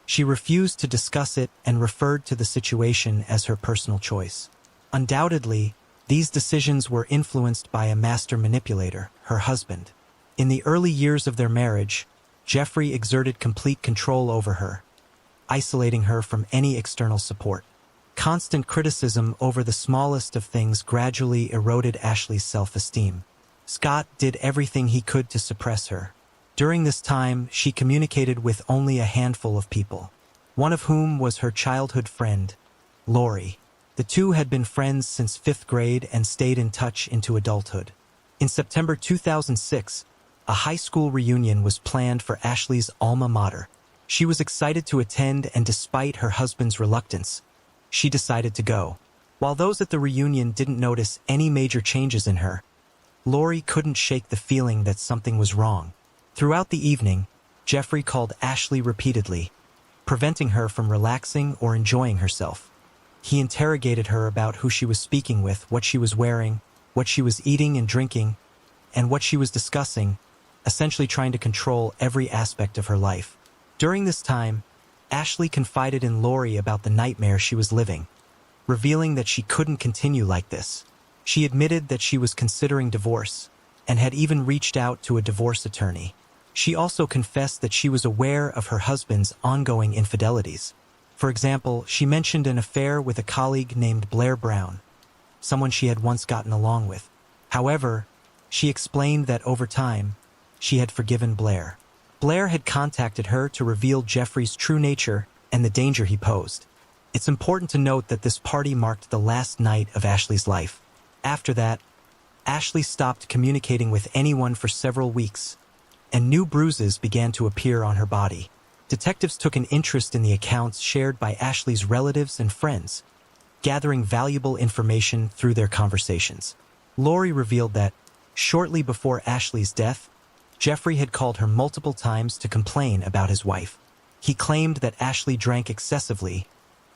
She refused to discuss it and referred to the situation as her personal choice. Undoubtedly, these decisions were influenced by a master manipulator, her husband. In the early years of their marriage, Jeffrey exerted complete control over her, isolating her from any external support. Constant criticism over the smallest of things gradually eroded Ashley's self-esteem. Scott did everything he could to suppress her. During this time, she communicated with only a handful of people, one of whom was her childhood friend, Lori. The two had been friends since 5th grade and stayed in touch into adulthood. In September 2006, a high school reunion was planned for Ashley's alma mater. She was excited to attend, and despite her husband's reluctance, she decided to go. While those at the reunion didn't notice any major changes in her, Lori couldn't shake the feeling that something was wrong. Throughout the evening, Jeffrey called Ashley repeatedly, preventing her from relaxing or enjoying herself. He interrogated her about who she was speaking with, what she was wearing, what she was eating and drinking, and what she was discussing, essentially trying to control every aspect of her life. During this time, Ashley confided in Lori about the nightmare she was living, revealing that she couldn't continue like this. She admitted that she was considering divorce and had even reached out to a divorce attorney. She also confessed that she was aware of her husband's ongoing infidelities. For example, she mentioned an affair with a colleague named Blair Brown, someone she had once gotten along with. However, she explained that over time, she had forgiven Blair. Blair had contacted her to reveal Jeffrey's true nature and the danger he posed. It's important to note that this party marked the last night of Ashley's life. After that, Ashley stopped communicating with anyone for several weeks, and new bruises began to appear on her body. Detectives took an interest in the accounts shared by Ashley's relatives and friends, gathering valuable information through their conversations. Lori revealed that, shortly before Ashley's death, Jeffrey had called her multiple times to complain about his wife. He claimed that Ashley drank excessively,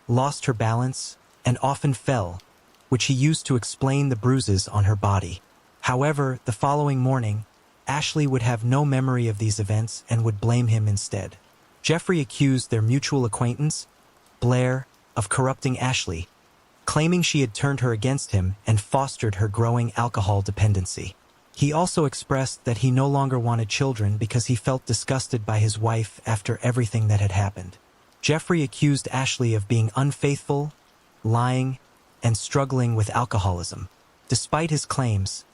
lost her balance, and often fell, which he used to explain the bruises on her body. However, the following morning, Ashley would have no memory of these events and would blame him instead. Jeffrey accused their mutual acquaintance, Blair, of corrupting Ashley, claiming she had turned her against him and fostered her growing alcohol dependency. He also expressed that he no longer wanted children because he felt disgusted by his wife after everything that had happened. Jeffrey accused Ashley of being unfaithful, lying, and struggling with alcoholism. Despite his claims,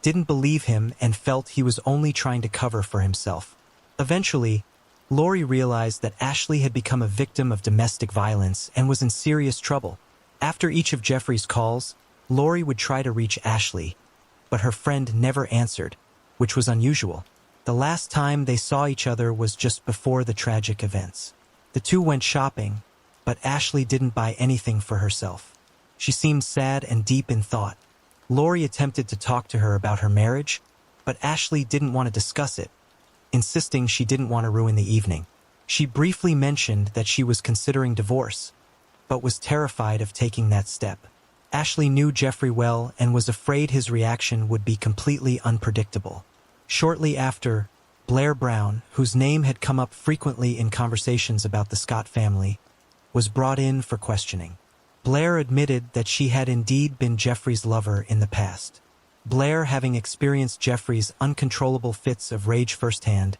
didn't believe him and felt he was only trying to cover for himself. Eventually, Lori realized that Ashley had become a victim of domestic violence and was in serious trouble. After each of Jeffrey's calls, Lori would try to reach Ashley, but her friend never answered, which was unusual. The last time they saw each other was just before the tragic events. The two went shopping, but Ashley didn't buy anything for herself. She seemed sad and deep in thought. Lori attempted to talk to her about her marriage, but Ashley didn't want to discuss it, insisting she didn't want to ruin the evening. She briefly mentioned that she was considering divorce, but was terrified of taking that step. Ashley knew Jeffrey well and was afraid his reaction would be completely unpredictable. Shortly after, Blair Brown, whose name had come up frequently in conversations about the Scott family, was brought in for questioning. Blair admitted that she had indeed been Jeffrey's lover in the past. Blair, having experienced Jeffrey's uncontrollable fits of rage firsthand,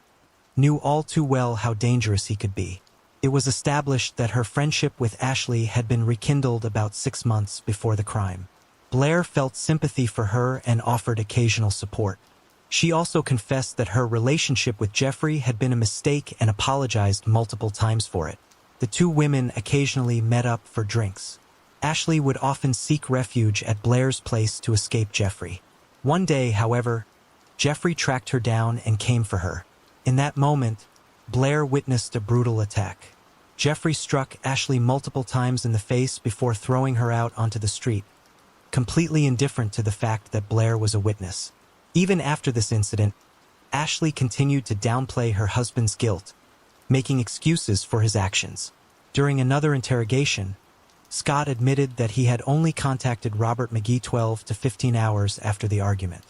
knew all too well how dangerous he could be. It was established that her friendship with Ashley had been rekindled about 6 months before the crime. Blair felt sympathy for her and offered occasional support. She also confessed that her relationship with Jeffrey had been a mistake and apologized multiple times for it. The two women occasionally met up for drinks. Ashley would often seek refuge at Blair's place to escape Jeffrey. One day, however, Jeffrey tracked her down and came for her. In that moment, Blair witnessed a brutal attack. Jeffrey struck Ashley multiple times in the face before throwing her out onto the street, completely indifferent to the fact that Blair was a witness. Even after this incident, Ashley continued to downplay her husband's guilt, making excuses for his actions. During another interrogation, Scott admitted that he had only contacted Robert McGee 12 to 15 hours after the argument.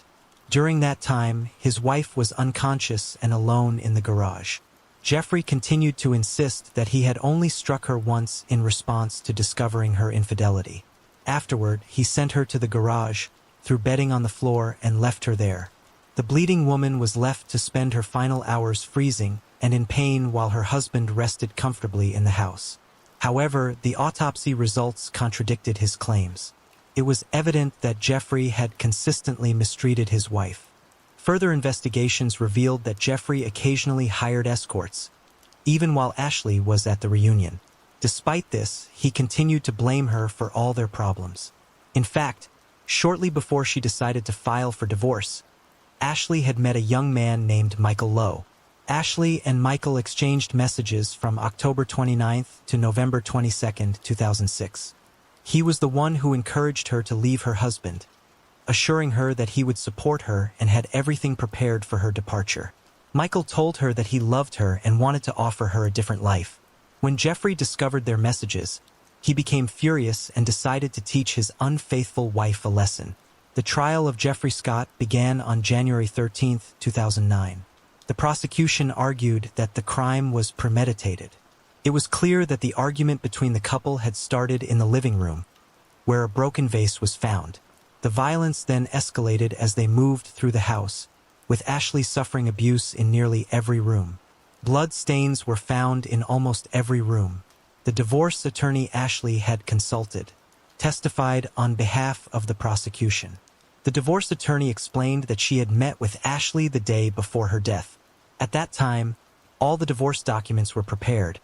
During that time, his wife was unconscious and alone in the garage. Jeffrey continued to insist that he had only struck her once in response to discovering her infidelity. Afterward, he sent her to the garage, threw bedding on the floor, and left her there. The bleeding woman was left to spend her final hours freezing and in pain while her husband rested comfortably in the house. However, the autopsy results contradicted his claims. It was evident that Jeffrey had consistently mistreated his wife. Further investigations revealed that Jeffrey occasionally hired escorts, even while Ashley was at the reunion. Despite this, he continued to blame her for all their problems. In fact, shortly before she decided to file for divorce, Ashley had met a young man named Michael Lowe. Ashley and Michael exchanged messages from October 29th to November 22nd, 2006. He was the one who encouraged her to leave her husband, assuring her that he would support her and had everything prepared for her departure. Michael told her that he loved her and wanted to offer her a different life. When Jeffrey discovered their messages, he became furious and decided to teach his unfaithful wife a lesson. The trial of Jeffrey Scott began on January 13, 2009. The prosecution argued that the crime was premeditated. It was clear that the argument between the couple had started in the living room, where a broken vase was found. The violence then escalated as they moved through the house, with Ashley suffering abuse in nearly every room. Blood stains were found in almost every room. The divorce attorney Ashley had consulted testified on behalf of the prosecution. The divorce attorney explained that she had met with Ashley the day before her death. At that time, all the divorce documents were prepared,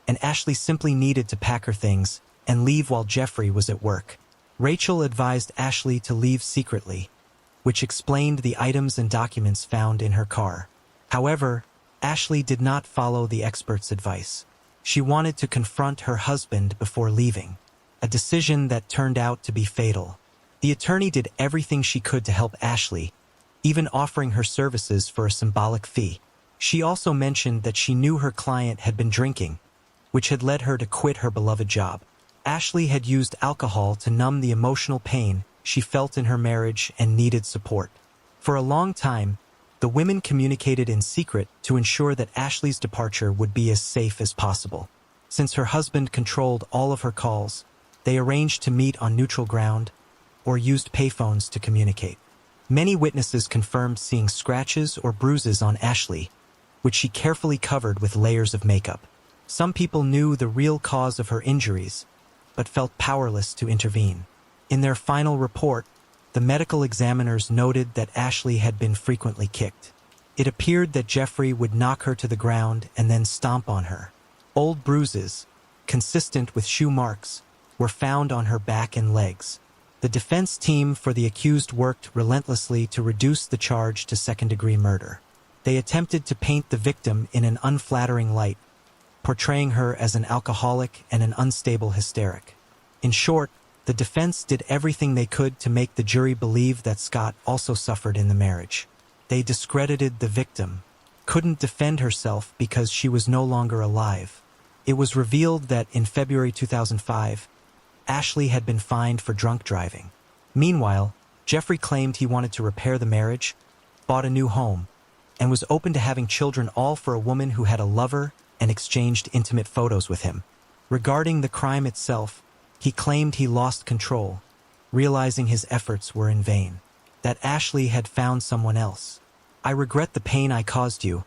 and Ashley simply needed to pack her things and leave while Jeffrey was at work. Rachel advised Ashley to leave secretly, which explained the items and documents found in her car. However, Ashley did not follow the expert's advice. She wanted to confront her husband before leaving, a decision that turned out to be fatal. The attorney did everything she could to help Ashley, even offering her services for a symbolic fee. She also mentioned that she knew her client had been drinking, which had led her to quit her beloved job. Ashley had used alcohol to numb the emotional pain she felt in her marriage and needed support. For a long time, the women communicated in secret to ensure that Ashley's departure would be as safe as possible. Since her husband controlled all of her calls, they arranged to meet on neutral ground or used payphones to communicate. Many witnesses confirmed seeing scratches or bruises on Ashley, which she carefully covered with layers of makeup. Some people knew the real cause of her injuries, but felt powerless to intervene. In their final report, the medical examiners noted that Ashley had been frequently kicked. It appeared that Jeffrey would knock her to the ground and then stomp on her. Old bruises, consistent with shoe marks, were found on her back and legs. The defense team for the accused worked relentlessly to reduce the charge to second-degree murder. They attempted to paint the victim in an unflattering light, portraying her as an alcoholic and an unstable hysteric. In short, the defense did everything they could to make the jury believe that Scott also suffered in the marriage. They discredited the victim, couldn't defend herself because she was no longer alive. It was revealed that in February 2005, Ashley had been fined for drunk driving. Meanwhile, Jeffrey claimed he wanted to repair the marriage, bought a new home, and was open to having children, all for a woman who had a lover and exchanged intimate photos with him. Regarding the crime itself, he claimed he lost control, realizing his efforts were in vain, that Ashley had found someone else. "I regret the pain I caused you,"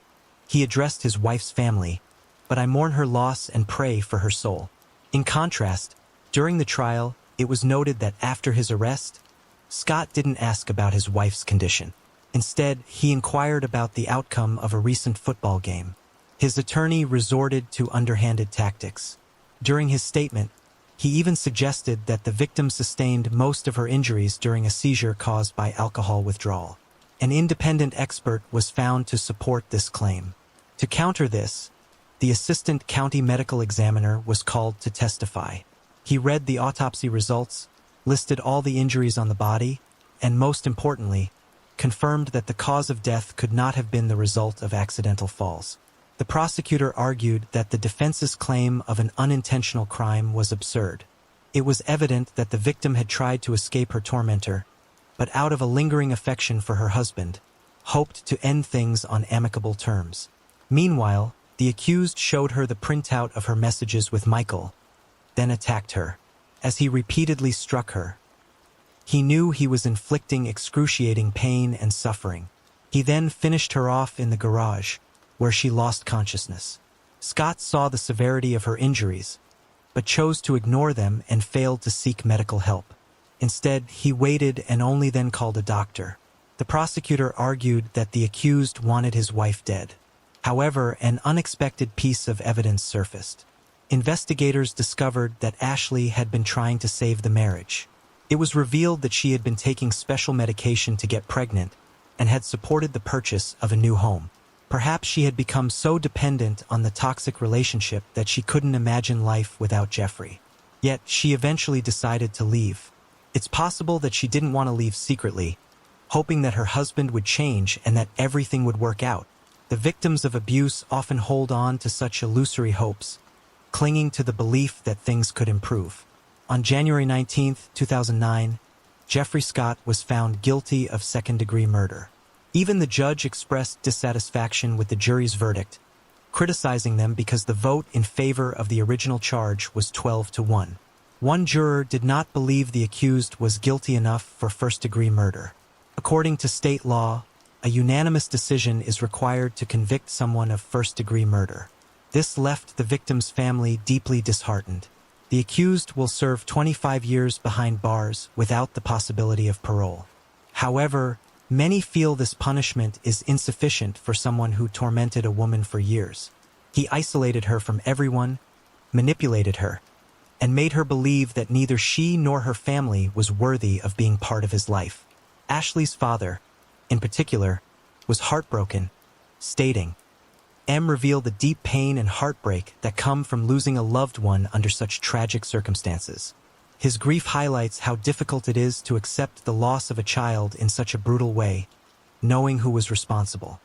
he addressed his wife's family, "but I mourn her loss and pray for her soul." In contrast, during the trial, it was noted that after his arrest, Scott didn't ask about his wife's condition. Instead, he inquired about the outcome of a recent football game. His attorney resorted to underhanded tactics. During his statement, he even suggested that the victim sustained most of her injuries during a seizure caused by alcohol withdrawal. An independent expert was found to support this claim. To counter this, the assistant county medical examiner was called to testify. He read the autopsy results, listed all the injuries on the body, and most importantly, confirmed that the cause of death could not have been the result of accidental falls. The prosecutor argued that the defense's claim of an unintentional crime was absurd. It was evident that the victim had tried to escape her tormentor, but out of a lingering affection for her husband, hoped to end things on amicable terms. Meanwhile, the accused showed her the printout of her messages with Michael, then attacked her. As he repeatedly struck her, he knew he was inflicting excruciating pain and suffering. He then finished her off in the garage, where she lost consciousness. Scott saw the severity of her injuries, but chose to ignore them and failed to seek medical help. Instead, he waited and only then called a doctor. The prosecutor argued that the accused wanted his wife dead. However, an unexpected piece of evidence surfaced. Investigators discovered that Ashley had been trying to save the marriage. It was revealed that she had been taking special medication to get pregnant and had supported the purchase of a new home. Perhaps she had become so dependent on the toxic relationship that she couldn't imagine life without Jeffrey. Yet, she eventually decided to leave. It's possible that she didn't want to leave secretly, hoping that her husband would change and that everything would work out. The victims of abuse often hold on to such illusory hopes, clinging to the belief that things could improve. On January 19, 2009, Jeffrey Scott was found guilty of second-degree murder. Even the judge expressed dissatisfaction with the jury's verdict, criticizing them because the vote in favor of the original charge was 12-1. One juror did not believe the accused was guilty enough for first-degree murder. According to state law, a unanimous decision is required to convict someone of first-degree murder. This left the victim's family deeply disheartened. The accused will serve 25 years behind bars without the possibility of parole. However, many feel this punishment is insufficient for someone who tormented a woman for years. He isolated her from everyone, manipulated her, and made her believe that neither she nor her family was worthy of being part of his life. Ashley's father, in particular, was heartbroken, stating, "M revealed the deep pain and heartbreak that come from losing a loved one under such tragic circumstances. His grief highlights how difficult it is to accept the loss of a child in such a brutal way, knowing who was responsible.